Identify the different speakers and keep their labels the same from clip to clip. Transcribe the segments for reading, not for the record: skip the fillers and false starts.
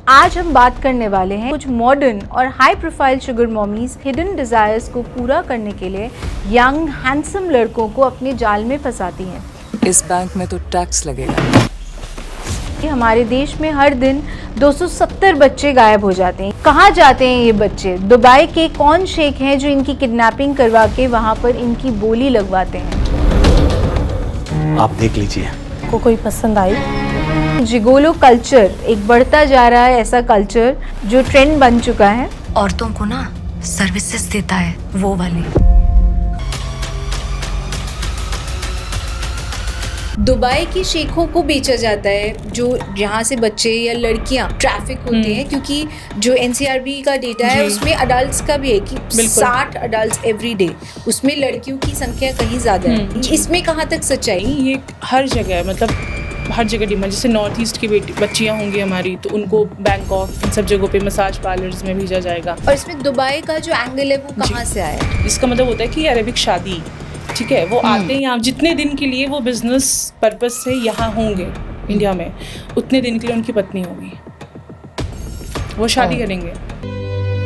Speaker 1: आज हम बात करने वाले हैं कुछ मॉडर्न और high profile sugar mommies hidden desires को पूरा करने के लिए यंग हैंडसम लड़कों को अपने जाल में फंसाती हैं।
Speaker 2: इस बैंक में तो टैक्स लगेगा।
Speaker 1: हमारे देश में हर दिन 270 बच्चे गायब हो जाते हैं। कहाँ जाते हैं ये बच्चे? दुबई के कौन शेख हैं जो इनकी किडनैपिंग करवा के वहाँ पर इनकी बोली लगवाते हैं?
Speaker 3: आप देख लीजिए।
Speaker 1: को कोई पसंद आई? जिगोलो कल्चर एक बढ़ता जा रहा है, ऐसा कल्चर जो ट्रेंड बन चुका है।
Speaker 4: औरतों को ना सर्विसेज देता है वो वाली।
Speaker 1: दुबई की शेखों को बेचा जाता है, जो यहाँ से बच्चे या लड़कियाँ ट्रैफिक होते हैं, क्योंकि जो एनसीआरबी का डेटा है उसमें अडल्ट्स का भी है कि 60 अडल्ट्स एवरी डे, उसमें लड़कियों की संख्या कहीं ज़्यादा है। इसमें कहाँ तक सच्चाई?
Speaker 5: ये हर जगह है, मतलब हर जगह डिमांड। जैसे नॉर्थ ईस्ट की बच्चियाँ होंगी हमारी, तो उनको बैंकॉक इन सब जगहों पे मसाज पार्लर्स में भेजा जाएगा।
Speaker 1: और इसमें दुबई का जो एंगल है वो कहाँ से आया?
Speaker 5: इसका मतलब होता है कि अरेबिक शादी, ठीक है, वो आते हैं यहाँ जितने दिन के लिए वो बिजनेस पर्पस से यहाँ होंगे इंडिया में, उतने दिन के लिए उनकी पत्नी होगी, वो शादी करेंगे।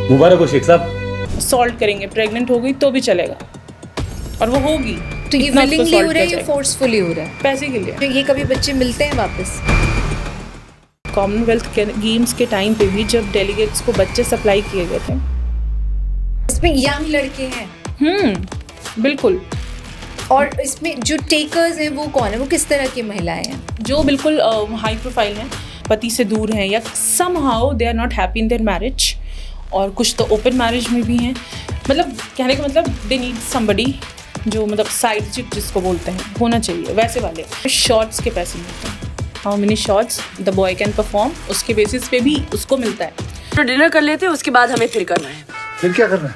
Speaker 3: मुबारक हो शेख साहब।
Speaker 5: सॉल्ट करेंगे, प्रेग्नेंट हो गई तो भी चलेगा, और वो होगी।
Speaker 1: तो ये विलिंगली हो रहा है या फोर्सफुली हो रहा है?
Speaker 5: पैसे के लिए।
Speaker 1: तो ये कभी बच्चे मिलते हैं वापस?
Speaker 5: कॉमनवेल्थ गेम्स के टाइम पे भी जब डेलीगेट्स को बच्चे सप्लाई किए गए थे,
Speaker 1: इसमें यंग लड़के हैं।
Speaker 5: बिल्कुल।
Speaker 1: और इसमें जो टेकर्स हैं वो कौन है? वो किस तरह की महिलाएं हैं?
Speaker 5: जो बिल्कुल हाई प्रोफाइल हैं, पति से दूर हैं, या somehow they are not happy in their marriage, और कुछ तो ओपन मैरिज में भी हैं। मतलब कहने का मतलब दे नीड समबडी जो मतलब साइड चिक जिसको बोलते हैं होना चाहिए, वैसे वाले। शॉर्ट्स के पैसे मिलते हैं, how many shorts the boy can perform, उसके बेसिस पे भी उसको मिलता है।
Speaker 2: तो डिनर कर लेते हैं, उसके बाद हमें फिर करना है।
Speaker 3: फिर क्या करना है?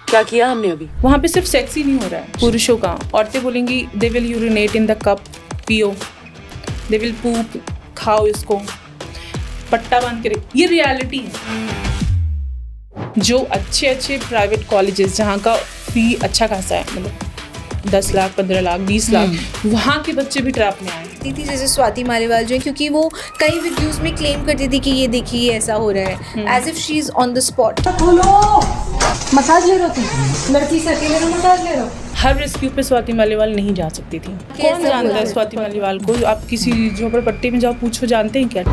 Speaker 2: क्या किया हमने अभी?
Speaker 5: वहाँ पे सिर्फ सेक्स ही नहीं हो रहा है पुरुषों का। औरतें बोलेंगी they will urinate in the cup, पियो, दे विल पूप, खाओ इसको, पट्टा बांध के। ये रियलिटी है। जो अच्छे प्राइवेट कॉलेजेस जहाँ का फी अच्छा खासा है, मतलब 10 लाख 15 लाख 20 लाख, वहाँ के बच्चे भी ट्रैप में आए।
Speaker 1: थी जैसे स्वाति मालीवाल जो है, क्योंकि वो कई वीडियोस में क्लेम करती थी कि ये देखिए ऐसा हो रहा है, as if she is on the spot.
Speaker 6: Massage ले रहे थे, लड़की से अकेले में मसाज ले रहे।
Speaker 5: हर रेस्क्यू पे स्वाति मालीवाल नहीं जा सकती थी। कौन जानता है स्वाति मालीवाल को? आप किसी झोपड़पट्टी में जाओ, पूछो, जानते हैं क्या?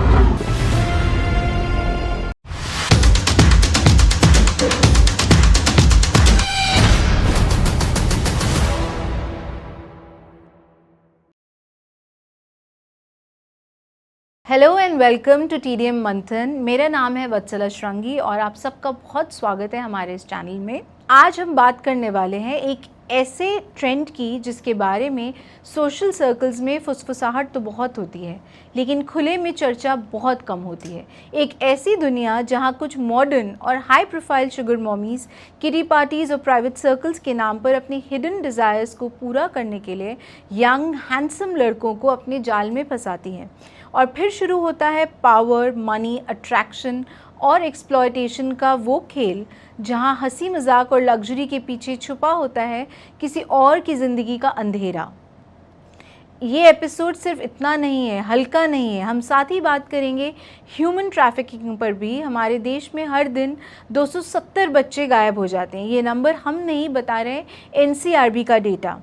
Speaker 1: Hello and welcome to TDM Manthan. मेरा नाम है वत्सला श्रृंगी और आप सबका बहुत स्वागत है हमारे इस चैनल में। आज हम बात करने वाले हैं एक ऐसे ट्रेंड की जिसके बारे में सोशल सर्कल्स में फुसफुसाहट तो बहुत होती है, लेकिन खुले में चर्चा बहुत कम होती है। एक ऐसी दुनिया जहां कुछ मॉडर्न और high profile sugar mommies kitty parties और प्राइवेट सर्कल्स के नाम पर अपनी हिडन डिज़ायर्स को पूरा करने के लिए यंग हैंडसम लड़कों को अपने जाल में फंसाती हैं। और फिर शुरू होता है पावर, मनी, अट्रैक्शन और एक्सप्लॉयटेशन का वो खेल जहां हंसी मजाक और लग्जरी के पीछे छुपा होता है किसी और की ज़िंदगी का अंधेरा। ये एपिसोड सिर्फ इतना नहीं है, हल्का नहीं है। हम साथ ही बात करेंगे ह्यूमन ट्रैफिकिंग पर भी। हमारे देश में हर दिन 270 बच्चे गायब हो जाते हैं। ये नंबर हम नहीं बता रहे, NCRB का डेटा।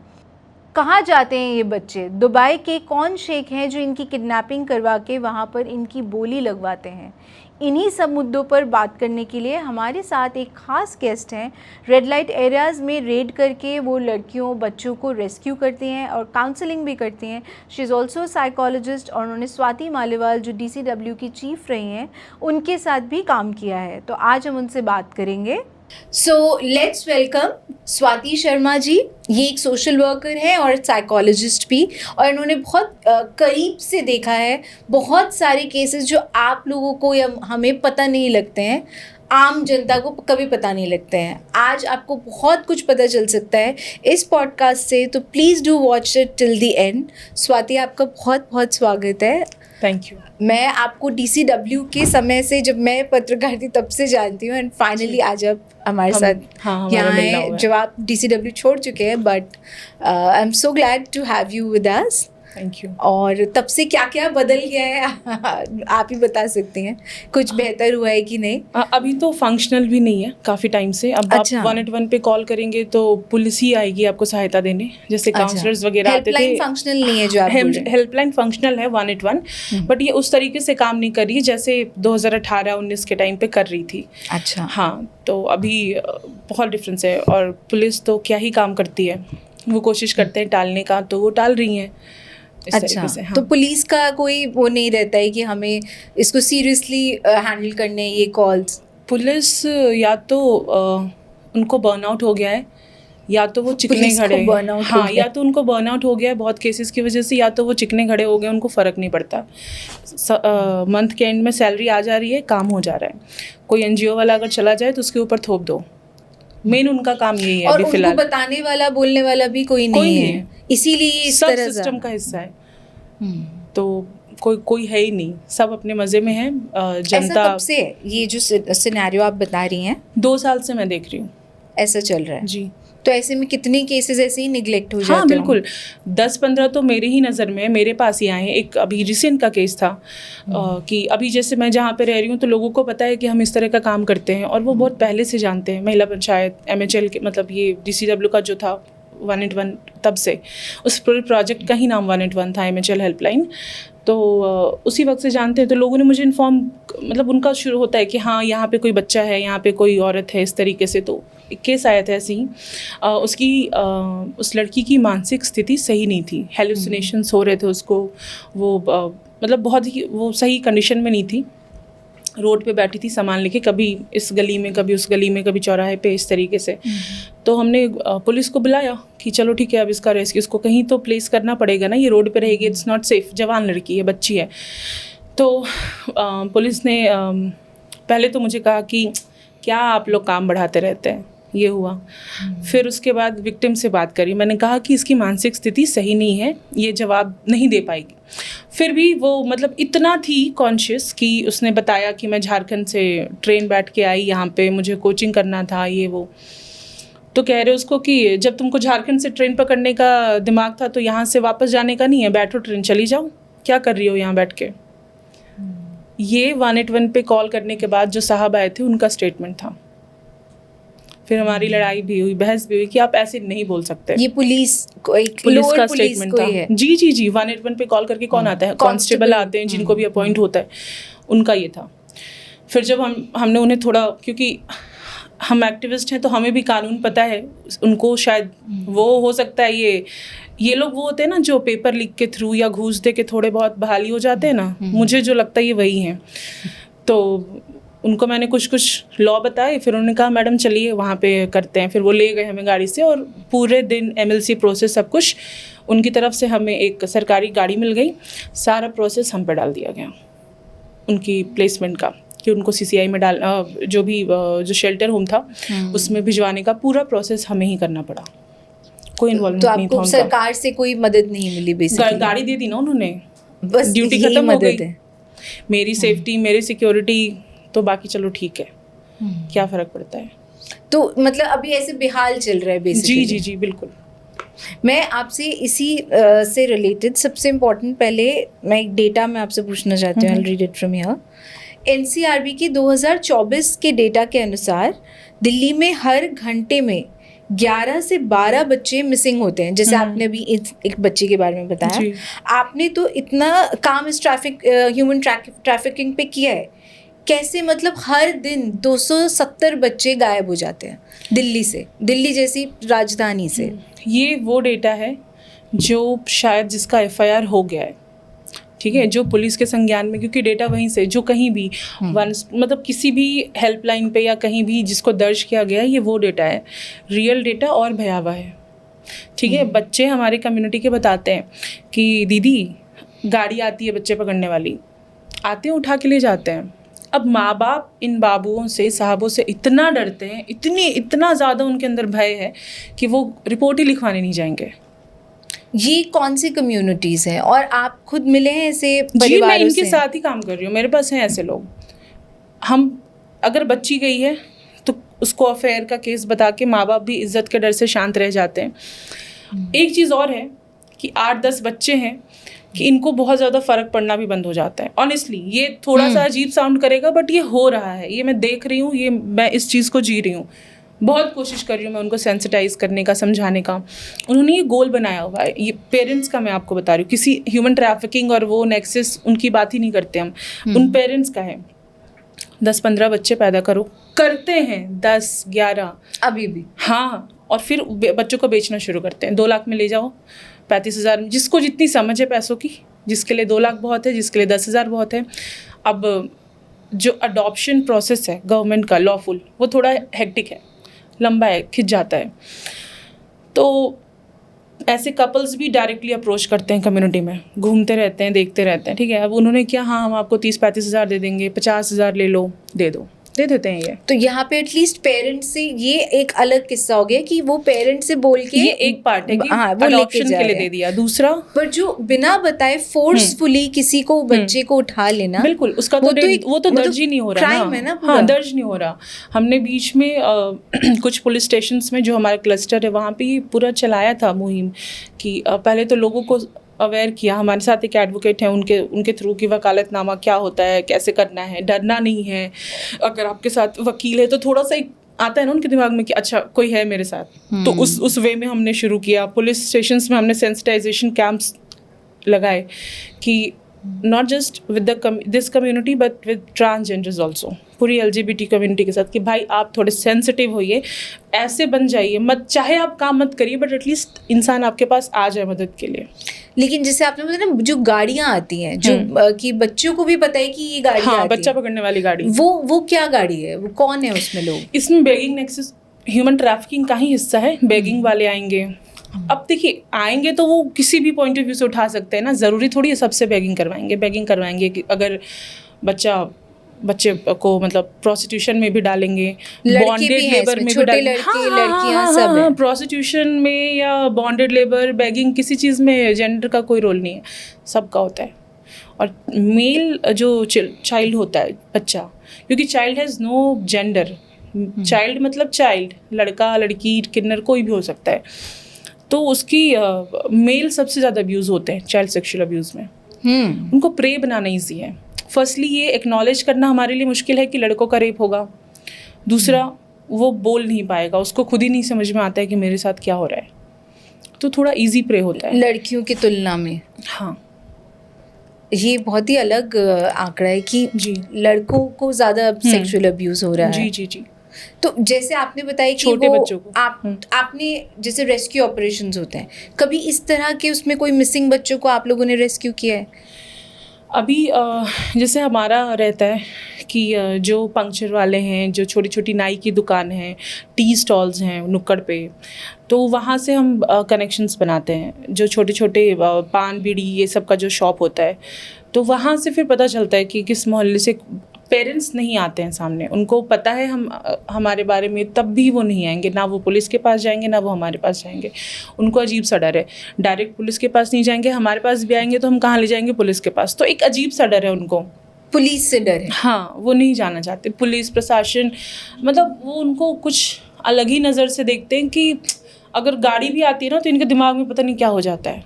Speaker 1: कहाँ जाते हैं ये बच्चे? दुबई के कौन शेख हैं जो इनकी किडनैपिंग करवा के वहाँ पर इनकी बोली लगवाते हैं? इन्हीं सब मुद्दों पर बात करने के लिए हमारे साथ एक ख़ास गेस्ट हैं। रेड लाइट एरियाज़ में रेड करके वो लड़कियों बच्चों को रेस्क्यू करती हैं और काउंसलिंग भी करती हैं। शी इज़ ऑल्सो साइकोलॉजिस्ट और उन्होंने स्वाति मालीवाल जो DCW की चीफ रही हैं उनके साथ भी काम किया है। तो आज हम उनसे बात करेंगे। So let's welcome Swati Sharma ji. ये एक सोशल वर्कर है और साइकोलॉजिस्ट भी, और इन्होंने बहुत करीब से देखा है बहुत सारे केसेस जो आप लोगों को या हमें पता नहीं लगते हैं, आम जनता को कभी पता नहीं लगते हैं। आज आपको बहुत कुछ पता चल सकता है इस पॉडकास्ट से, तो please do watch it till the end. Swati, आपका बहुत बहुत स्वागत है।
Speaker 5: Thank you.
Speaker 1: मैं आपको DCW के समय से, जब मैं पत्रकार थी तब से जानती हूँ, एंड फाइनली आज आप हमारे साथ यहाँ हैं जब आप DCW छोड़ चुके हैं। But I am so glad to have you with us.
Speaker 5: Thank you.
Speaker 1: और तब से क्या क्या बदल गया है आप ही बता सकते हैं, कुछ बेहतर हुआ है कि नहीं?
Speaker 5: अभी तो फंक्शनल भी नहीं है काफ़ी टाइम से। अब
Speaker 1: अच्छा।
Speaker 5: आप 181 पे कॉल करेंगे तो पुलिस ही आएगी आपको सहायता देने, जैसे काउंसलर्स वगैरह आते थे।
Speaker 1: हेल्पलाइन फंक्शनल नहीं है जो आप बोल रहे हैं?
Speaker 5: हेल्पलाइन फंक्शनल है 181, बट ये उस तरीके से काम नहीं कर रही है जैसे 2018-19 के टाइम पे कर रही थी।
Speaker 1: अच्छा।
Speaker 5: हाँ, तो अभी बहुत डिफरेंस है। और पुलिस तो क्या ही काम करती है, वो कोशिश करते हैं टालने का, तो वो टाल रही हैं इस तरीके से। हाँ।
Speaker 1: तो पुलिस का कोई वो नहीं रहता है कि हमें इसको सीरियसली हैंडल करने ये कॉल्स?
Speaker 5: पुलिस या तो उनको बर्नआउट हो गया है, या तो वो चिकने
Speaker 1: पुलिस को
Speaker 5: खड़े
Speaker 1: burnout हो
Speaker 5: हाँ
Speaker 1: गया।
Speaker 5: या तो उनको बर्नआउट हो गया है बहुत केसेस की वजह से, या तो वो चिकने खड़े हो गए, उनको फ़र्क नहीं पड़ता। मंथ के एंड में सैलरी आ जा रही है, काम हो जा रहा है। कोई एनजीओ वाला अगर चला जाए तो उसके ऊपर थोप दो, मेन उनका काम यही है
Speaker 1: और
Speaker 5: अभी
Speaker 1: उनको
Speaker 5: फिलहाल।
Speaker 1: बताने वाला बोलने वाला भी कोई नहीं है, इसीलिए इस
Speaker 5: सब
Speaker 1: तरह
Speaker 5: सिस्टम का हिस्सा है। तो कोई है ही नहीं, सब अपने मज़े में है।
Speaker 1: ऐसा
Speaker 5: जनता
Speaker 1: कब से है ये जो सिनेरियो आप बता रही हैं?
Speaker 5: 2 साल से मैं देख रही हूँ।
Speaker 1: ऐसा चल रहा है
Speaker 5: जी
Speaker 1: तो ऐसे में कितने केसेस ऐसे ही निगलेक्ट हो जाते हैं?
Speaker 5: हाँ बिल्कुल, 10-15 तो मेरे ही नज़र में मेरे पास ही आए हैं। एक अभी रिसेंट का केस था कि अभी जैसे मैं जहाँ पे रह रही हूँ तो लोगों को पता है कि हम इस तरह का काम करते हैं, और वो बहुत पहले से जानते हैं। महिला पंचायत MHL के मतलब ये DCW का जो था 181, तब से उस पूरे प्रोजेक्ट का ही नाम 181 था, MHL हेल्पलाइन। तो उसी वक्त से जानते हैं। तो लोगों ने मुझे इन्फॉर्म, मतलब उनका शुरू होता है कि हाँ यहाँ पे कोई बच्चा है, यहाँ पे कोई औरत है, इस तरीके से। तो एक केस आया था ऐसे ही, उस लड़की की मानसिक स्थिति सही नहीं थी, हेलुसिनेशंस हो रहे थे उसको, वो मतलब बहुत ही वो सही कंडीशन में नहीं थी। रोड पे बैठी थी सामान लेके, कभी इस गली में, कभी उस गली में, कभी चौराहे पे, इस तरीके से। तो हमने पुलिस को बुलाया कि चलो ठीक है, अब इसका रेस्क्यू, इसको कहीं तो प्लेस करना पड़ेगा ना, ये रोड पे रहेगी, इट्स नॉट सेफ। जवान लड़की है, बच्ची है। तो पुलिस ने पहले तो मुझे कहा कि क्या आप लोग काम बढ़ाते रहते हैं, ये हुआ। फिर उसके बाद विक्टिम से बात करी, मैंने कहा कि इसकी मानसिक स्थिति सही नहीं है, ये जवाब नहीं दे पाएगी। फिर भी वो मतलब इतना थी कॉन्शियस कि उसने बताया कि मैं झारखंड से ट्रेन बैठ के आई, यहाँ पे मुझे कोचिंग करना था, ये वो। तो कह रहे उसको कि जब तुमको झारखंड से ट्रेन पकड़ने का दिमाग था तो यहाँ से वापस जाने का नहीं है, बैठो ट्रेन चली जाओ, क्या कर रही हो यहाँ बैठ के। ये 181 पे कॉल करने के बाद जो साहब आए थे उनका स्टेटमेंट था। फिर हमारी लड़ाई भी हुई, बहस भी हुई कि आप ऐसे नहीं बोल सकते।
Speaker 1: ये पुलिस
Speaker 5: का स्टेटमेंट था।
Speaker 1: है।
Speaker 5: जी 181 पे कॉल करके कौन आता है? कांस्टेबल आते हैं, जिनको भी अपॉइंट होता है, उनका ये था। फिर जब हमने उन्हें थोड़ा, क्योंकि हम एक्टिविस्ट हैं तो हमें भी कानून पता है, उनको शायद वो हो सकता है ये लोग वो होते हैं ना जो पेपर लीक के थ्रू या घूस दे के थोड़े बहुत बहाली हो जाते हैं ना, मुझे जो लगता है ये वही हैं। तो उनको मैंने कुछ लॉ बताए, फिर उन्होंने कहा मैडम चलिए वहाँ पे करते हैं। फिर वो ले गए हमें गाड़ी से, और पूरे दिन MLC प्रोसेस सब कुछ उनकी तरफ से, हमें एक सरकारी गाड़ी मिल गई, सारा प्रोसेस हम पे डाल दिया गया उनकी प्लेसमेंट का, कि उनको CCI में डाल जो भी जो शेल्टर होम था उसमें भिजवाने का पूरा प्रोसेस हमें ही करना पड़ा। कोई इन्वॉल्वमेंट नहीं था
Speaker 1: तो
Speaker 5: उनका।
Speaker 1: सरकार से कोई मदद नहीं मिली बेसिकली?
Speaker 5: गाड़ी दे दी ना उन्होंने,
Speaker 1: बस
Speaker 5: ड्यूटी
Speaker 1: यही
Speaker 5: खत्म हो
Speaker 1: मदद
Speaker 5: गई।
Speaker 1: है।
Speaker 5: मेरी सेफ्टी, मेरी सिक्योरिटी, तो बाकी चलो ठीक है, क्या फ़र्क पड़ता है।
Speaker 1: तो मतलब अभी ऐसे बेहाल चल रहा है बेसिकली?
Speaker 5: जी बिल्कुल।
Speaker 1: मैं आपसे इसी से रिलेटेड सबसे इम्पोर्टेंट पहले मैं एक डेटा में आपसे पूछना चाहती हूँ, I read it from here. NCRB के 2024 के डेटा के अनुसार दिल्ली में हर घंटे में 11 से 12 बच्चे मिसिंग होते हैं। जैसे आपने अभी एक बच्चे के बारे में बताया, आपने तो इतना काम इस ह्यूमन ट्रैफिकिंग पे किया है। कैसे मतलब हर दिन 270 बच्चे गायब हो जाते हैं दिल्ली से, दिल्ली जैसी राजधानी से?
Speaker 5: ये वो डेटा है जो शायद जिसका FIR हो गया है, ठीक है, जो पुलिस के संज्ञान में, क्योंकि डेटा वहीं से, जो कहीं भी मतलब किसी भी हेल्पलाइन पे या कहीं भी जिसको दर्ज किया गया है, ये वो डेटा है, रियल डेटा और भयावह है। ठीक है, बच्चे हमारे कम्युनिटी के बताते हैं कि दीदी गाड़ी आती है बच्चे पकड़ने वाली, आते हैं उठा के ले जाते हैं। अब माँ बाप इन बाबुओं से, साहबों से इतना डरते हैं, इतना ज़्यादा उनके अंदर भय है कि वो रिपोर्ट ही लिखवाने नहीं जाएंगे।
Speaker 1: ये कौन सी कम्युनिटीज़ हैं और आप खुद मिले हैं ऐसे परिवारों
Speaker 5: जी, मैं इनके
Speaker 1: से?
Speaker 5: साथ ही काम कर रही हूँ, मेरे पास हैं ऐसे लोग। हम अगर बच्ची गई है तो उसको अफेयर का केस बता के माँ बाप भी इज्जत के डर से शांत रह जाते हैं। एक चीज़ और है कि 8-10 बच्चे हैं कि इनको बहुत ज़्यादा फ़र्क पड़ना भी बंद हो जाता है। ऑनेस्टली ये थोड़ा सा अजीब साउंड करेगा, बट ये हो रहा है, ये मैं देख रही हूँ, ये मैं इस चीज़ को जी रही हूँ। बहुत कोशिश कर रही हूँ मैं उनको सेंसिटाइज करने का, समझाने का। उन्होंने ये गोल बनाया हुआ है, ये पेरेंट्स का मैं आपको बता रही हूँ, किसी ह्यूमन ट्रैफिकिंग और वो नेक्सस उनकी बात ही नहीं करते हम, उन पेरेंट्स का है। 10-15 बच्चे पैदा करो, करते हैं 10-11
Speaker 1: अभी भी।
Speaker 5: हाँ, और फिर बच्चों को बेचना शुरू करते हैं। 2 लाख में ले जाओ, 35,000 में, जिसको जितनी समझ है पैसों की, जिसके लिए 2 लाख बहुत है, जिसके लिए 10,000 बहुत है। अब जो अडॉप्शन प्रोसेस है गवर्नमेंट का लॉफुल, वो थोड़ा हेक्टिक है, लंबा है, खिंच जाता है। तो ऐसे कपल्स भी डायरेक्टली अप्रोच करते हैं कम्युनिटी में, घूमते रहते हैं, देखते रहते हैं, ठीक है। अब उन्होंने क्या, हाँ हम आपको 30-35 हज़ार दे देंगे, 50,000 ले लो, दे देते हैं ये।
Speaker 1: तो यहाँ पे एटलीस्ट पेरेंट्स से, ये एक अलग किस्सा हो गया कि वो पेरेंट्स से बोल के,
Speaker 5: ये एक पार्ट है कि
Speaker 1: हाँ, वो लेके
Speaker 5: अडॉप्शन
Speaker 1: जा
Speaker 5: के लिए
Speaker 1: रहे
Speaker 5: दे
Speaker 1: हैं।
Speaker 5: दिया। दूसरा,
Speaker 1: पर जो बिना बताए फोर्सफुली किसी को, बच्चे को उठा लेना,
Speaker 5: बिल्कुल उसका वो तो दर्ज ही नहीं हो रहा,
Speaker 1: क्राइम है ना पूरा।
Speaker 5: हाँ, दर्ज नहीं हो रहा। हमने बीच में कुछ पुलिस स्टेशंस में, जो हमारा क्लस्टर है, वहाँ पे पूरा चलाया था मुहिम कि पहले तो लोगों को अवेयर किया। हमारे साथ एक एडवोकेट हैं, उनके थ्रू की वकालतनामा क्या होता है, कैसे करना है, डरना नहीं है। अगर आपके साथ वकील है तो थोड़ा सा आता है ना उनके दिमाग में कि अच्छा कोई है मेरे साथ, तो उस वे में हमने शुरू किया। पुलिस स्टेशंस में हमने सेंसिटाइजेशन कैंप्स लगाए कि not just with this community but with transgenders also, पूरी LGBT कम्युनिटी के साथ, कि भाई आप थोड़े सेंसिटिव होइए, ऐसे बन जाइए मत, चाहे आप काम मत करिए बट एटलीस्ट इंसान आपके पास आ जाए मदद के लिए।
Speaker 1: लेकिन जैसे आपने बताया ना, जो गाड़ियाँ आती हैं, जो कि बच्चों को भी पता है कि ये गाड़ी
Speaker 5: हाँ,
Speaker 1: आती
Speaker 5: बच्चा
Speaker 1: है,
Speaker 5: पकड़ने वाली गाड़ी,
Speaker 1: वो क्या गाड़ी है, वो कौन है उसमें लोग?
Speaker 5: इसमें बेगिंग नेक्सस ह्यूमन ट्रैफिकिंग का ही हिस्सा है। बेगिंग वाले आएंगे। अब देखिए, आएंगे तो वो किसी भी पॉइंट ऑफ व्यू से उठा सकते हैं ना, ज़रूरी थोड़ी है सबसे बेगिंग करवाएंगे कि अगर बच्चे को मतलब प्रोस्टिट्यूशन में भी डालेंगे, बॉन्डेड लेबर में भी डालेंगे,
Speaker 1: लड़कियां सब हैं।
Speaker 5: प्रोस्टिट्यूशन में या बॉन्डेड लेबर, बेगिंग, किसी चीज़ में जेंडर का कोई रोल नहीं है, सबका होता है। और मेल जो चाइल्ड होता है, बच्चा, क्योंकि child has no gender, child मतलब चाइल्ड, लड़का लड़की किन्नर कोई भी हो सकता है, तो उसकी मेल सबसे ज़्यादा अब्यूज़ होते हैं चाइल्ड सेक्सुअल अब्यूज़ में। उनको प्रे बनाना ईजी है। फर्स्टली ये एक्नॉलेज करना हमारे लिए मुश्किल है कि लड़कों का रेप होगा। दूसरा, वो बोल नहीं पाएगा, उसको खुद ही नहीं समझ में आता है कि मेरे साथ क्या हो रहा है, तो थोड़ा इजी प्रे होता है
Speaker 1: लड़कियों की तुलना में।
Speaker 5: हाँ,
Speaker 1: ये बहुत ही अलग आंकड़ा है कि
Speaker 5: जी,
Speaker 1: लड़कों को ज़्यादा सेक्सुअल अब्यूज़ हो रहा है।
Speaker 5: जी।
Speaker 1: तो जैसे आपने बताया कि
Speaker 5: छोटे
Speaker 1: वो
Speaker 5: बच्चों को।
Speaker 1: आपने जैसे रेस्क्यू ऑपरेशंस होते हैं, कभी इस तरह के उसमें कोई मिसिंग बच्चों को आप लोगों ने रेस्क्यू किया है?
Speaker 5: अभी जैसे हमारा रहता है कि जो पंक्चर वाले हैं, जो छोटी छोटी नाई की दुकान है, टी स्टॉल्स हैं नुक्कड़ पे, तो वहाँ से हम कनेक्शंस बनाते हैं। जो छोटे छोटे पान बीड़ी ये सब का जो शॉप होता है, तो वहाँ से फिर पता चलता है कि किस मोहल्ले से। पेरेंट्स नहीं आते हैं सामने, उनको पता है हमारे बारे में, तब भी वो नहीं आएंगे, ना वो पुलिस के पास जाएंगे ना वो हमारे पास जाएंगे। उनको अजीब सा डर है, डायरेक्ट पुलिस के पास नहीं जाएंगे, हमारे पास भी आएंगे तो हम कहाँ ले जाएंगे, पुलिस के पास। तो एक अजीब सा डर है उनको,
Speaker 1: पुलिस से डर है।
Speaker 5: हाँ, वो नहीं जाना चाहते। पुलिस प्रशासन मतलब वो उनको कुछ अलग ही नज़र से देखते हैं कि अगर गाड़ी भी आती है ना तो इनके दिमाग में पता नहीं क्या हो जाता है।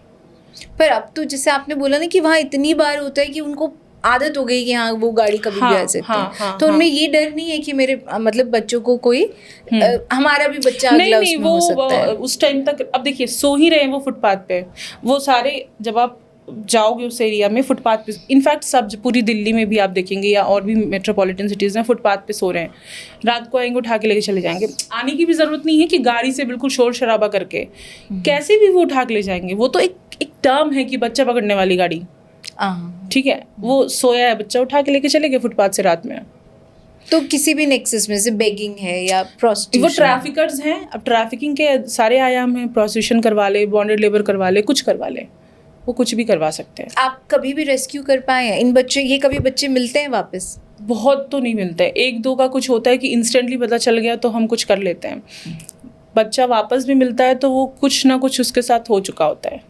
Speaker 1: पर अब तो जैसे आपने बोला ना कि वहाँ इतनी बार होता है कि उनको आदत हो गई कि हाँ वो गाड़ी कभी भी आ सकती है, तो उनमें ये डर नहीं है कि मेरे मतलब बच्चों को कोई हमारा भी बच्चा अगला उसमें हो सकता है।
Speaker 5: उस टाइम तक अब देखिए सो ही रहे हैं वो फुटपाथ पे, वो सारे जब आप जाओगे उस एरिया में फुटपाथ पे, इनफैक्ट सब पूरी दिल्ली में भी आप देखेंगे या और भी मेट्रोपॉलिटन सिटीज़ में फुटपाथ पे सो रहे हैं। रात को आएंगे उठा के लेके चले जाएंगे, आने की भी ज़रूरत नहीं है कि गाड़ी से बिल्कुल शोर शराबा करके, कैसे भी वो उठा के ले जाएंगे। वो तो एक टर्म है कि बच्चा पकड़ने वाली गाड़ी, ठीक है, वो सोया है बच्चा, उठा के लेके चले गए फुटपाथ से रात में।
Speaker 1: तो किसी भी नेक्सस में से बेगिंग है या प्रोस्टिट्यूशन,
Speaker 5: वो ट्रैफिकर्स हैं। अब ट्रैफिकिंग के सारे आयाम हैं, प्रोस्टिट्यूशन करवा ले, बॉन्डेड लेबर करवा ले, कुछ करवा ले, वो कुछ भी करवा सकते हैं।
Speaker 1: आप कभी भी रेस्क्यू कर पाए हैं इन बच्चों, ये कभी बच्चे मिलते हैं वापस?
Speaker 5: बहुत तो नहीं मिलते हैं, एक दो का कुछ होता है कि इंस्टेंटली पता चल गया तो हम कुछ कर लेते हैं। बच्चा वापस भी मिलता है तो वो कुछ ना कुछ उसके साथ हो चुका होता है।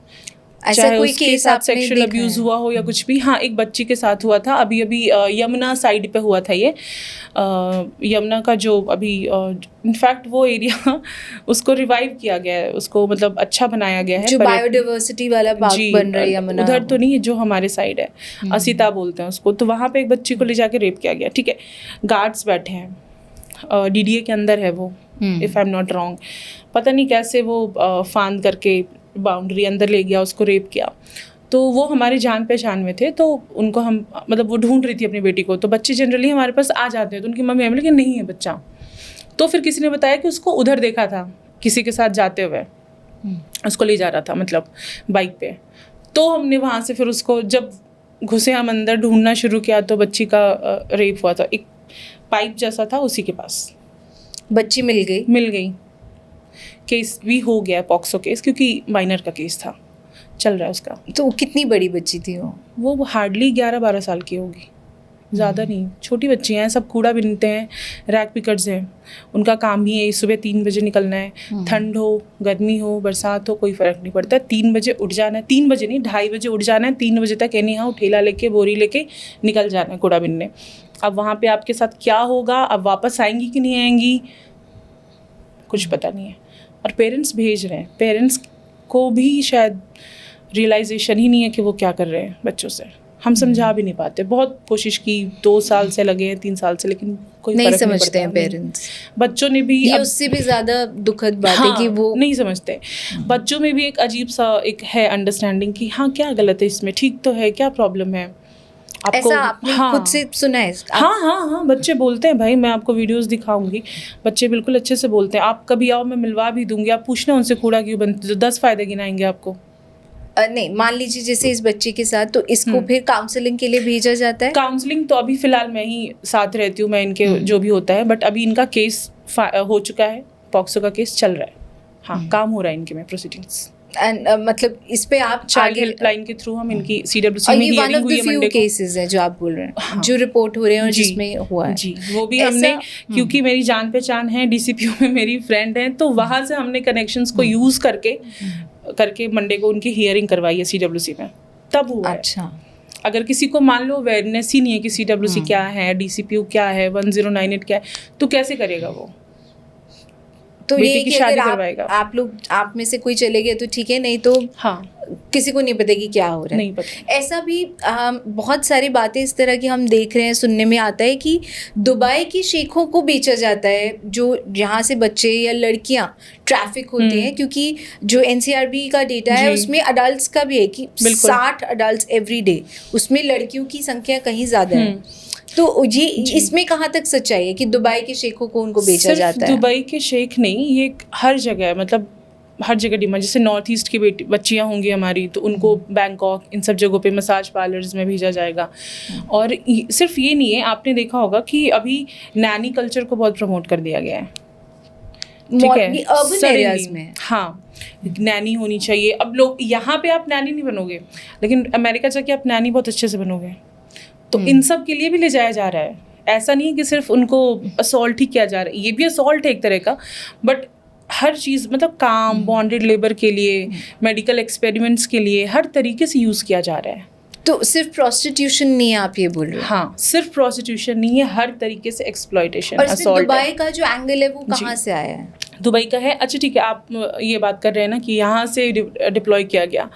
Speaker 1: ऐसा
Speaker 5: चाहे
Speaker 1: कोई
Speaker 5: उसके
Speaker 1: केस
Speaker 5: साथ
Speaker 1: आपने
Speaker 5: सेक्सुअल
Speaker 1: देखा
Speaker 5: अब्यूज
Speaker 1: है?
Speaker 5: हुआ हो या कुछ भी। हाँ, एक बच्ची के साथ हुआ था अभी यमुना साइड पे हुआ था ये। यमुना का जो अभी इनफैक्ट वो एरिया उसको रिवाइव किया गया है, उसको मतलब अच्छा बनाया गया है।
Speaker 1: जो बायोडाइवर्सिटी वाला पार्क
Speaker 5: जी,
Speaker 1: बन रहा है यमुना,
Speaker 5: उधर तो नहीं है, जो हमारे साइड है, असीता बोलते हैं उसको। तो वहाँ पे एक बच्ची को ले जाके रेप किया गया, ठीक है। गार्ड्स बैठे हैं, डीडीए के अंदर है वो, if I am not wrong. पता नहीं कैसे वो फांद करके बाउंड्री अंदर ले गया, उसको रेप किया। तो वो हमारे जान पहचान में थे, तो उनको हम मतलब वो ढूंढ रही थी अपनी बेटी को। तो बच्चे जनरली हमारे पास आ जाते हैं, तो उनकी मम्मी बोली कि नहीं है बच्चा। तो फिर किसी ने बताया कि उसको उधर देखा था किसी के साथ जाते हुए, उसको ले जा रहा था मतलब बाइक पे। तो हमने वहाँ से फिर उसको जब घुसे हम अंदर ढूंढना शुरू किया, तो बच्ची का रेप हुआ था, एक पाइप जैसा था उसी के पास।
Speaker 1: बच्ची मिल गई।
Speaker 5: केस भी हो गया पॉक्सो केस, क्योंकि माइनर का केस था, चल रहा है उसका।
Speaker 1: तो कितनी बड़ी बच्ची थी वो?
Speaker 5: वो हार्डली 11-12 साल की होगी, ज़्यादा नहीं, छोटी बच्ची हैं। सब कूड़ा बीनते हैं, रैक पिकर्स हैं, उनका काम ही है सुबह 3 बजे निकलना है। ठंड हो, गर्मी हो, बरसात हो, कोई फ़र्क नहीं पड़ता। 3 बजे उठ जाना है, 3 बजे नहीं 2:30 बजे उठ जाना है, 3 बजे तक एनी हाउ ठेला लेके बोरी लेके निकल जाना है कूड़ा बीनने। अब वहाँ पे आपके साथ क्या होगा, अब वापस आएंगी कि नहीं आएंगी, कुछ पता नहीं है। और पेरेंट्स भेज रहे हैं, पेरेंट्स को भी शायद रियलाइजेशन ही नहीं है कि वो क्या कर रहे हैं बच्चों से। हम समझा भी नहीं पाते, बहुत कोशिश की, 2 साल से लगे हैं, 3 साल से, लेकिन कोई
Speaker 1: नहीं
Speaker 5: फर्क
Speaker 1: समझते हैं
Speaker 5: पड़ता।
Speaker 1: पेरेंट्स।
Speaker 5: बच्चों ने भी
Speaker 1: ये उससे भी ज्यादा दुखद बात है कि वो
Speaker 5: नहीं समझते। बच्चों में भी एक अजीब सा एक है अंडरस्टैंडिंग कि हाँ क्या गलत है इसमें, ठीक तो है, क्या प्रॉब्लम है आपको।
Speaker 1: ऐसा आपने खुद से सुना है?
Speaker 5: हाँ, बच्चे बोलते हैं भाई, मैं आपको वीडियोस दिखाऊंगी, बच्चे बिल्कुल अच्छे से बोलते हैं। आप कभी आओ, मैं मिलवा भी दूंगी, आप पूछना उनसे कूड़ा क्यों बनते, 10 फायदे गिनाएंगे आपको।
Speaker 1: नहीं, मान लीजिए जैसे इस बच्चे के साथ, तो इसको फिर काउंसलिंग के लिए भेजा जाता है?
Speaker 5: काउंसलिंग तो अभी फिलहाल मैं ही साथ रहती हूँ, मैं इनके जो भी होता है, बट अभी इनका केस हो चुका है, पॉक्सो का केस चल रहा है। हाँ, काम हो रहा है इनके में, प्रोसीडिंग्स।
Speaker 1: एंड मतलब इस पे आप
Speaker 5: चाइल्ड
Speaker 1: आगे
Speaker 5: हेल्पलाइन के थ्रू हम इनकी CWC
Speaker 1: और
Speaker 5: में
Speaker 1: ये वन
Speaker 5: हियरिंग
Speaker 1: ऑफ
Speaker 5: हुई
Speaker 1: द
Speaker 5: है
Speaker 1: फ्यू
Speaker 5: मंडे को।
Speaker 1: केसेस है जो आप बोल रहे हैं,
Speaker 5: हाँ।
Speaker 1: जो रिपोर्ट हो रहे हैं और
Speaker 5: जी,
Speaker 1: जिसमें हुआ है
Speaker 5: जी, वो भी
Speaker 1: ऐसा-
Speaker 5: हमने, क्योंकि मेरी जान पहचान है, DCPO में मेरी फ्रेंड है, तो वहाँ से हमने कनेक्शंस को यूज़ करके मंडे को उनकी हियरिंग करवाई है CWC में, तब हुआ है।
Speaker 1: अच्छा,
Speaker 5: अगर किसी को मान लो अवेयरनेस ही नहीं है कि CWC क्या है, DCPO क्या है, 1098 क्या है, तो कैसे करेगा वो?
Speaker 1: तो
Speaker 5: बेटी
Speaker 1: ये
Speaker 5: की
Speaker 1: कि
Speaker 5: शादी
Speaker 1: अगर
Speaker 5: करवाएगा।
Speaker 1: आप में से कोई चले गए तो ठीक है, नहीं तो
Speaker 5: हाँ,
Speaker 1: किसी को नहीं पता कि क्या हो रहा है।
Speaker 5: नहीं पता।
Speaker 1: ऐसा भी बहुत सारी बातें इस तरह की हम देख रहे हैं, सुनने में आता है कि दुबई की शेखों को बेचा जाता है, जो यहाँ से बच्चे या लड़कियाँ ट्रैफिक होते हैं, क्योंकि जो NCRB का डेटा है
Speaker 5: जी।
Speaker 1: उसमें अडल्ट्स का भी है कि
Speaker 5: बिल्कुल।
Speaker 1: 60 अडल्ट्स एवरी डे, उसमें लड़कियों की संख्या कहीं ज़्यादा है। तो ये इसमें कहाँ तक सच्चाई है कि दुबई के शेखों को उनको बेचा
Speaker 5: सिर्फ
Speaker 1: जाता है?
Speaker 5: दुबई के शेख नहीं, ये हर जगह है, मतलब हर जगह डिमांड। जैसे नॉर्थ ईस्ट की बच्चियाँ होंगी हमारी, तो उनको बैंकॉक, इन सब जगहों पे मसाज पार्लर्स में भेजा जाएगा। और सिर्फ ये नहीं है, आपने देखा होगा कि अभी नैनी कल्चर को बहुत प्रमोट कर दिया गया है, ठीक है,
Speaker 1: अर्बन
Speaker 5: Suddenly,
Speaker 1: एरियाज में।
Speaker 5: हाँ, नैनी होनी चाहिए। अब लोग यहाँ पे आप नैनी नहीं बनोगे, लेकिन अमेरिका जाके आप नैनी बहुत अच्छे से बनोगे। तो इन सब के लिए भी ले जाया जा रहा है। ऐसा नहीं है कि सिर्फ उनको असॉल्ट ही किया जा रहा है, ये भी असॉल्ट है एक तरह का, बट हर चीज़ मतलब काम, बॉन्डेड लेबर के लिए, मेडिकल एक्सपेरिमेंट्स के लिए, हर तरीके से यूज़ किया जा रहा है।
Speaker 1: तो सिर्फ प्रोस्टिट्यूशन नहीं है, आप ये बोल रहे हो?
Speaker 5: हाँ, सिर्फ प्रोस्टिट्यूशन नहीं है, हर तरीके से एक्सप्लॉयटेशन,
Speaker 1: और इसमें
Speaker 5: असॉल्ट
Speaker 1: दुबई
Speaker 5: है।
Speaker 1: का जो एंगल है वो कहाँ से आया है?
Speaker 5: दुबई का है। अच्छा ठीक है, आप ये बात कर रहे हैं ना कि यहाँ से डिप्लॉय किया गया।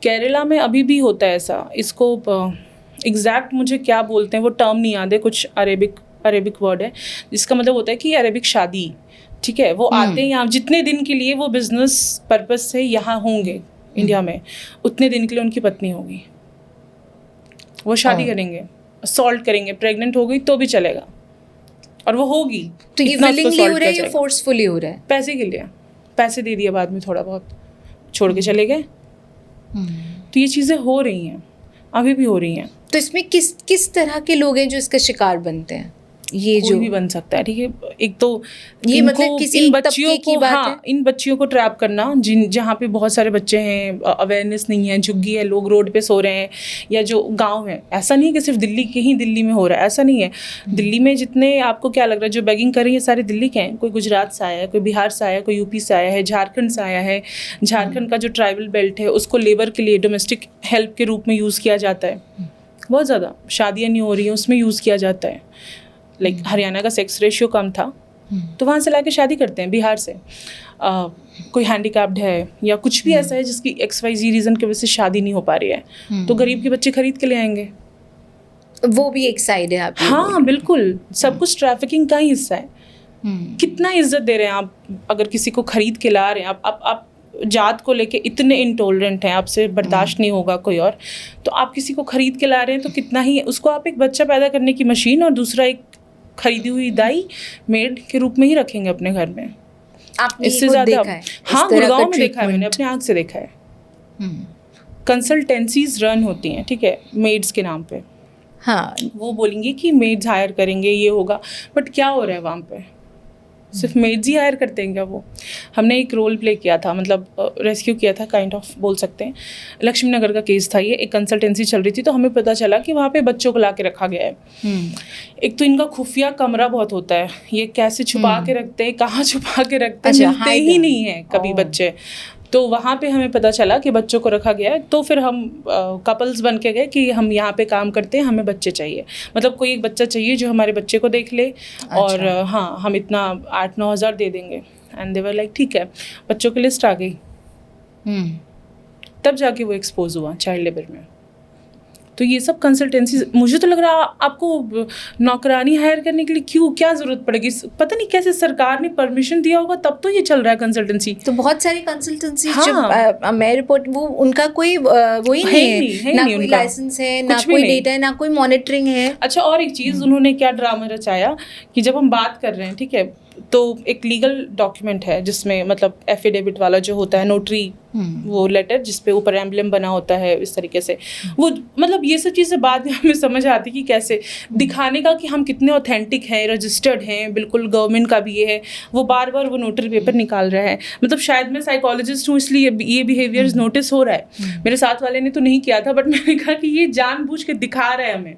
Speaker 5: केरला में अभी भी होता है ऐसा। इसको एग्जैक्ट मुझे क्या बोलते हैं वो टर्म नहीं याद है, कुछ अरेबिक वर्ड है जिसका मतलब होता है कि अरेबिक शादी, ठीक है। वो आते हैं यहाँ जितने दिन के लिए वो बिजनेस पर्पस से यहाँ होंगे इंडिया में, उतने दिन के लिए उनकी पत्नी होगी, वो शादी करेंगे, असॉल्ट करेंगे, प्रेग्नेंट हो गई तो भी चलेगा, और वो होगी।
Speaker 1: तो ये
Speaker 5: इतना उसको
Speaker 1: विलिंगली हो
Speaker 5: assault
Speaker 1: रहा है
Speaker 5: किया
Speaker 1: या
Speaker 5: जाएगा।
Speaker 1: फोर्सफुली हो रहा है?
Speaker 5: पैसे के लिए, पैसे दे दिया बाद में थोड़ा बहुत, छोड़ के चले गए। तो ये चीज़ें हो रही हैं, अभी भी हो रही हैं।
Speaker 1: तो इसमें किस तरह के लोग हैं जो इसका शिकार बनते हैं? ये
Speaker 5: कोई
Speaker 1: जो
Speaker 5: भी बन सकता है, ठीक है। एक तो
Speaker 1: ये
Speaker 5: इनको-
Speaker 1: मतलब किसी
Speaker 5: इन
Speaker 1: एक
Speaker 5: बच्चियों
Speaker 1: तबके की
Speaker 5: को,
Speaker 1: बात
Speaker 5: हाँ,
Speaker 1: है?
Speaker 5: इन बच्चियों को ट्रैप करना जहाँ पे बहुत सारे बच्चे हैं, अवेयरनेस नहीं है, झुग्गी है, लोग रोड पे सो रहे हैं, या जो गांव है। ऐसा नहीं है कि सिर्फ दिल्ली के ही दिल्ली में हो रहा है, ऐसा नहीं है। दिल्ली में जितने, आपको क्या लग रहा है जो बेगिंग कर रही है सारे दिल्ली के हैं? कोई गुजरात से आया है, कोई बिहार से आया है, कोई यूपी से आया है, झारखंड से आया है। झारखंड का जो ट्राइबल बेल्ट है उसको लेबर के लिए डोमेस्टिक हेल्प के रूप में यूज़ किया जाता है, बहुत ज़्यादा। शादियाँ नहीं हो रही हैं उसमें यूज़ किया जाता है। लाइक हरियाणा का सेक्स रेशियो कम था तो वहाँ से लाके शादी करते हैं, बिहार से। कोई हैंडीकैप्ड है या कुछ भी ऐसा है जिसकी XYZ रीज़न की वजह से शादी नहीं हो पा रही है, तो गरीब के बच्चे खरीद के ले आएंगे।
Speaker 1: वो भी एक साइड है आप।
Speaker 5: हाँ बिल्कुल, सब कुछ ट्रैफिकिंग का ही हिस्सा है। कितना इज्जत दे रहे हैं आप अगर किसी को खरीद के ला रहे हैं। आप जात को लेके इतने इंटॉलरेंट हैं, आपसे बर्दाश्त नहीं होगा कोई और, तो आप किसी को खरीद के ला रहे हैं तो कितना ही उसको आप एक बच्चा पैदा करने की मशीन और दूसरा एक खरीदी हुई दाई मेड के रूप में ही रखेंगे अपने घर में।
Speaker 1: आपने
Speaker 5: इससे
Speaker 1: ये
Speaker 5: ज़्यादा,
Speaker 1: देखा है? इस
Speaker 5: हाँ,
Speaker 1: तरह का
Speaker 5: गुड़गांव में देखा है मैंने,
Speaker 1: treatment?
Speaker 5: अपने आँख से देखा है। कंसल्टेंसीज रन होती हैं, ठीक है, मेड्स के नाम पे।
Speaker 1: हाँ,
Speaker 5: वो बोलेंगे कि मेड्स हायर करेंगे, ये होगा, बट क्या हो रहा है वहाँ पे? सिर्फ मेड्स ही हायर करते हैं क्या वो? हमने एक रोल प्ले किया था, मतलब रेस्क्यू किया था, काइंड ऑफ बोल सकते हैं। लक्ष्मी नगर का केस था ये, एक कंसल्टेंसी चल रही थी तो हमें पता चला कि वहाँ पे बच्चों को ला के रखा गया है। एक तो इनका खुफिया कमरा बहुत होता है, ये कैसे छुपा के रखते हैं, कहाँ छुपा के रखते हैं,
Speaker 1: अच्छा,
Speaker 5: मिलते
Speaker 1: hide
Speaker 5: ही
Speaker 1: है।
Speaker 5: नहीं है कभी बच्चे। तो वहाँ पे हमें पता चला कि बच्चों को रखा गया है, तो फिर हम कपल्स बन के गए कि हम यहाँ पे काम करते हैं, हमें बच्चे चाहिए, मतलब कोई एक बच्चा चाहिए जो हमारे बच्चे को देख ले। और हाँ, हम इतना 8-9 हज़ार दे देंगे। एंड दे वर लाइक ठीक है, बच्चों की लिस्ट आ गई। तब जाके वो एक्सपोज हुआ चाइल्ड लेबर में। तो ये सब कंसल्टेंसी, मुझे तो लग रहा आपको नौकरानी हायर करने के लिए क्यों, क्या ज़रूरत पड़ेगी? पता नहीं कैसे सरकार ने परमिशन दिया होगा तब तो ये चल रहा है कंसल्टेंसी।
Speaker 1: तो बहुत सारी कंसल्टेंसी
Speaker 5: हाँ।
Speaker 1: जब मैं रिपोर्ट, वो उनका कोई वही
Speaker 5: है
Speaker 1: नहीं
Speaker 5: नहीं, है
Speaker 1: है, ना
Speaker 5: नहीं
Speaker 1: कोई
Speaker 5: उनका।
Speaker 1: लाइसेंस है, ना
Speaker 5: कुछ भी
Speaker 1: कोई
Speaker 5: नहीं।
Speaker 1: डेटा है, ना कोई मॉनिटरिंग है।
Speaker 5: अच्छा, और एक चीज़ उन्होंने क्या ड्रामा रचाया कि जब हम बात कर रहे हैं, ठीक है, तो एक लीगल डॉक्यूमेंट है जिसमें मतलब एफिडेविट वाला जो होता है, नोटरी वो लेटर जिसपे ऊपर एम्बलम बना होता है, इस तरीके से वो, मतलब ये सब चीज़ें बाद में हमें समझ आती कि कैसे दिखाने का कि हम कितने ऑथेंटिक हैं, रजिस्टर्ड हैं, बिल्कुल गवर्नमेंट का भी ये है। वो बार बार वो नोटरी पेपर निकाल रहा है। मतलब शायद मैं साइकोलॉजिस्ट हूँ इसलिए ये बिहेवियर्स नोटिस हो रहा है। मेरे साथ वाले ने तो नहीं किया था, बट मैंने कहा कि ये जानबूझ के दिखा रहा है हमें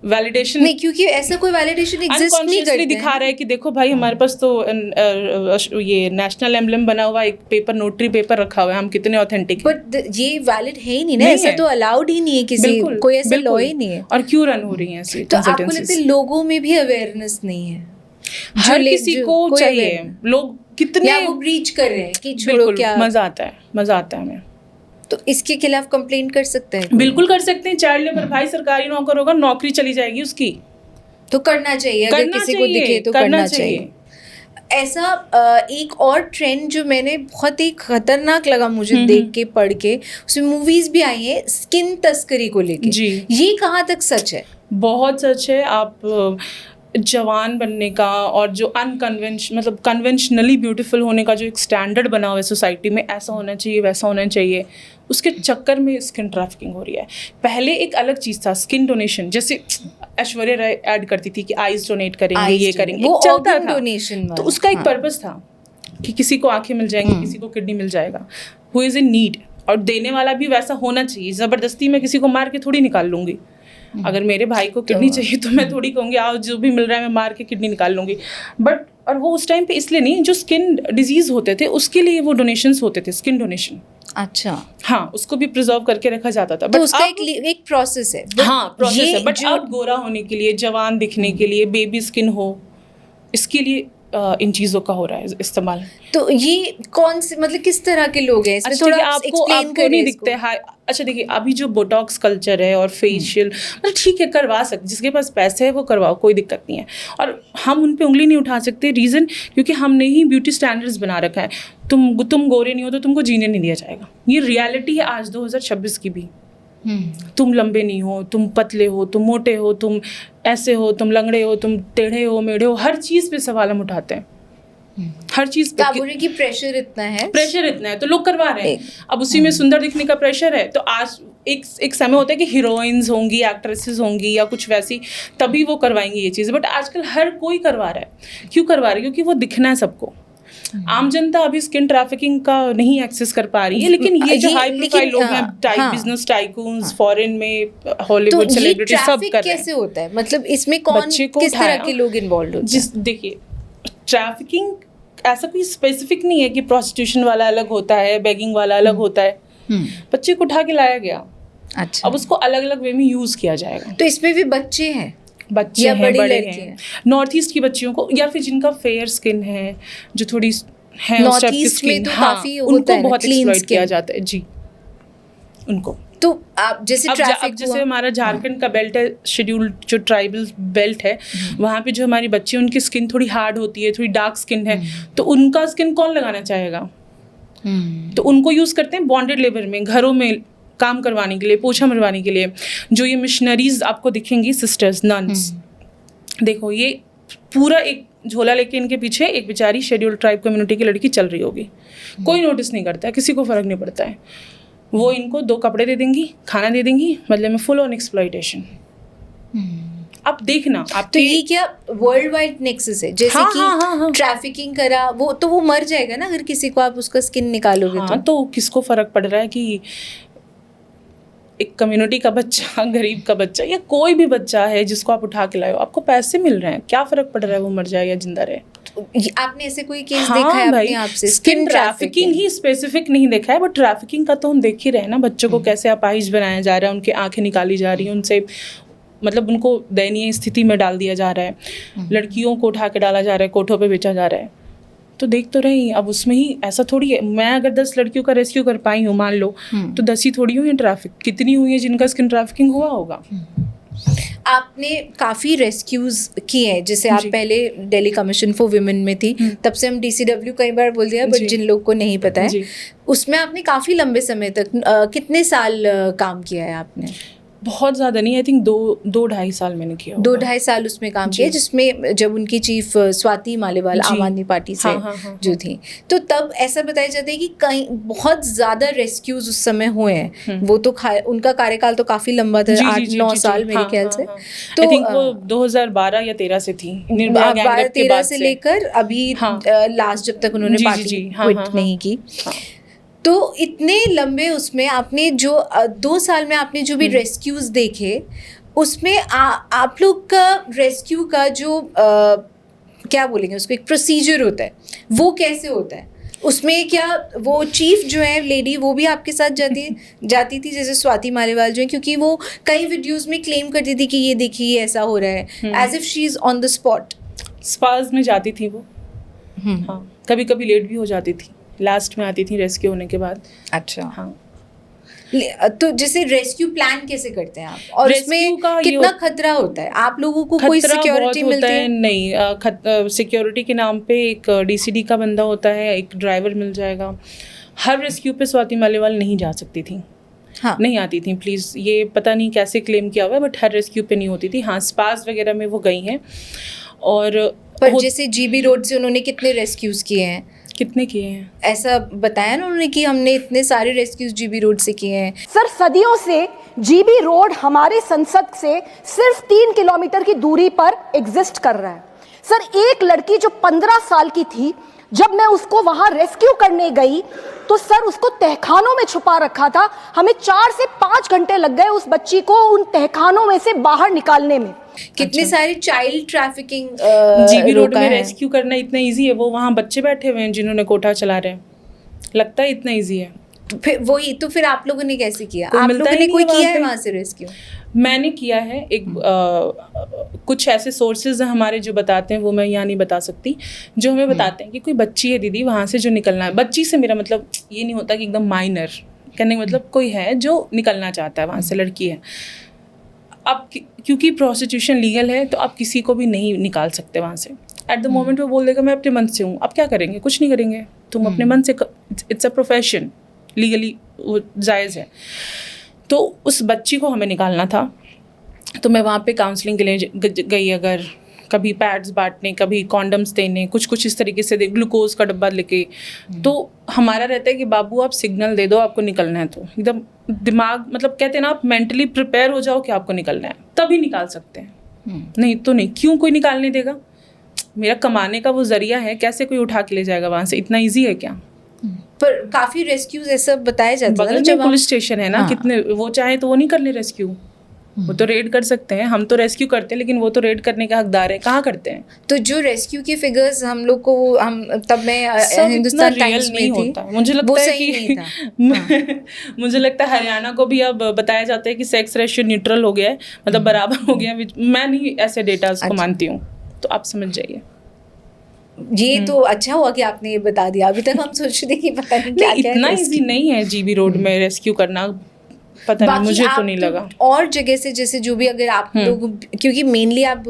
Speaker 5: वैलिडेशन।
Speaker 1: नहीं, क्योंकि ऐसा कोई वैलिडेशन एग्जिस्ट नहीं
Speaker 5: अनकॉन्शियसली
Speaker 1: करता
Speaker 5: दिखा रहा है कि देखो भाई, हमारे पास तो ये नेशनल एम्बलम बना हुआ एक पेपर, नोटरी पेपर रखा हुआ है, हम कितने ऑथेंटिक।
Speaker 1: बट ये वैलिड है ही नहीं ना,
Speaker 5: नहीं
Speaker 1: ऐसा
Speaker 5: है।
Speaker 1: तो अलाउड ही नहीं है किसी,
Speaker 5: बिल्कुल,
Speaker 1: कोई ऐसा लॉ
Speaker 5: बिल्कुल।
Speaker 1: ही नहीं है।
Speaker 5: और क्यों रन हो रही हैं ऐसी
Speaker 1: तो आपको लगता है
Speaker 5: कंसल्टेंसीज?
Speaker 1: लोगों में भी अवेयरनेस नहीं है?
Speaker 5: हर किसी को
Speaker 1: कोई
Speaker 5: चाहिए,
Speaker 1: awareness-
Speaker 5: लोग कितने,
Speaker 1: या वो ब्रीच कर रहे हैं कि छोड़ो
Speaker 5: बिल्कुल,
Speaker 1: क्या।
Speaker 5: मजा आता है, मजा आता है हमें।
Speaker 1: तो इसके खिलाफ कंप्लेंट कर सकते हैं?
Speaker 5: बिल्कुल कर सकते हैं। चाइल्ड लेबर, भाई सरकारी नौकर होगा, नौकरी चली जाएगी उसकी।
Speaker 1: तो करना चाहिए, अगर
Speaker 5: करना
Speaker 1: किसी को
Speaker 5: चाहिए,
Speaker 1: दिखे तो
Speaker 5: करना
Speaker 1: करना चाहिए। ऐसा एक और ट्रेंड जो मैंने बहुत ही खतरनाक लगा मुझे देख के, पढ़ के, उसमें मूवीज भी आई है स्किन तस्करी को लेके।
Speaker 5: जी।
Speaker 1: ये कहाँ तक सच है?
Speaker 5: बहुत सच है। आप जवान बनने का और जो मतलब कन्वेंशनली ब्यूटीफुल होने का जो एक स्टैंडर्ड बना हुआ है सोसाइटी में, ऐसा होना चाहिए, वैसा होना चाहिए, उसके चक्कर में स्किन ट्रैफिकिंग हो रही है। पहले एक अलग चीज़ था, स्किन डोनेशन, जैसे ऐश्वर्या राय ऐड करती थी कि आइज डोनेट करेंगे,
Speaker 1: Eyes
Speaker 5: ये
Speaker 1: donate,
Speaker 5: करेंगे,
Speaker 1: वो
Speaker 5: चलता
Speaker 1: organ
Speaker 5: था।
Speaker 1: donation
Speaker 5: तो
Speaker 1: वाला,
Speaker 5: उसका एक
Speaker 1: हाँ।
Speaker 5: पर्पस था कि किसी को आंखें मिल जाएंगी, किसी को किडनी मिल जाएगा, हु इज़ इन नीड। और देने वाला भी वैसा होना चाहिए। ज़बरदस्ती मैं किसी को मार के थोड़ी निकाल लूँगी। अगर मेरे भाई को किडनी चाहिए तो मैं थोड़ी कहूँगी आओ जो भी मिल रहा है मैं मार के किडनी निकाल लूँगी। बट और वो उस टाइम पे इसलिए नहीं, जो स्किन डिजीज़ होते थे उसके लिए वो डोनेशंस होते थे, स्किन डोनेशन।
Speaker 1: अच्छा,
Speaker 5: हाँ, उसको भी प्रिजर्व करके रखा जाता था।
Speaker 1: तो
Speaker 5: बट
Speaker 1: उसका एक प्रोसेस है।
Speaker 5: हाँ, प्रोसेस है। बट
Speaker 1: जो
Speaker 5: अब गोरा होने के लिए, जवान दिखने के लिए, बेबी स्किन हो, इसके लिए इन चीज़ों का हो रहा है इस्तेमाल।
Speaker 1: तो ये कौन से, मतलब किस तरह के लोग हैं? इसमें
Speaker 5: अच्छा,
Speaker 1: थोड़ा
Speaker 5: आपको
Speaker 1: एक्सप्लेन
Speaker 5: नहीं
Speaker 1: करिए
Speaker 5: दिखते
Speaker 1: इसको।
Speaker 5: हैं। अच्छा देखिए, अभी जो बोटॉक्स कल्चर है और फेशियल, मतलब ठीक है, करवा सकते, जिसके पास पैसे है वो करवाओ, कोई दिक्कत नहीं है। और हम उन पे उंगली नहीं उठा सकते, रीज़न क्योंकि हमने ही ब्यूटी स्टैंडर्ड्स बना रखा है। तुम गोरे नहीं हो तो तुमको जीने नहीं दिया जाएगा। ये रियलिटी है आज 2026 की भी। तुम लंबे नहीं हो, तुम पतले हो, तुम मोटे हो, तुम ऐसे हो, तुम लंगड़े हो, तुम टेढ़े हो, मेढ़े हो, हर चीज़ पे सवाल हम उठाते हैं। हर चीज़
Speaker 1: तो आप
Speaker 5: पे
Speaker 1: बोल रहे हैं कि प्रेशर इतना है,
Speaker 5: प्रेशर इतना है तो लोग करवा रहे हैं। अब उसी में सुंदर दिखने का प्रेशर है तो आज एक समय होता है कि हीरोइंस होंगी, एक्ट्रेसेस होंगी या कुछ वैसी, तभी वो करवाएंगी ये चीज़, बट आजकल हर कोई करवा रहा है। क्यों करवा रहा है? क्योंकि वो दिखना है सबको। आम जनता अभी स्किन ट्रैफिकिंग का नहीं एक्सेस कर पा रही है, लेकिन ये जो हाई प्रोफाइल लोग हैं, बिजनेस टाइकून्स, फॉरेन में हॉलीवुड सेलिब्रिटी सब कर रहे हैं।
Speaker 1: कैसे होता है? मतलब इसमें कौन किस तरह के लोग इन्वॉल्व होते हैं?
Speaker 5: देखिए, ट्रैफिकिंग ऐसा कोई स्पेसिफिक नहीं है कि प्रोस्टिट्यूशन वाला अलग होता है, बेगिंग वाला अलग होता है। बच्चे को उठा के लाया गया,
Speaker 1: अच्छा,
Speaker 5: अब उसको अलग अलग वे में यूज किया जाएगा।
Speaker 1: तो इसमें भी बच्चे हैं,
Speaker 5: बच्चे हैं, बड़े हैं, नॉर्थ ईस्ट की बच्चियों को, या फिर जिनका फेयर स्किन है, जो थोड़ी है
Speaker 1: नॉर्थ ईस्ट में तो काफी होता
Speaker 5: उनको
Speaker 1: है,
Speaker 5: बहुत
Speaker 1: क्लीन
Speaker 5: एक्सप्लॉइट किया जाता है जी, उनको।
Speaker 1: तो आप जैसे ट्रैफिक
Speaker 5: जैसे हमारा झारखंड का बेल्ट है, शेड्यूल्ड जो ट्राइबल बेल्ट है, वहाँ पे जो हमारी बच्ची, उनकी स्किन थोड़ी हार्ड होती है, थोड़ी डार्क स्किन है, तो उनका स्किन कौन लगाना चाहेगा? तो उनको यूज करते हैं बॉन्डेड लेबर में, घरों में काम करवाने के लिए, पोछा मरवाने के लिए। जो ये मिशनरीज आपको दिखेंगी, सिस्टर्स, नन्स, देखो ये पूरा एक झोला लेके इनके पीछे एक बेचारी शेड्यूल्ड ट्राइब कम्युनिटी की लड़की चल रही होगी, कोई नोटिस नहीं करता है, किसी को फर्क नहीं पड़ता है। वो इनको 2 कपड़े दे देंगी, खाना दे देंगी, मतलब में फुल ऑन एक्सप्लॉइटेशन। आप देखना, आप
Speaker 1: तो ये क्या वर्ल्ड वाइड नेक्सस है? जैसे कि ट्रैफिकिंग करा वो, तो वो मर जाएगा ना अगर किसी को आप उसका स्किन निकालोगे।
Speaker 5: तो किसको फर्क पड़ रहा है कि एक कम्युनिटी का बच्चा, गरीब का बच्चा, या कोई भी बच्चा है जिसको आप उठा के लाए हो, आपको पैसे मिल रहे हैं, क्या फर्क पड़ रहा है वो मर जाए या जिंदा रहे?
Speaker 1: आपने ऐसे कोई केस देखा है अपने आप से?
Speaker 5: स्किन ट्रैफिकिंग ही स्पेसिफिक नहीं देखा है, बट ट्रैफिकिंग का तो हम देख ही रहे हैं ना। बच्चों को कैसे अपाहिज बनाया जा रहा है, उनकी आंखें निकाली जा रही हैं, उनसे मतलब उनको दयनीय स्थिति में डाल दिया जा रहा है, लड़कियों को उठा के डाला जा रहा है, कोठों पे बेचा जा रहा है। तो देख तो रही, अब उसमें ही ऐसा थोड़ी है, मैं अगर 10 लड़कियों का रेस्क्यू कर पाई हूँ मान लो, तो 10 ही थोड़ी हुई है ट्रैफिक, कितनी हुई है जिनका स्किन ट्रैफिकिंग हुआ होगा।
Speaker 1: आपने काफ़ी रेस्क्यूज किए हैं, जैसे आप पहले दिल्ली कमीशन फॉर वुमेन में थी, तब से हम DCW कई बार बोल दिया, बट जिन लोग को नहीं पता है, उसमें आपने काफ़ी लंबे समय तक, कितने साल काम किया है आपने?
Speaker 5: बहुत ज़्यादा नहीं, आई थिंक 2-2.5 साल मैंने किया।
Speaker 1: 2-2.5 साल उसमें काम किया, जिसमें जब उनकी चीफ स्वाति मालेवाल आम आदमी पार्टी से जो थी, तो तब ऐसा बताया जाता है कि कहीं बहुत ज़्यादा रेस्क्यूज उस समय हुए हैं। वो तो उनका कार्यकाल तो काफ़ी लंबा था, 8-9 साल मेरे ख्याल से। तो
Speaker 5: आई थिंक वो 2012 या 13 से थी,
Speaker 1: 12-13 से लेकर अभी लास्ट जब तक उन्होंने पार्टी क्विट नहीं की। तो इतने लंबे उसमें आपने जो 2 साल में आपने जो भी रेस्क्यूज देखे, उसमें आप लोग का रेस्क्यू का जो क्या बोलेंगे उसको, एक प्रोसीजर होता है, वो कैसे होता है? उसमें क्या वो चीफ जो है लेडी, वो भी आपके साथ जाती थी जैसे स्वाति मालेवाल जो है, क्योंकि वो कई वीडियोस में क्लेम करती थी कि ये देखिए ऐसा हो रहा है, as if she is on the spot.
Speaker 5: स्पास में जाती थी वो, हाँ, कभी कभी लेट भी हो जाती थी, लास्ट में आती थी रेस्क्यू होने के बाद।
Speaker 1: अच्छा, हाँ। तो जैसे रेस्क्यू प्लान कैसे करते हैं आप, और इसमें कितना खतरा होता है? आप लोगों को कोई सिक्योरिटी मिलती है?
Speaker 5: नहीं, सिक्योरिटी के नाम पे एक DCD का बंदा होता है, एक ड्राइवर मिल जाएगा। हर रेस्क्यू पे स्वाति मालेवाल नहीं जा सकती थी, हाँ, नहीं आती थी, प्लीज़, ये पता नहीं कैसे क्लेम किया हुआ है, बट हर रेस्क्यू पे नहीं होती थी। हाँ, स्पास वगैरह में वो गई हैं। और
Speaker 1: पर जैसे GB रोड से उन्होंने कितने रेस्क्यूज किए हैं?
Speaker 5: कितने किए हैं
Speaker 1: ऐसा बताया ना उन्होंने कि हमने इतने सारे रेस्क्यूज GB रोड से किए हैं।
Speaker 7: सर, सदियों से GB रोड हमारे संसद से सिर्फ 3 किलोमीटर की दूरी पर एग्जिस्ट कर रहा है। सर, एक लड़की जो 15 साल की थी, जब मैं उसको वहां रेस्क्यू करने गई तो सर उसको तहखानों में छुपा रखा था। हमें 4 से 5 घंटे लग गए उस बच्ची को उन तहखानों में से बाहर निकालने में।
Speaker 1: कितने सारे चाइल्ड ट्रैफिकिंग
Speaker 5: GB रोड में रेस्क्यू करना इतना इजी है? वो वहाँ बच्चे बैठे हुए हैं जिन्होंने कोठा चला रहे हैं, लगता है इतना इजी है।
Speaker 1: फिर वही तो, फिर आप लोगों ने कैसे किया? आप लोगों ने कोई किया है वहाँ से रेस्क्यू?
Speaker 5: मैंने किया है एक कुछ ऐसे सोर्सेज हैं हमारे जो बताते हैं, वो मैं यहाँ नहीं बता सकती, जो हमें बताते हैं कि कोई बच्ची है दीदी वहाँ से जो निकलना है। बच्ची से मेरा मतलब ये नहीं होता कि एकदम माइनर, कहने का मतलब कोई है जो निकलना चाहता है वहाँ से, लड़की है। अब क्योंकि प्रोस्टिट्यूशन लीगल है तो आप किसी को भी नहीं निकाल सकते वहाँ से। एट द मोमेंट वो बोल देगा मैं अपने मन से हूँ, अब क्या करेंगे? कुछ नहीं करेंगे, तुम अपने मन से, इट्स अ प्रोफेशन, लीगली वो जायज़ है। तो उस बच्ची को हमें निकालना था, तो मैं वहाँ पे काउंसलिंग के लिए गई। अगर कभी पैड्स बांटने, कभी कॉन्डम्स देने, कुछ इस तरीके से ग्लूकोज का डब्बा लेके। तो हमारा रहता है कि बाबू आप सिग्नल दे दो, आपको निकलना है तो एकदम दिमाग, मतलब कहते हैं ना, आप मेंटली प्रिपेयर हो जाओ कि आपको निकलना है, तभी निकाल सकते हैं। नहीं तो नहीं। क्यों कोई निकालने देगा? मेरा कमाने का वो जरिया है, कैसे कोई उठा के ले जाएगा वहाँ से? इतना ईजी है क्या?
Speaker 1: पर काफी रेस्क्यूज ऐसा बताया जाता है
Speaker 5: बगल
Speaker 1: ना,
Speaker 5: में
Speaker 1: जब
Speaker 5: पुलिस स्टेशन है ना,
Speaker 1: हाँ।
Speaker 5: कितने वो चाहे तो वो नहीं कर ले रेस्क्यू, वो तो रेड कर सकते हैं। हम तो रेस्क्यू करते हैं, लेकिन वो तो रेड करने का हकदार है, कहाँ करते हैं?
Speaker 1: तो जो रेस्क्यू के फिगर्स हम लोग को, हम तब मैं
Speaker 5: सब
Speaker 1: हिंदुस्तान
Speaker 5: इतना
Speaker 1: टाइम्स
Speaker 5: real
Speaker 1: में
Speaker 5: नहीं
Speaker 1: थी,
Speaker 5: होता है। मुझे
Speaker 1: वो
Speaker 5: लगता है
Speaker 1: सही नहीं
Speaker 5: कि
Speaker 1: था।
Speaker 5: मुझे लगता है हरियाणा को भी अब बताया जाता है कि सेक्स रेशियो न्यूट्रल हो गया है, मतलब बराबर हो गया है। मैं नहीं ऐसे डेटाज को मानती हूँ, तो आप समझ जाइए।
Speaker 1: ये तो अच्छा हुआ कि आपने ये बता दिया। अभी तक हम सोच रहे थे कि पता नहीं क्या
Speaker 5: नहीं,
Speaker 1: क्या
Speaker 5: इतना इजी नहीं है जीबी रोड में रेस्क्यू करना, पता नहीं, मुझे तो नहीं लगा।
Speaker 1: और जगह से जैसे जो भी अगर आप लोग, क्योंकि मेनली आप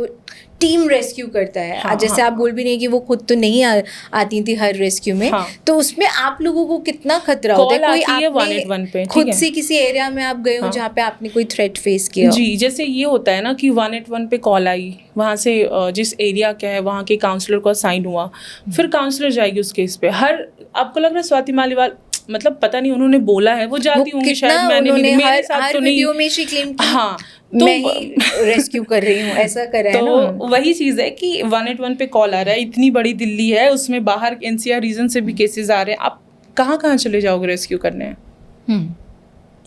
Speaker 1: टीम रेस्क्यू करता है,
Speaker 5: हाँ,
Speaker 1: जैसे आप बोल भी नहीं कि वो खुद तो नहीं आती थी हर रेस्क्यू में,
Speaker 5: हाँ।
Speaker 1: तो उसमें आप लोगों को कितना खतरा होता है?
Speaker 5: कॉल
Speaker 1: कोई
Speaker 5: आती है
Speaker 1: आपने
Speaker 5: 181 पे, ठीक
Speaker 1: खुद
Speaker 5: है।
Speaker 1: से किसी एरिया में आप गए हो
Speaker 5: हाँ।
Speaker 1: जहाँ पे आपने कोई थ्रेट फेस किया हो?
Speaker 5: जी, जैसे ये होता है ना कि 181 पे कॉल आई, वहाँ से जिस एरिया क्या है वहाँ के काउंसलर को असाइन हुआ, फिर काउंसलर जाएगी उस केस पे। हर आपको लग रहा है स्वाति मालीवाल, मतलब पता नहीं उन्होंने बोला है, वो जाती होंगी शायद, मैंने नहीं, मेरे साथ तो नहीं।
Speaker 1: वीडियो में शी क्लेम की
Speaker 5: हाँ,
Speaker 1: मैं ही रेस्क्यू कर रही हूँ, ऐसा कर रहा है ना।
Speaker 5: तो वही चीज़ है कि 181 पे कॉल आ रहा है, इतनी बड़ी दिल्ली है, उसमें बाहर एनसीआर रीजन से भी केसेस आ रहे हैं, आप कहाँ कहाँ चले जाओगे रेस्क्यू करने?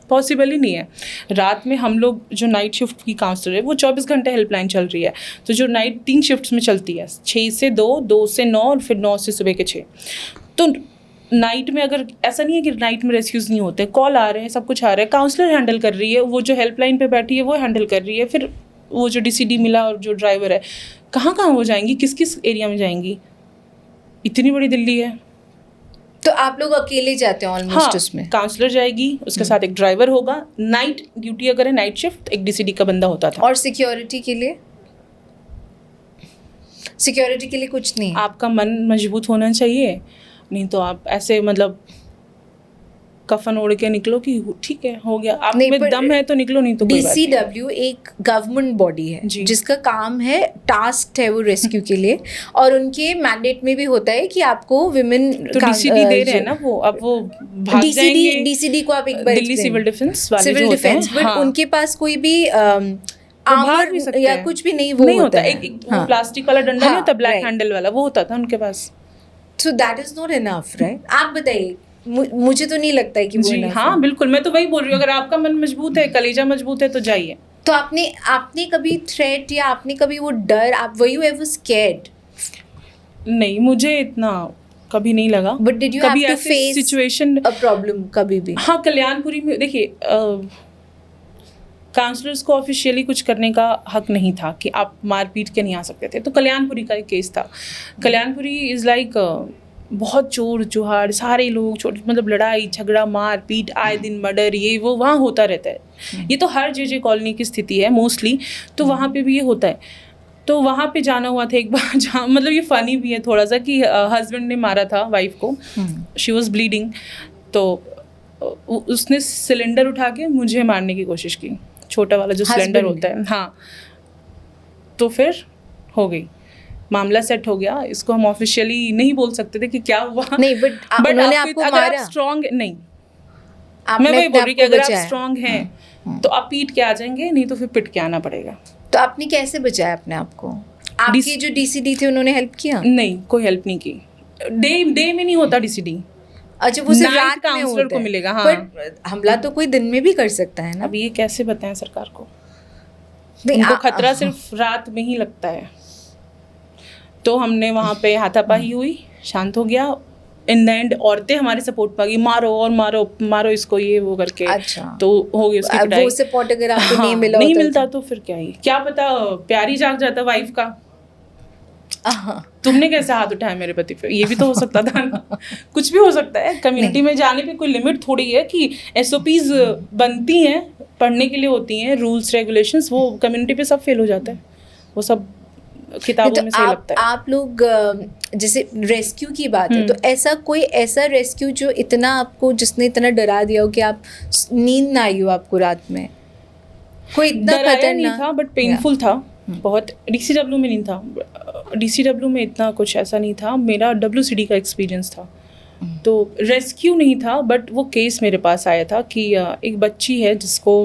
Speaker 5: पॉसिबल ही नहीं है। रात में हम लोग जो नाइट शिफ्ट की काउंसलर है, वो 24 घंटे हेल्पलाइन चल रही है, तो जो नाइट 3 शिफ्ट्स में चलती है, 6 से 2, 2 से 9 और फिर 9 से सुबह के 6। तो नाइट में अगर ऐसा नहीं है कि नाइट में रेस्क्यूज नहीं होते, कॉल आ रहे हैं, सब कुछ आ रहा है, काउंसलर हैंडल कर रही है, वो जो हेल्पलाइन पे बैठी है वो हैंडल कर रही है, फिर वो जो डीसीडी मिला और जो ड्राइवर है, कहाँ कहाँ वो जाएंगी, किस किस एरिया में जाएंगी? इतनी बड़ी दिल्ली है।
Speaker 1: तो आप लोग अकेले जाते हैं ऑलमोस्ट उसमें?
Speaker 5: काउंसलर जाएगी, उसके साथ एक ड्राइवर होगा, नाइट ड्यूटी अगर है नाइट शिफ्ट, एक डीसीडी का बंदा होता था।
Speaker 1: और सिक्योरिटी के लिए? सिक्योरिटी के लिए कुछ नहीं?
Speaker 5: आपका मन मजबूत होना चाहिए, नहीं तो आप ऐसे मतलब कफन ओढ़ के निकलो कि ठीक है हो गया, आप
Speaker 1: नहीं,
Speaker 5: में
Speaker 1: पर
Speaker 5: दम है तो निकलो, नहीं तो कोई बात नहीं।
Speaker 1: DCW एक गवर्नमेंट बॉडी है
Speaker 5: जी।
Speaker 1: जिसका काम है, टास्क है वो रेस्क्यू के लिए, और उनके मैंडेट में भी होता है कि आपको विमेन
Speaker 5: तो डीसीडी दे रहे हैं ना वो, अब वो भाग जाएंगे।
Speaker 1: DCD को आप एक बार
Speaker 5: दिल्ली सिविल डिफेंस वाले
Speaker 1: सिविल
Speaker 5: जो होते हैं,
Speaker 1: डिफेंस, बट
Speaker 5: हाँ।
Speaker 1: उनके पास कोई भी
Speaker 5: भाग
Speaker 1: आर्मर
Speaker 5: भी सकते
Speaker 1: या
Speaker 5: हैं।
Speaker 1: कुछ भी नहीं, वो
Speaker 5: नहीं
Speaker 1: होता
Speaker 5: होता,
Speaker 1: है।
Speaker 5: एक वो प्लास्टिक वाला डंडा नहीं होता, ब्लैक
Speaker 1: right.
Speaker 5: हैंडल वाला, वो होता था उनके पास।
Speaker 1: So that is not enough, right? आप बताइए, मुझे तो नहीं लगता है कि वो
Speaker 5: जी
Speaker 1: enough
Speaker 5: हाँ
Speaker 1: है।
Speaker 5: बिल्कुल, मैं तो वही बोल रही हूँ, अगर आपका मन मजबूत है, कलेजा मजबूत है, तो जाइए।
Speaker 1: तो आपने कभी थ्रेट या आपने कभी वो डर, आप were you ever scared?
Speaker 5: नहीं, मुझे इतना कभी नहीं लगा।
Speaker 1: But did you
Speaker 5: कभी
Speaker 1: have to
Speaker 5: ऐसी
Speaker 1: face
Speaker 5: सिचुएशन,
Speaker 1: a problem कभी भी?
Speaker 5: हाँ, कल्याणपुरी में देखिए, काउंसलर्स को ऑफिशियली कुछ करने का हक नहीं था कि आप मारपीट के नहीं आ सकते थे, तो कल्याणपुरी का एक केस था। कल्याणपुरी इज़ लाइक बहुत चोर चुहाड़, सारे लोग छोटे, मतलब लड़ाई झगड़ा मारपीट, आए दिन मर्डर, ये वो वहाँ होता रहता है। ये तो हर जे कॉलोनी की स्थिति है मोस्टली, तो वहाँ पे भी ये होता है। तो वहाँ पे जाना हुआ था एक बार, जहाँ मतलब ये फ़नी भी है थोड़ा सा कि हस्बैंड ने मारा था वाइफ को, शी वॉज ब्लीडिंग, तो उसने सिलेंडर उठा के मुझे मारने की कोशिश की, छोटा वाला जो सिलेंडर होता है, हाँ। तो फिर हो गई, मामला सेट हो गया। इसको हम ऑफिशियली नहीं बोल सकते थे कि क्या हुआ,
Speaker 1: नहीं, बट उन्होंने आपको
Speaker 5: अगर
Speaker 1: मारा?
Speaker 5: आप स्ट्रांग नहीं,
Speaker 1: आपने
Speaker 5: मैं वही
Speaker 1: अपने
Speaker 5: बोल रही
Speaker 1: आप
Speaker 5: कि
Speaker 1: को
Speaker 5: अगर आप
Speaker 1: बचाया?
Speaker 5: स्ट्रांग हैं तो आप पीट के आ जाएंगे, नहीं तो फिर पिट के आना पड़ेगा।
Speaker 1: तो आपने कैसे बचाया अपने आप को? आपके जो डीसीडी थे उन्होंने हेल्प किया?
Speaker 5: नहीं, कोई हेल्प नहीं की। डे में नहीं होता डीसीडी,
Speaker 1: अच्छा, वो सिर्फ
Speaker 5: Night
Speaker 1: रात में
Speaker 5: counselor
Speaker 1: होता
Speaker 5: को
Speaker 1: है।
Speaker 5: मिलेगा, हाँ।
Speaker 1: पर हमला तो कोई दिन में भी कर सकता है ना?
Speaker 5: अब ये कैसे बताएं सरकार को,
Speaker 1: नहीं,
Speaker 5: उनको खतरा सिर्फ रात में ही लगता है। तो हमने वहाँ पे हाथापाई हुई, शांत हो गया। इन द एंड औरतें हमारे सपोर्ट पा गई, मारो और मारो मारो इसको, ये वो करके।
Speaker 1: अच्छा।
Speaker 5: तो हो गई उसकी पिटाई।
Speaker 1: वो सपोर्ट अगर आपको
Speaker 5: हाँ,
Speaker 1: नहीं मिला
Speaker 5: नहीं
Speaker 1: होता
Speaker 5: मिलता तो फिर क्या ही, क्या पता प्यार ही जाग जाता वाइफ का।
Speaker 1: हाँ।
Speaker 5: तुमने कैसे हाथ उठाया मेरे पति पे, ये भी तो हो सकता था ना। कुछ भी हो सकता है। कम्युनिटी में जाने पे कोई लिमिट थोड़ी है कि SOPs बनती हैं, पढ़ने के लिए होती हैं, रूल्स रेगुलेशंस, वो कम्युनिटी पे सब फेल हो जाता है, वो सब किताबों में सही लगता है।
Speaker 1: आप लोग जैसे रेस्क्यू की बात है, तो ऐसा रेस्क्यू जो इतना आपको, जिसने इतना डरा दिया हो कि आप नींद ना आई हो आपको रात में, कोई इतना
Speaker 5: डराया नहीं
Speaker 1: खतरनाक?
Speaker 5: था, बट पेनफुल था। बहुत DCW में नहीं था, DCW में इतना कुछ ऐसा नहीं था, मेरा WCD का एक्सपीरियंस था। तो रेस्क्यू नहीं था, बट वो केस मेरे पास आया था कि एक बच्ची है जिसको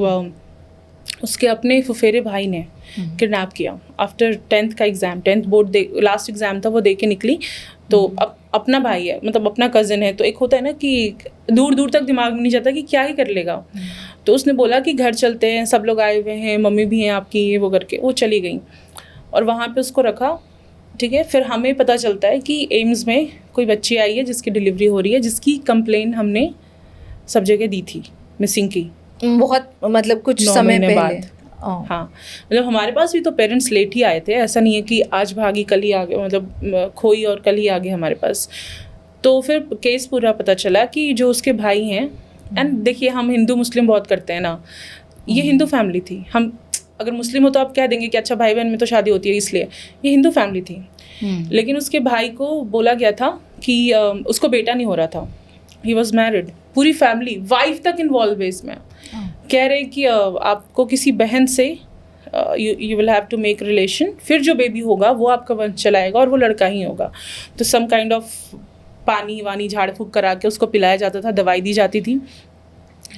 Speaker 5: उसके अपने फुफेरे भाई ने किडनैप किया आफ्टर 10th का exam, 10th board last exam था, वो दे के निकली। तो अब अपना भाई है, मतलब अपना कज़न है, तो एक होता है ना कि दूर दूर तक दिमाग में नहीं जाता कि क्या ही कर लेगा। तो उसने बोला कि घर चलते हैं, सब लोग आए हुए हैं, मम्मी भी हैं आपकी, ये वो करके वो चली गई और वहाँ पे उसको रखा। ठीक है, फिर हमें पता चलता है कि एम्स में कोई बच्ची आई है जिसकी डिलीवरी हो रही है, जिसकी कंप्लेन हमने सब जगह दी थी मिसिंग की,
Speaker 1: बहुत मतलब कुछ
Speaker 5: 9
Speaker 1: समय
Speaker 5: महीने
Speaker 1: पहले।
Speaker 5: बाद। हाँ, मतलब हमारे पास भी तो पेरेंट्स लेट ही आए थे, ऐसा नहीं है कि आज भागी कल ही आ गए, मतलब खोई और कल ही आ गए हमारे पास। तो फिर केस पूरा पता चला कि जो उसके भाई हैं, एंड देखिए हम हिंदू मुस्लिम बहुत करते हैं ना, ये हिंदू फैमिली थी। हम अगर मुस्लिम हो तो आप कह देंगे कि अच्छा भाई बहन में तो शादी होती है इसलिए, ये हिंदू फैमिली थी। लेकिन उसके भाई को बोला गया था कि उसको बेटा नहीं हो रहा था, ही वॉज मैरिड, पूरी फैमिली वाइफ तक इन्वॉल्व है इसमें। कह रहे कि आपको किसी बहन से you will have to make relation, फिर जो बेबी होगा वो आपका वंश चलाएगा और वो लड़का ही होगा। तो सम काइंड ऑफ पानी वानी झाड़ फूँक करा के उसको पिलाया जाता था, दवाई दी जाती थी।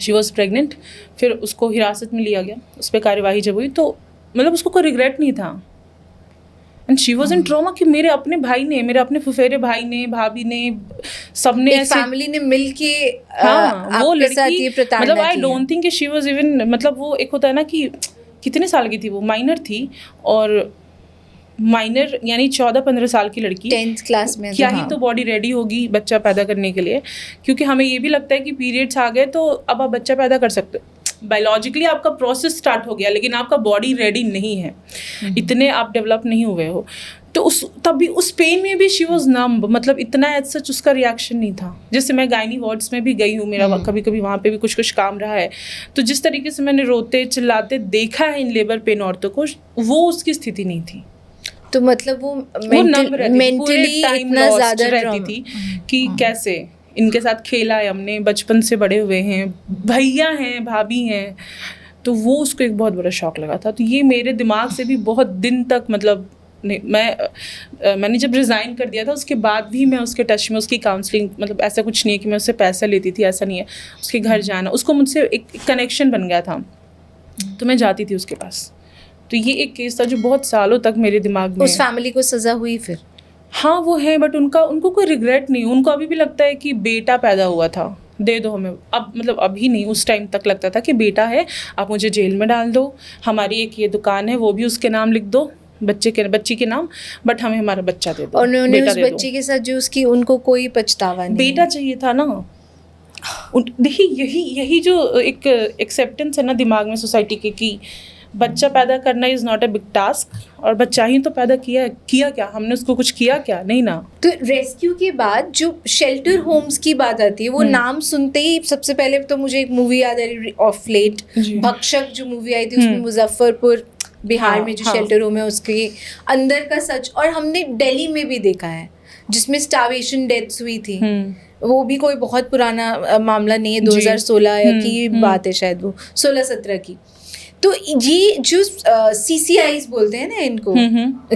Speaker 5: शी वॉज प्रेगनेंट, फिर उसको हिरासत में लिया गया, उस पर कार्यवाही जब हुई तो मतलब उसको कोई रिग्रेट नहीं था। And she was in trauma कि मेरे अपने भाई ने, मेरे अपने फुफेरे भाई ने, भाभी ने, सबने
Speaker 1: एक
Speaker 5: ऐसे
Speaker 1: फैमिली ने मिलके
Speaker 5: हाँ वो
Speaker 1: आपके साथ ये
Speaker 5: लड़की,
Speaker 1: प्रताड़ना
Speaker 5: मतलब आई
Speaker 1: की है।
Speaker 5: डोंट थिंक कि शी वाज इवन, मतलब वो एक होता है ना कि कितने साल की थी वो, माइनर थी, और माइनर यानी 14-15 साल की लड़की
Speaker 1: 10th क्लास में
Speaker 5: क्या
Speaker 1: तो
Speaker 5: ही
Speaker 1: हाँ।
Speaker 5: तो बॉडी रेडी होगी बच्चा पैदा करने के लिए, क्योंकि हमें ये भी लगता है कि पीरियड्स आ गए तो अब आप बच्चा पैदा कर सकते हो, बायोलॉजिकली आपका प्रोसेस स्टार्ट हो गया, लेकिन आपका बॉडी रेडी नहीं है, इतने आप डेवलप नहीं हुए हो। तो तब भी उस पेन में भी शी वॉज नम्ब, मतलब इतना एज सच उसका रिएक्शन नहीं था। जैसे मैं गायनी वार्ड्स में भी गई हूँ, मेरा कभी कभी वहाँ पे भी कुछ कुछ काम रहा है, तो जिस तरीके से मैंने रोते चिल्लाते देखा है इन लेबर पेन औरतों को, वो उसकी स्थिति नहीं थी।
Speaker 1: तो मतलब वो
Speaker 5: नंब रहती थी, पूरे
Speaker 1: मेंटली
Speaker 5: टाइम
Speaker 1: इतना
Speaker 5: लॉस्ट
Speaker 1: ज्यादा
Speaker 5: रहती थी कि कैसे इनके साथ खेला है हमने, बचपन से बड़े हुए हैं, भैया हैं, भाभी हैं, तो वो उसको एक बहुत बड़ा शॉक लगा था। तो ये मेरे दिमाग से भी बहुत दिन तक, मतलब नहीं, मैंने जब रिज़ाइन कर दिया था उसके बाद भी मैं उसके टच में, उसकी काउंसलिंग, मतलब ऐसा कुछ नहीं है कि मैं उससे पैसा लेती थी, ऐसा नहीं है, उसके घर जाना, उसको मुझसे एक कनेक्शन बन गया था, तो मैं जाती थी उसके पास। तो ये एक केस था जो बहुत सालों तक मेरे दिमाग में।
Speaker 1: उस फैमिली को सजा हुई फिर?
Speaker 5: हाँ वो है, बट उनको कोई रिग्रेट नहीं, उनको अभी भी लगता है कि बेटा पैदा हुआ था, दे दो हमें। अब मतलब अभी नहीं, उस टाइम तक लगता था कि बेटा है, आप मुझे जेल में डाल दो, हमारी एक ये दुकान है वो भी उसके नाम लिख दो, बच्ची के नाम, बट हमें हमारा बच्चा दे दो।
Speaker 1: और उन्होंने
Speaker 5: बेटा
Speaker 1: उस
Speaker 5: दे दो।
Speaker 1: बच्ची के साथ जो उसकी, उनको कोई पछतावा नहीं?
Speaker 5: बेटा चाहिए था ना। देखिए यही जो एक एक्सेप्टेंस है ना दिमाग में सोसाइटी के कि बच्चा पैदा करना is not a big task, और बच्चा ही तो पैदा किया क्या हमने, उसको कुछ किया क्या? नहीं ना।
Speaker 1: तो रेस्क्यू के बाद जो शेल्टर होम्स की बात आती है, वो नाम सुनते ही सबसे पहले तो मुझे एक मूवी याद आ रही ऑफ लेट, भक्षक जो मूवी आई थी, उसमें मुजफ्फरपुर बिहार में जो शेल्टर होम है उसके अंदर का सच, और हमने दिल्ली में भी देखा है जिसमें स्टार्वेशन डेथ्स हुई थी। वो भी कोई बहुत पुराना मामला नहीं है, 2016 की बात है शायद, वो 16-17 की। तो ये जो CCIs बोलते हैं ना इनको,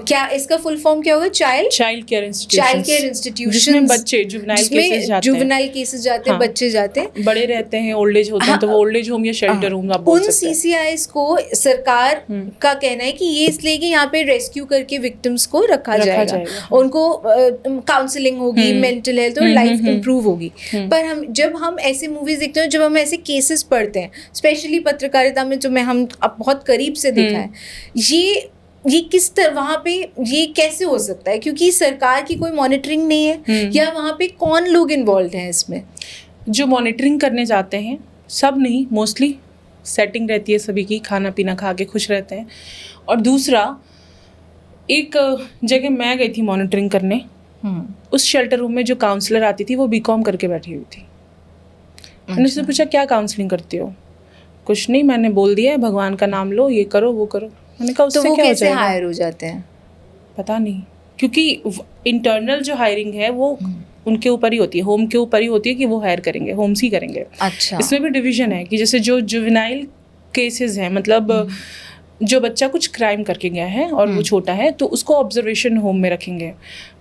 Speaker 1: क्या इसका फुल फॉर्म क्या होगा? चाइल्ड केयर इंस्टीट्यूशन,
Speaker 5: जिसमें बच्चे जुवेनाइल केसेस जाते हैं, बच्चे जाते हैं, बड़े रहते हैं, ओल्ड एज होते हैं, तो वो ओल्ड एज होम या शेल्टर होम आप बोल सकते हैं।
Speaker 1: उन CCIs को सरकार का कहना है कि ये इसलिए कि यहाँ पे रेस्क्यू करके विक्टिम्स को रखा जाएगा, उनको काउंसलिंग होगी, मेंटल हेल्थ और लाइफ इंप्रूव होगी। पर जब हम ऐसे मूवीज देखते हैं, जब हम ऐसे केसेस पढ़ते हैं, स्पेशली पत्रकारिता में जो हम अब बहुत करीब से देखा है, ये किस तरह वहाँ पे ये कैसे हो सकता है? क्योंकि सरकार की कोई मॉनिटरिंग नहीं है, या वहाँ पे कौन लोग इन्वॉल्व हैं इसमें?
Speaker 5: जो मॉनिटरिंग करने जाते हैं, सब नहीं, मोस्टली सेटिंग रहती है सभी की, खाना पीना खा के खुश रहते हैं। और दूसरा, एक जगह मैं गई थी मॉनिटरिंग करने, उस शेल्टर रूम में जो काउंसलर आती थी वो BCom करके बैठी हुई थी। मैंने उससे पूछा क्या काउंसलिंग करती हो? कुछ नहीं, मैंने बोल दिया है भगवान का नाम लो, ये करो वो करो। मैंने कहा उससे
Speaker 1: तो वो
Speaker 5: क्या
Speaker 1: कैसे
Speaker 5: हो जाएगा?
Speaker 1: हायर हो जाते हैं?
Speaker 5: पता नहीं, क्योंकि इंटरनल जो हायरिंग है वो उनके ऊपर ही होती है, होम के ऊपर ही होती है कि वो हायर करेंगे, होम्स ही करेंगे।
Speaker 1: अच्छा।
Speaker 5: इसमें भी डिवीजन है कि जैसे जो जुवेनाइल केसेस हैं, मतलब जो बच्चा कुछ क्राइम करके गया है और वो छोटा है तो उसको ऑब्जर्वेशन होम में रखेंगे।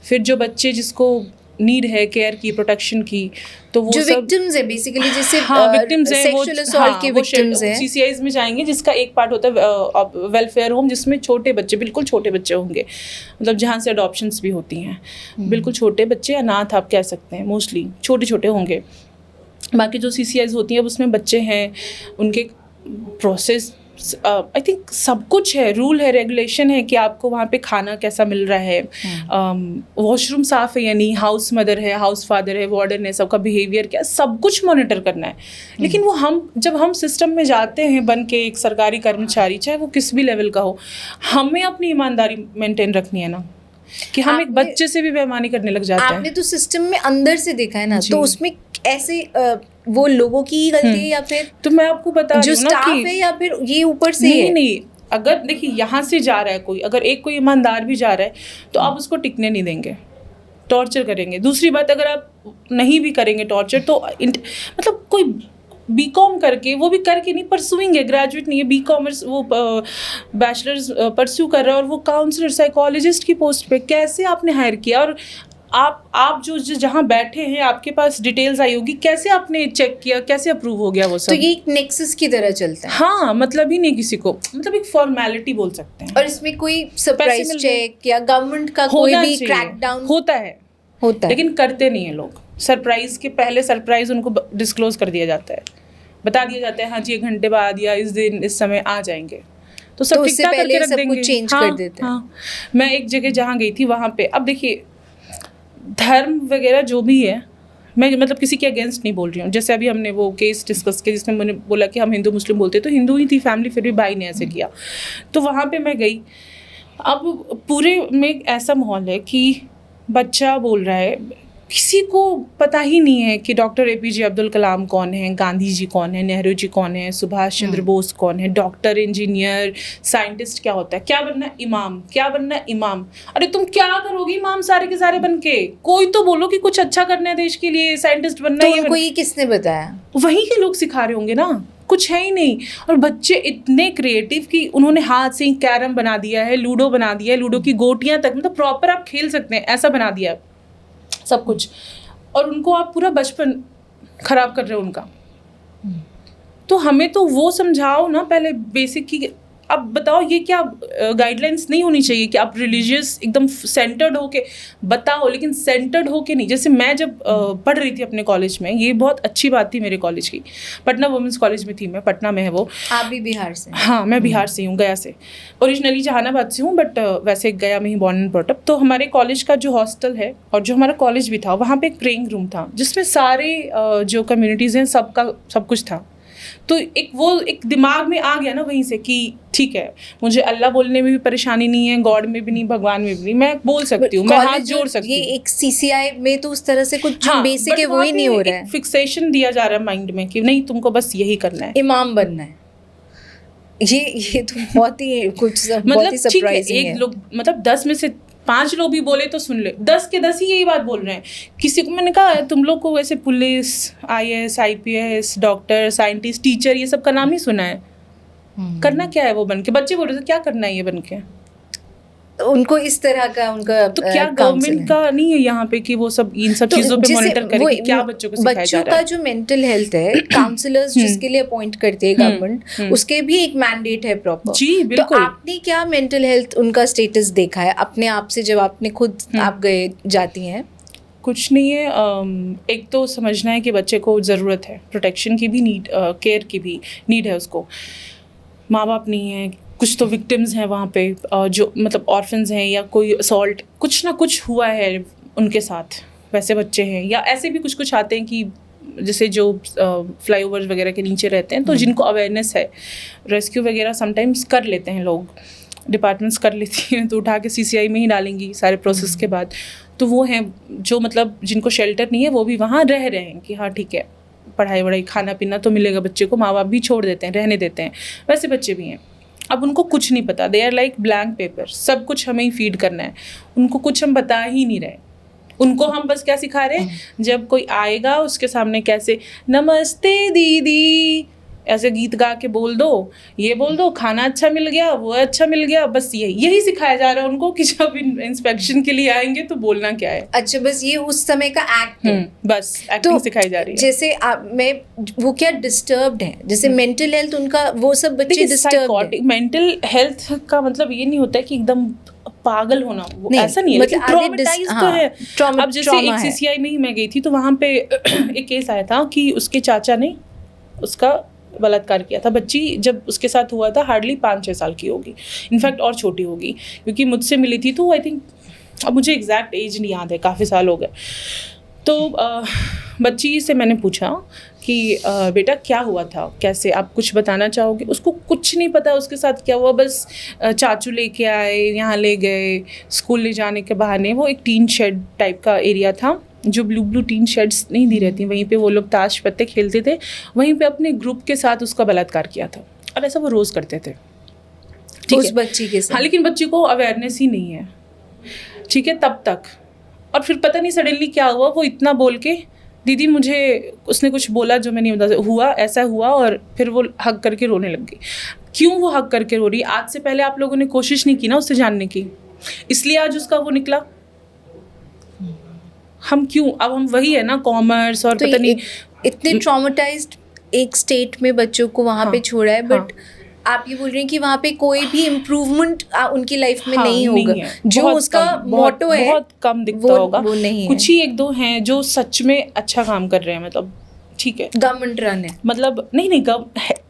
Speaker 5: फिर जो बच्चे जिसको नीड है केयर की, प्रोटेक्शन की, तो वो
Speaker 1: जो
Speaker 5: सब
Speaker 1: विक्टिम्स है बेसिकली, जैसे
Speaker 5: विक्टिम्स हैं, वो
Speaker 1: सेक्सुअल असॉल्ट के विक्टिम्स हैं,
Speaker 5: CCIs में जाएंगे, जिसका एक पार्ट होता है वेलफेयर होम, जिसमें छोटे बच्चे, बिल्कुल छोटे बच्चे होंगे, मतलब जहाँ से अडॉप्शंस भी होती हैं, बिल्कुल छोटे बच्चे, अनाथ आप कह सकते हैं, मोस्टली छोटे छोटे होंगे। बाकी जो CCIs होती हैं उसमें बच्चे हैं, उनके प्रोसेस आई थिंक सब कुछ है, रूल है, रेगुलेशन है कि आपको वहाँ पे खाना कैसा मिल रहा है, वॉशरूम साफ़ है या नहीं, हाउस मदर है, हाउस फादर है, वार्डन है, सबका बिहेवियर क्या, सब कुछ मॉनिटर करना है। लेकिन वो जब हम सिस्टम में जाते हैं बन के एक सरकारी कर्मचारी, चाहे वो किस भी लेवल का हो, हमें अपनी ईमानदारी मेंटेन रखनी है ना, कि हम एक बच्चे से भी बेईमानी करने लग जाते हैं।
Speaker 1: आपने तो सिस्टम में अंदर से देखा है ना, तो उसमें ऐसे वो लोगों की गलती है या फिर
Speaker 5: तो मैं आपको बता
Speaker 1: जो
Speaker 5: रही हूँ ना
Speaker 1: स्टाफ
Speaker 5: कि
Speaker 1: है, या फिर ये ऊपर से है?
Speaker 5: नहीं, अगर देखिए यहाँ से जा रहा है कोई, अगर कोई ईमानदार भी जा रहा है तो आप उसको टिकने नहीं देंगे, टॉर्चर करेंगे। दूसरी बात, अगर आप नहीं भी करेंगे टॉर्चर तो मतलब कोई BCom करके, वो भी करके नहीं, परसुइंग है, ग्रेजुएट नहीं है, BComers वो बैचलर्स परस्यू कर रहा है, और वो काउंसलर साइकोलॉजिस्ट की पोस्ट पे कैसे आपने हायर किया, और आप जो जहाँ बैठे हैं आपके पास डिटेल्स आई होगी, कैसे आपने चेक किया, कैसे अप्रूव हो गया वो सब।
Speaker 1: तो ये एक नेक्सस की तरह चलता है।
Speaker 5: हाँ, मतलब ही नहीं किसी को, मतलब एक फॉर्मेलिटी बोल सकते हैं।
Speaker 1: और इसमें कोई सरप्राइज चेक या गवर्नमेंट का कोई भी क्रैकडाउन
Speaker 5: होता है, लेकिन करते नहीं है लोग। सरप्राइज के पहले सरप्राइज उनको डिस्क्लोज कर दिया जाता है, बता दिया जाता है हाँ जी 1 घंटे बाद या इस दिन इस समय आ जाएंगे, तो सब ठीक ठाक करके रख देंगे,
Speaker 1: चेंज कर देते हैं।
Speaker 5: हाँ, मैं एक जगह जहाँ गई थी वहाँ पे, अब देखिए धर्म वगैरह जो भी है, मैं मतलब किसी के अगेंस्ट नहीं बोल रही हूँ। जैसे अभी हमने वो केस डिस्कस किया जिसमें मैंने बोला कि हम हिंदू मुस्लिम बोलते, तो हिंदू ही थी फैमिली, फिर भी भाई ने ऐसे किया, तो वहाँ पे मैं गई। अब पूरे में ऐसा माहौल है कि बच्चा बोल रहा है, किसी को पता ही नहीं है कि डॉक्टर APJ अब्दुल कलाम कौन है, गांधी जी कौन है, नेहरू जी कौन है, सुभाष चंद्र बोस कौन है, डॉक्टर, इंजीनियर, साइंटिस्ट क्या होता है, क्या बनना है, इमाम, क्या बनना है, इमाम। अरे तुम क्या करोगे इमाम सारे के सारे बन के? कोई तो बोलो कि कुछ अच्छा करना है देश के लिए, साइंटिस्ट बनना है।
Speaker 1: तो उनको ये किसने बताया?
Speaker 5: वहीं के लोग सिखा रहे होंगे ना, कुछ है ही नहीं। और बच्चे इतने क्रिएटिव कि उन्होंने हाथ से ही कैरम बना दिया है, लूडो बना दिया है, लूडो की गोटियां तक, मतलब प्रॉपर आप खेल सकते हैं ऐसा बना दिया है सब कुछ, और उनको आप पूरा बचपन खराब कर रहे हो उनका। तो हमें तो वो समझाओ ना पहले बेसिक की। अब बताओ ये क्या गाइडलाइंस नहीं होनी चाहिए कि आप रिलीजियस एकदम सेंटर्ड होके बताओ, लेकिन सेंटर्ड होके नहीं। जैसे मैं जब पढ़ रही थी अपने कॉलेज में, ये बहुत अच्छी बात थी मेरे कॉलेज की, पटना वुमेंस कॉलेज में थी मैं, पटना में है वो।
Speaker 1: आप भी बिहार से?
Speaker 5: हाँ, मैं बिहार से हूँ, गया से, ओरिजिनली जहानाबाद से हूँ, बट वैसे गया में ही बॉर्न एंड ब्रॉट अप। तो हमारे कॉलेज का जो हॉस्टल है और जो हमारा कॉलेज भी था, वहाँ पे एक प्रेइंग रूम था जिसमें सारे जो कम्युनिटीज़ हैं सबका सब कुछ था। तो एक दिमाग में आ गया ना वहीं से कि ठीक है, मुझे अल्लाह बोलने में भी परेशानी नहीं है, गॉड में भी नहीं, भगवान में भी नहीं, मैं बोल सकती हूँ, मैं हाथ जोड़ सकती हूँ।
Speaker 1: ये एक CCI में तो उस तरह से कुछ जो बेसिक है वो ही नहीं हो रहा है।
Speaker 5: फिक्सेशन दिया जा रहा है माइंड में कि नहीं तुमको बस यही करना है,
Speaker 1: इमाम बनना है। ये तो बहुत ही कुछ बहुत ही सरप्राइजिंग है।
Speaker 5: एक लोग मतलब 10 में से 5 लोग भी बोले तो सुन ले, 10 के 10 ही यही बात बोल रहे हैं। किसी को मैंने कहा तुम लोग को वैसे police, IAS, IPS, doctor, scientist, teacher, ये सब का नाम ही सुना है। करना क्या है वो बन के? बच्चे बोल रहे थे क्या करना है ये बन के?
Speaker 1: उनको इस तरह का उनका
Speaker 5: तो क्या गवर्नमेंट का नहीं है यहाँ पे कि वो सब इन सब चीजों पे मॉनिटर करे कि क्या बच्चों को सिखाया जा रहा है?
Speaker 1: बच्चों का जो मेंटल हेल्थ है, काउंसलर्स जिसके लिए अपॉइंट करते हैं गवर्नमेंट, उसके भी एक मैंडेट है प्रॉपर।
Speaker 5: जी बिल्कुल।
Speaker 1: तो आपने क्या मेंटल हेल्थ उनका स्टेटस देखा है अपने आप से जब आपने खुद आप गए जाती हैं?
Speaker 5: कुछ नहीं है। एक तो समझना है कि बच्चे को ज़रूरत है प्रोटेक्शन की भी, नीड, केयर की भी नीड है उसको। माँ बाप नहीं है, कुछ तो विक्टिम्स हैं वहाँ पे, जो मतलब ऑर्फन्स हैं या कोई असॉल्ट, कुछ ना कुछ हुआ है उनके साथ, वैसे बच्चे हैं। या ऐसे भी कुछ आते हैं कि जैसे जो फ्लाईओवर्स वगैरह के नीचे रहते हैं, तो जिनको अवेयरनेस है, रेस्क्यू वगैरह समटाइम्स कर लेते हैं लोग, डिपार्टमेंट्स कर लेती हैं, तो उठा के CCI में ही डालेंगी सारे प्रोसेस के बाद। तो वो हैं जो मतलब जिनको शेल्टर नहीं है, वो भी वहाँ रह रहे हैं कि हाँ ठीक है, पढ़ाई वढ़ाई खाना पीना तो मिलेगा बच्चे को, माँ बाप भी छोड़ देते हैं, रहने देते हैं। वैसे बच्चे भी हैं, अब उनको कुछ नहीं पता, they are like blank paper, सब कुछ हमें ही फीड करना है, उनको कुछ हम बता ही नहीं रहे। उनको हम बस क्या सिखा रहे हैं, जब कोई आएगा उसके सामने कैसे नमस्ते दीदी ऐसे गीत गा के बोल दो, ये बोल दो, खाना अच्छा मिल गया, वो अच्छा मिल गया, बस यही सिखाया जा रहा है उनको कि जब इंस्पेक्शन के लिए आएंगे तो बोलना क्या है।
Speaker 1: अच्छा, बस ये उस समय का एक्ट है।
Speaker 5: बस एक्टिंग सिखाई जा रही है।
Speaker 1: जैसे मैं वो क्या डिस्टर्ब्ड है, जैसे मेंटल हेल्थ उनका, वो सब बच्चे डिस्टर्ब्ड है।
Speaker 5: मेंटल हेल्थ का मतलब ये नहीं होता है कि एकदम पागल होना, वो ऐसा नहीं है, लेकिन ट्रॉमेटाइज तो है। अब जैसे एक सीसीआई में ही मैं गई थी तो वहाँ पे एक केस आया था कि उसके चाचा ने उसका बलात्कार किया था। बच्ची जब उसके साथ हुआ था हार्डली 5-6 साल की होगी, इनफैक्ट और छोटी होगी, क्योंकि मुझसे मिली थी तो आई थिंक, अब मुझे एग्जैक्ट एज नहीं याद है, काफ़ी साल हो गए। तो बच्ची से मैंने पूछा कि बेटा क्या हुआ था, कैसे, आप कुछ बताना चाहोगे? उसको कुछ नहीं पता उसके साथ क्या हुआ, बस चाचू लेके आए, यहाँ ले गए, स्कूल ले जाने के बहाने। वो एक टीन शेड टाइप का एरिया था, जो ब्लू टीन शेड्स नहीं दी रहती, वहीं पे वो लोग ताश पत्ते खेलते थे, वहीं पे अपने ग्रुप के साथ उसका बलात्कार किया था। और ऐसा वो रोज़ करते थे, ठीक
Speaker 1: उस
Speaker 5: है,
Speaker 1: बच्ची के साथ।
Speaker 5: हाँ, लेकिन बच्ची को अवेयरनेस ही नहीं है, ठीक है, तब तक। और फिर पता नहीं सडनली क्या हुआ, वो इतना बोल के, दीदी मुझे उसने कुछ बोला जो मैं नहीं बता, हुआ ऐसा हुआ, और फिर वो हक करके रोने लग गई। क्यों वो हक करके रो रही? आज से पहले आप लोगों ने कोशिश नहीं की ना उससे जानने की, इसलिए आज उसका वो निकला। हम क्यों, अब हम वही है ना, कॉमर्स और
Speaker 1: तो
Speaker 5: पता नहीं,
Speaker 1: इतने ट्रॉमेटाइज्ड एक स्टेट में बच्चों को वहाँ पे छोड़ा है, बट आप ये बोल रहे हैं कि वहाँ पे कोई भी इम्प्रूवमेंट उनकी लाइफ में नहीं होगा, जो उसका मोटो है
Speaker 5: बहुत कम दिखता होगा।
Speaker 1: वो नहीं है।
Speaker 5: कुछ ही 1-2 हैं जो सच में अच्छा काम कर रहे हैं, मतलब ठीक है,
Speaker 1: गवर्नमेंट रन है,
Speaker 5: मतलब नहीं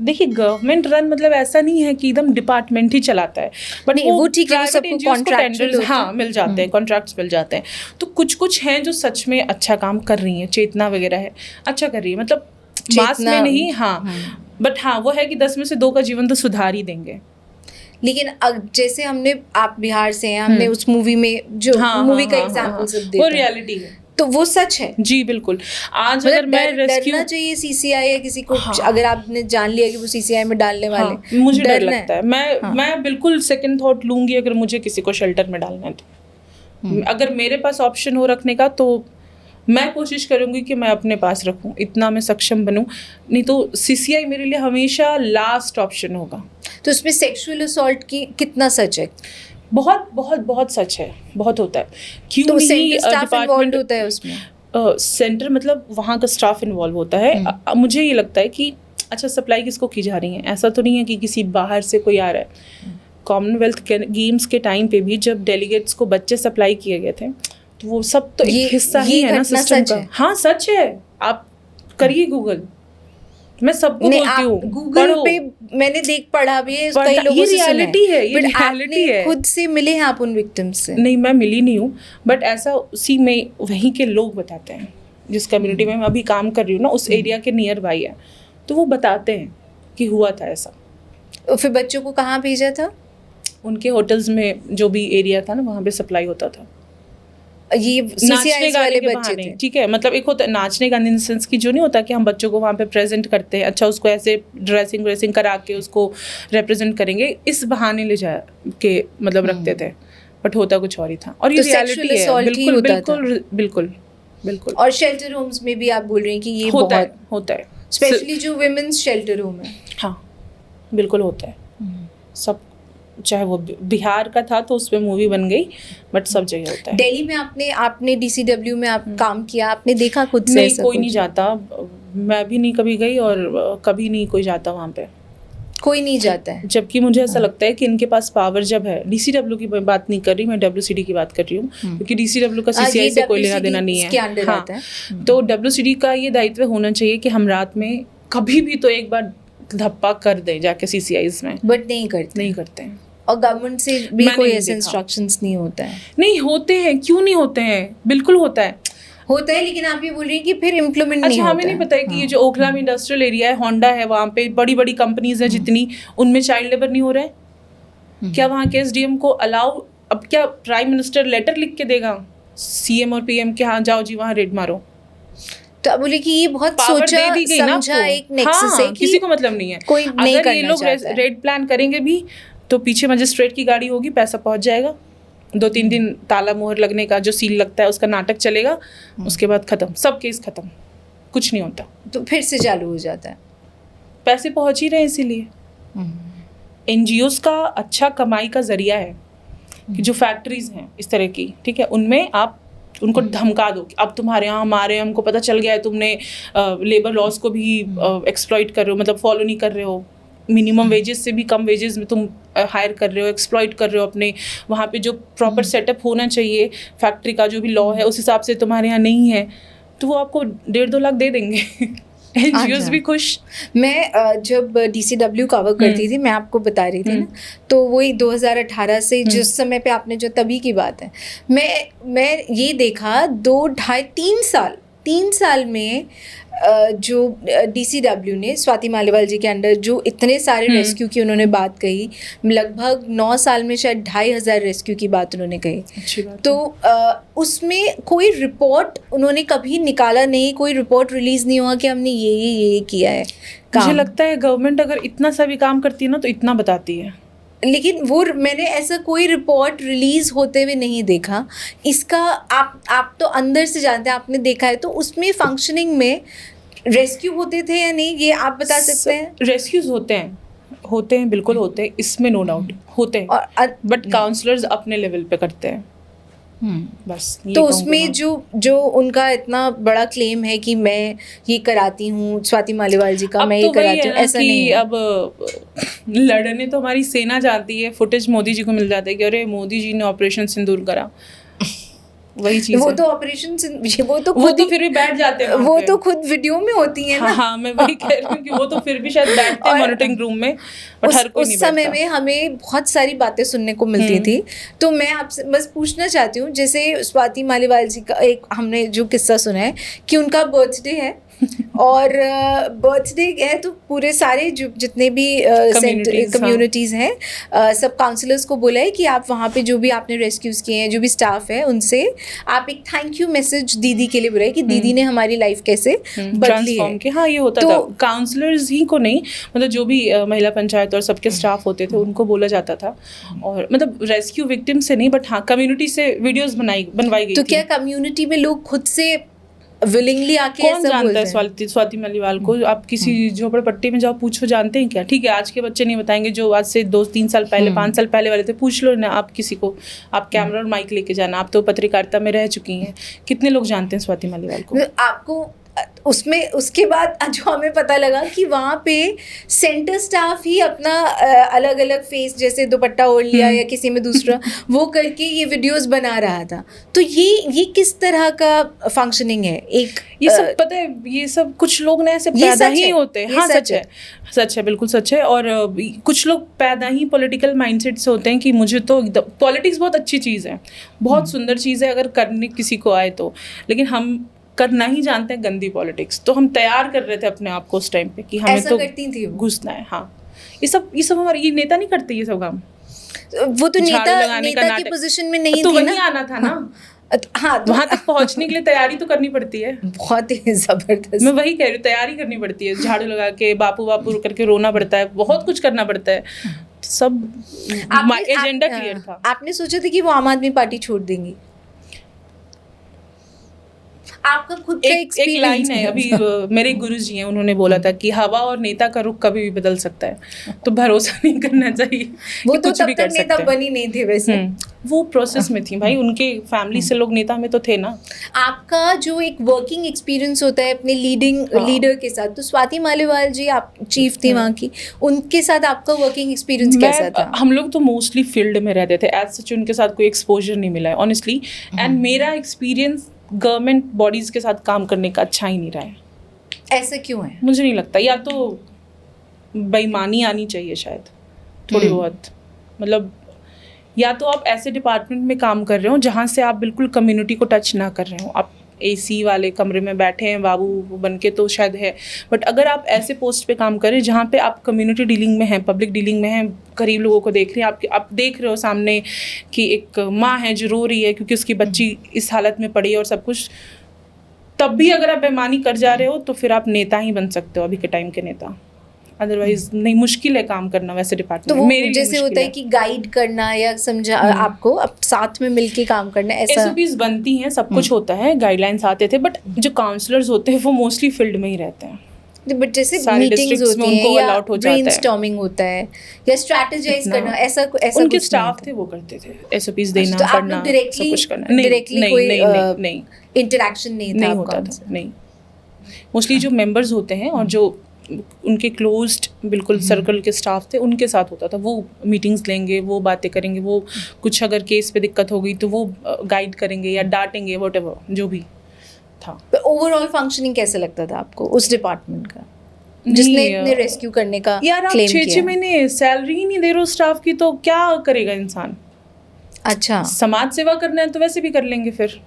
Speaker 5: देखिए, गवर्नमेंट रन मतलब ऐसा नहीं है कि एकदम डिपार्टमेंट ही चलाता है, बट
Speaker 1: नहीं, वो ठीक है, वो सबको कॉन्ट्रैक्चुअल होता है।
Speaker 5: हाँ, मिल जाते हैं, कॉन्ट्रैक्ट्स मिल जाते हैं। तो कुछ हैं जो सच में अच्छा काम कर रही हैं, चेतना वगैरह है, अच्छा कर रही है, मतलब मास में नहीं, हाँ, बट हाँ वो है कि 10 में से 2 का जीवन तो सुधार ही देंगे।
Speaker 1: लेकिन जैसे आप बिहार से हैं, हमने उस मूवी में जो मूवी का एग्जांपल सब दिया,
Speaker 5: वो रियलिटी है,
Speaker 1: तो वो सच है
Speaker 5: जी बिल्कुल। आज
Speaker 1: मतलब
Speaker 5: अगर मैं रेस्क्यू,
Speaker 1: डरना चाहिए सीसीआई या किसी को, अगर आपने जान लिया कि वो सीसीआई में डालने वाले,
Speaker 5: मुझे डर लगता है। मैं बिल्कुल सेकंड थॉट लूंगी अगर मुझे किसी को शेल्टर में डालना है तो। अगर मेरे पास ऑप्शन हो रखने का तो मैं कोशिश करूंगी कि मैं अपने पास रखूं, इतना मैं सक्षम बनूं, नहीं तो सीसीआई मेरे लिए हमेशा लास्ट ऑप्शन होगा।
Speaker 1: तो उसमें सेक्सुअल असॉल्ट की कितना सच है?
Speaker 5: बहुत बहुत बहुत सच है, बहुत होता है। क्यों
Speaker 1: तो
Speaker 5: नहीं
Speaker 1: स्टाफ इन्वॉल्व होता है उसमें?
Speaker 5: सेंटर मतलब वहाँ का स्टाफ इन्वॉल्व होता है। मुझे ये लगता है कि अच्छा, सप्लाई किसको की जा रही है, ऐसा तो नहीं है कि किसी बाहर से कोई आ रहा है। कॉमनवेल्थ गेम्स के टाइम पे भी जब डेलीगेट्स को बच्चे सप्लाई किए गए थे, तो वो सब तो एक हिस्सा ही है ना सिस्टम का। हाँ सच है, आप करिए गूगल, मैं सबको बोलती हूँ,
Speaker 1: गूगल पे मैंने पढ़ा भी है, कई लोगों से सुना है,
Speaker 5: ये रियलिटी है।
Speaker 1: खुद से मिले हैं आप उन विक्टिम्स से?
Speaker 5: नहीं, मैं मिली नहीं हूँ, बट ऐसा उसी में वहीं के लोग बताते हैं, जिस कम्युनिटी में मैं अभी काम कर रही हूँ ना, उस एरिया के नियर बाई है, तो वो बताते हैं कि हुआ था ऐसा।
Speaker 1: फिर बच्चों को कहाँ भेजा था?
Speaker 5: उनके होटल्स में, जो भी एरिया था ना, वहाँ पे सप्लाई होता था।
Speaker 1: ये
Speaker 5: नाचने
Speaker 1: वाले बच्चे थे,
Speaker 5: ठीक है, मतलब एक होता है नाचने गाने इन सेंस की, जो नहीं होता कि हम बच्चों को वहाँ पे प्रेजेंट करते हैं, अच्छा उसको ऐसे ड्रेसिंग करा के उसको रिप्रेजेंट करेंगे, इस बहाने ले जा के मतलब रखते थे, बट होता कुछ और ही था। और ये रियलिटी है, बिल्कुल बिल्कुल बिल्कुल बिल्कुल।
Speaker 1: और शेल्टर होम्स में भी आप बोल रहे हैं कि ये
Speaker 5: होता है,
Speaker 1: स्पेशली जो विमेंस शेल्टर होम है।
Speaker 5: हाँ बिल्कुल होता है, सब, चाहे वो बिहार का था तो उस पे मूवी बन गई, बट सब जगह होता है।
Speaker 1: दिल्ली में आपने DCW में आप काम किया, आपने देखा खुद से?
Speaker 5: नहीं, कोई नहीं जाता, मैं भी नहीं कभी गई, और कभी नहीं कोई जाता वहाँ पे,
Speaker 1: कोई नहीं जाता है।
Speaker 5: जबकि मुझे ऐसा लगता है कि इनके पास पावर जब है, DCW की बात नहीं कर रही मैं, WCD की बात कर रही हूँ, क्योंकि DCW का CCI से कोई लेना देना नहीं है। हाँ, तो WCD का ये दायित्व होना चाहिए कि हम रात में कभी भी तो एक बार धप्पा कर दे जाके CCIs में,
Speaker 1: बट नहीं करते हैं। और गवर्नमेंट से भी कोई ऐसे इंस्ट्रक्शंस नहीं होता है? नहीं
Speaker 5: होते हैं, क्यों नहीं होते हैं, बिल्कुल होता है,
Speaker 1: लेकिन आप ये बोल रही हैं कि फिर इम्प्लीमेंट नहीं होता।
Speaker 5: हमें नहीं पता है कि ये जो ओखला में इंडस्ट्रियल एरिया है, होंडा है, वहाँ पे बड़ी बड़ी कंपनीज है जितनी, उनमें चाइल्ड लेबर नहीं हो रहा है क्या? वहाँ के SDM को अलाउ, अब क्या प्राइम मिनिस्टर लेटर लिख के देगा CM और PM के, हाँ जाओ जी वहाँ रेड मारो?
Speaker 1: तो अब बोले कि ये बहुत सोचा समझा एक नेक्सस है कि
Speaker 5: किसी को मतलब नहीं है,
Speaker 1: कोई नहीं
Speaker 5: अगर ये लोग
Speaker 1: करना
Speaker 5: रेड प्लान करेंगे भी तो पीछे मजिस्ट्रेट की गाड़ी होगी, पैसा पहुंच जाएगा, 2-3 दिन ताला मोहर लगने का जो सील लगता है उसका नाटक चलेगा, उसके बाद खत्म, सब केस खत्म, कुछ नहीं होता,
Speaker 1: तो फिर से चालू हो जाता है।
Speaker 5: पैसे पहुंच ही रहे हैं इसीलिए। NGOs का अच्छा कमाई का जरिया है कि जो फैक्ट्रीज हैं इस तरह की, ठीक है, उनमें आप उनको धमका दो कि अब तुम्हारे यहाँ हमारे हमको पता चल गया है तुमने लेबर लॉज को भी एक्सप्लॉइट कर रहे हो, मतलब फॉलो नहीं कर रहे हो, मिनिमम वेजेस से भी कम वेजेस में तुम हायर कर रहे हो, एक्सप्लॉइट कर रहे हो अपने वहाँ पे जो प्रॉपर सेटअप होना चाहिए फैक्ट्री का जो भी लॉ है उस हिसाब से तुम्हारे यहाँ नहीं है, तो वो आपको 1.5-2 लाख दे देंगे। NGOs भी खुश।
Speaker 1: मैं जब DCW कवर करती थी, मैं आपको बता रही थी ना, तो वही 2018 से जिस समय पे आपने जो तभी की बात है, मैं ये देखा 3 साल में जो DCW ने स्वाति मालीवाल जी के अंडर जो इतने सारे रेस्क्यू की उन्होंने बात कही, लगभग 9 साल में शायद 2,500 रेस्क्यू की बात उन्होंने कही।
Speaker 5: अच्छी बात
Speaker 1: तो उसमें कोई रिपोर्ट उन्होंने कभी निकाला नहीं, कोई रिपोर्ट रिलीज नहीं हुआ कि हमने ये किया है काम।
Speaker 5: मुझे लगता है गवर्नमेंट अगर इतना सा भी काम करती है ना तो इतना बताती है,
Speaker 1: लेकिन वो मैंने ऐसा कोई रिपोर्ट रिलीज होते हुए नहीं देखा। इसका आप तो अंदर से जानते हैं, आपने देखा है, तो उसमें फंक्शनिंग में रेस्क्यू होते थे या नहीं, ये आप बता सकते हैं?
Speaker 5: रेस्क्यूज होते हैं बिल्कुल होते हैं, इसमें नो डाउट होते हैं, बट काउंसलर्स अपने लेवल पे करते हैं बस।
Speaker 1: तो उसमें जो उनका इतना बड़ा क्लेम है कि मैं ये कराती हूँ, स्वाति मालीवाल जी का, मैं ये कराती हूँ, ऐसा नहीं है।
Speaker 5: अब लड़ने तो हमारी सेना जाती है, फुटेज मोदी जी को मिल जाता है कि अरे मोदी जी ने ऑपरेशन सिंदूर करा, वही चीज
Speaker 1: वो
Speaker 5: है।
Speaker 1: तो ऑपरेशन वो तो
Speaker 5: फिर भी बैठ जाते हैं,
Speaker 1: वो तो खुद वीडियो में होती है ना।
Speaker 5: हाँ, मैं वही कह रही हूँ कि वो तो फिर भी शायद बैठते हैं मॉनिटरिंग रूम में, बट हर कोई नहीं बैठता।
Speaker 1: उस समय में हमें बहुत सारी बातें सुनने को मिलती थी। तो मैं आपसे बस पूछना चाहती हूँ, जैसे स्वाति मालीवाल जी का एक हमने जो किस्सा सुना है कि उनका बर्थडे है और बर्थडे है, तो पूरे सारे जितने भी कम्युनिटीज़ हैं, सब काउंसलर्स को बोला है कि आप वहाँ पे जो भी आपने रेस्क्यूज़ किए हैं, जो भी स्टाफ है, उनसे आप एक थैंक यू मैसेज दीदी के लिए बुलाए कि दीदी ने हमारी लाइफ कैसे बदली है।
Speaker 5: के हाँ, ये होता था। काउंसलर्स ही को नहीं, मतलब जो भी महिला पंचायत और सबके स्टाफ होते थे उनको बोला जाता था, और मतलब रेस्क्यू विक्टिम से नहीं, बट हाँ कम्युनिटी से वीडियोस बनवाई गई।
Speaker 1: तो क्या कम्युनिटी में लोग खुद से विलिंगली आके
Speaker 5: कौन जानता है स्वाति मालीवाल को? आप किसी झोपड़पट्टी में जाओ, पूछो, जानते हैं क्या? ठीक है, आज के बच्चे नहीं बताएंगे, जो आज से 2-3 साल पहले 5 साल पहले वाले थे, पूछ लो ना आप किसी को। आप कैमरा और माइक लेके जाना, आप तो पत्रकारिता में रह चुकी हैं, कितने लोग जानते हैं स्वाति मालीवाल को?
Speaker 1: आपको उसमें उसके बाद जो हमें पता लगा कि वहाँ पे सेंटर स्टाफ ही अपना अलग अलग फेस, जैसे दुपट्टा ओढ़ लिया या किसी में दूसरा वो करके ये वीडियोस बना रहा था। तो ये किस तरह का फंक्शनिंग है? एक
Speaker 5: ये सब पता है, ये सब कुछ लोग ना ऐसे पैदा ही होते हैं। हाँ, सच है, बिल्कुल सच है। और कुछ लोग पैदा ही पॉलिटिकल माइंडसेट से होते हैं कि मुझे तो पॉलिटिक्स बहुत अच्छी चीज़ है, बहुत सुंदर चीज़ है अगर करने किसी को आए तो, लेकिन हम करना ही जानते हैं गंदी पॉलिटिक्स। तो हम तैयार कर रहे थे अपने आप को उस टाइम पे कि हमें तो घुसना है। हाँ, ये सब हमारे ये नेता नहीं करते ये सब काम।
Speaker 1: वो तो नेता की पोजीशन में नहीं
Speaker 5: तो
Speaker 1: थे
Speaker 5: वही आना था ना। हाँ, वहाँ तक पहुँचने के लिए तैयारी तो करनी पड़ती है,
Speaker 1: बहुत ही जबरदस्त।
Speaker 5: मैं वही कह रही हूँ, तैयारी करनी पड़ती है, झाड़ू लगा के बापू करके रोना पड़ता है, बहुत कुछ करना पड़ता है। सब एजेंडा क्लियर था।
Speaker 1: आपने सोचा था कि वो आम आदमी पार्टी छोड़ देंगी? आपका खुद का
Speaker 5: एक लाइन है, अभी मेरे गुरुजी हैं, उन्होंने बोला था कि हवा और नेता का रुख कभी भी बदल सकता है, तो भरोसा नहीं करना चाहिए।
Speaker 1: वो तो तब तक नेता बनी नहीं थे वैसे,
Speaker 5: वो प्रोसेस में थी भाई, उनके फैमिली से लोग नेता में तो थे ना।
Speaker 1: आपका जो एक वर्किंग एक्सपीरियंस होता है अपने लीडर के साथ, तो स्वाति मालीवाल जी आप चीफ थी वहाँ की, उनके साथ आपका वर्किंग एक्सपीरियंस कैसा था?
Speaker 5: हम लोग तो मोस्टली फील्ड में रहते थे, एज सच उनके साथ कोई एक्सपोजर नहीं मिला है ऑनेस्टली। एंड मेरा एक्सपीरियंस गवर्नमेंट बॉडीज़ के साथ काम करने का अच्छा ही नहीं रहा है।
Speaker 1: ऐसा क्यों है?
Speaker 5: मुझे नहीं लगता, या तो बेईमानी आनी चाहिए शायद थोड़ी बहुत, मतलब या तो आप ऐसे डिपार्टमेंट में काम कर रहे हो जहाँ से आप बिल्कुल कम्युनिटी को टच ना कर रहे हो, आप AC वाले कमरे में बैठे हैं बाबू बन के तो शायद है, बट अगर आप ऐसे पोस्ट पे काम करें जहाँ पे आप कम्युनिटी डीलिंग में हैं, पब्लिक डीलिंग में हैं, गरीब लोगों को देख रहे हैं, आप देख रहे हो सामने कि एक माँ है जो रो रही है क्योंकि उसकी बच्ची इस हालत में पड़ी है और सब कुछ, तब भी अगर आप बेईमानी कर जा रहे हो तो फिर आप नेता ही बन सकते हो, अभी के टाइम के नेता। अदरवाइज नहीं, मुश्किल है काम करना वैसे डिपार्टमेंट।
Speaker 1: तो मेरे जैसे होता है कि गाइड करना या समझा आपको अब साथ में मिलके काम करना, ऐसा
Speaker 5: SOPs बनती हैं, सब कुछ होता है, गाइडलाइंस आते थे, बट जो काउंसलर्स होते हैं वो मोस्टली फील्ड में ही रहते हैं।
Speaker 1: बट जैसे
Speaker 5: सारे
Speaker 1: मीटिंग्स
Speaker 5: districts में
Speaker 1: होती हैं
Speaker 5: उनको
Speaker 1: या
Speaker 5: allot हो जाता है।
Speaker 1: ब्रेनस्टॉर्मिंग होता है या स्ट्रैटेजाइज करना, ऐसा ऐसा
Speaker 5: उनके
Speaker 1: कुछ
Speaker 5: स्टाफ थे वो करते थे, SOPs देना,
Speaker 1: तो आप
Speaker 5: पढ़ना,
Speaker 1: लोग
Speaker 5: सब कुछ करना।
Speaker 1: डायरेक्टली कोई
Speaker 5: नहीं
Speaker 1: इंटरेक्शन नहीं था
Speaker 5: नहीं
Speaker 1: आपका
Speaker 5: होता
Speaker 1: उनसे?
Speaker 5: था, नहीं। मोस्टली जो मेंबर्स होते हैं और जो उनके क्लोज्ड बिल्कुल सर्कल के स्टाफ थे उनके साथ होता था। वो मीटिंग्स लेंगे, वो बातें करेंगे, वो कुछ अगर केस पे दिक्कत हो गई तो वो गाइड करेंगे या डांटेंगे, व्हाटएवर जो भी था।
Speaker 1: ओवरऑल फंक्शनिंग कैसे लगता था आपको उस डिपार्टमेंट का, जिसने इतने रेस्क्यू करने का
Speaker 5: यार आप
Speaker 1: क्लेम
Speaker 5: 6
Speaker 1: किया?
Speaker 5: महीने सैलरी ही नहीं दे रहे हो स्टाफ की तो क्या करेगा इंसान?
Speaker 1: अच्छा,
Speaker 5: समाज सेवा करना है तो वैसे भी कर लेंगे, फिर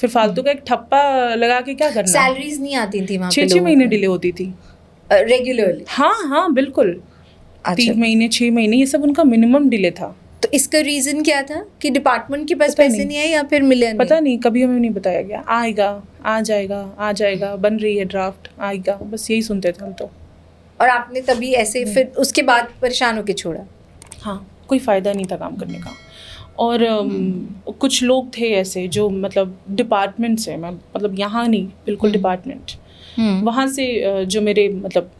Speaker 5: फालतू का एक ठप्पा लगा के क्या करना?
Speaker 1: सैलरीज नहीं आती थी वहाँ पे?
Speaker 5: 6 महीने डिले होती थी
Speaker 1: रेगुलरली?
Speaker 5: हाँ बिल्कुल।
Speaker 1: अच्छा।
Speaker 5: 3 महीने 6 महीने ये सब उनका मिनिमम डिले था।
Speaker 1: तो इसका रीजन क्या था कि डिपार्टमेंट के पास
Speaker 5: पता
Speaker 1: पैसे
Speaker 5: नहीं।
Speaker 1: नहीं आए या फिर मिले नहीं?
Speaker 5: पता नहीं, कभी हमें नहीं बताया गया। आएगा, आ जाएगा, बन रही है ड्राफ्ट, आएगा, बस यही सुनते थे हम तो।
Speaker 1: और आपने तभी ऐसे फिर उसके बाद परेशान होके छोड़ा?
Speaker 5: हाँ, कोई फ़ायदा नहीं था काम करने का। और कुछ लोग थे ऐसे जो मतलब डिपार्टमेंट से, मैं मतलब यहाँ नहीं, बिल्कुल डिपार्टमेंट वहाँ से जो मेरे मतलब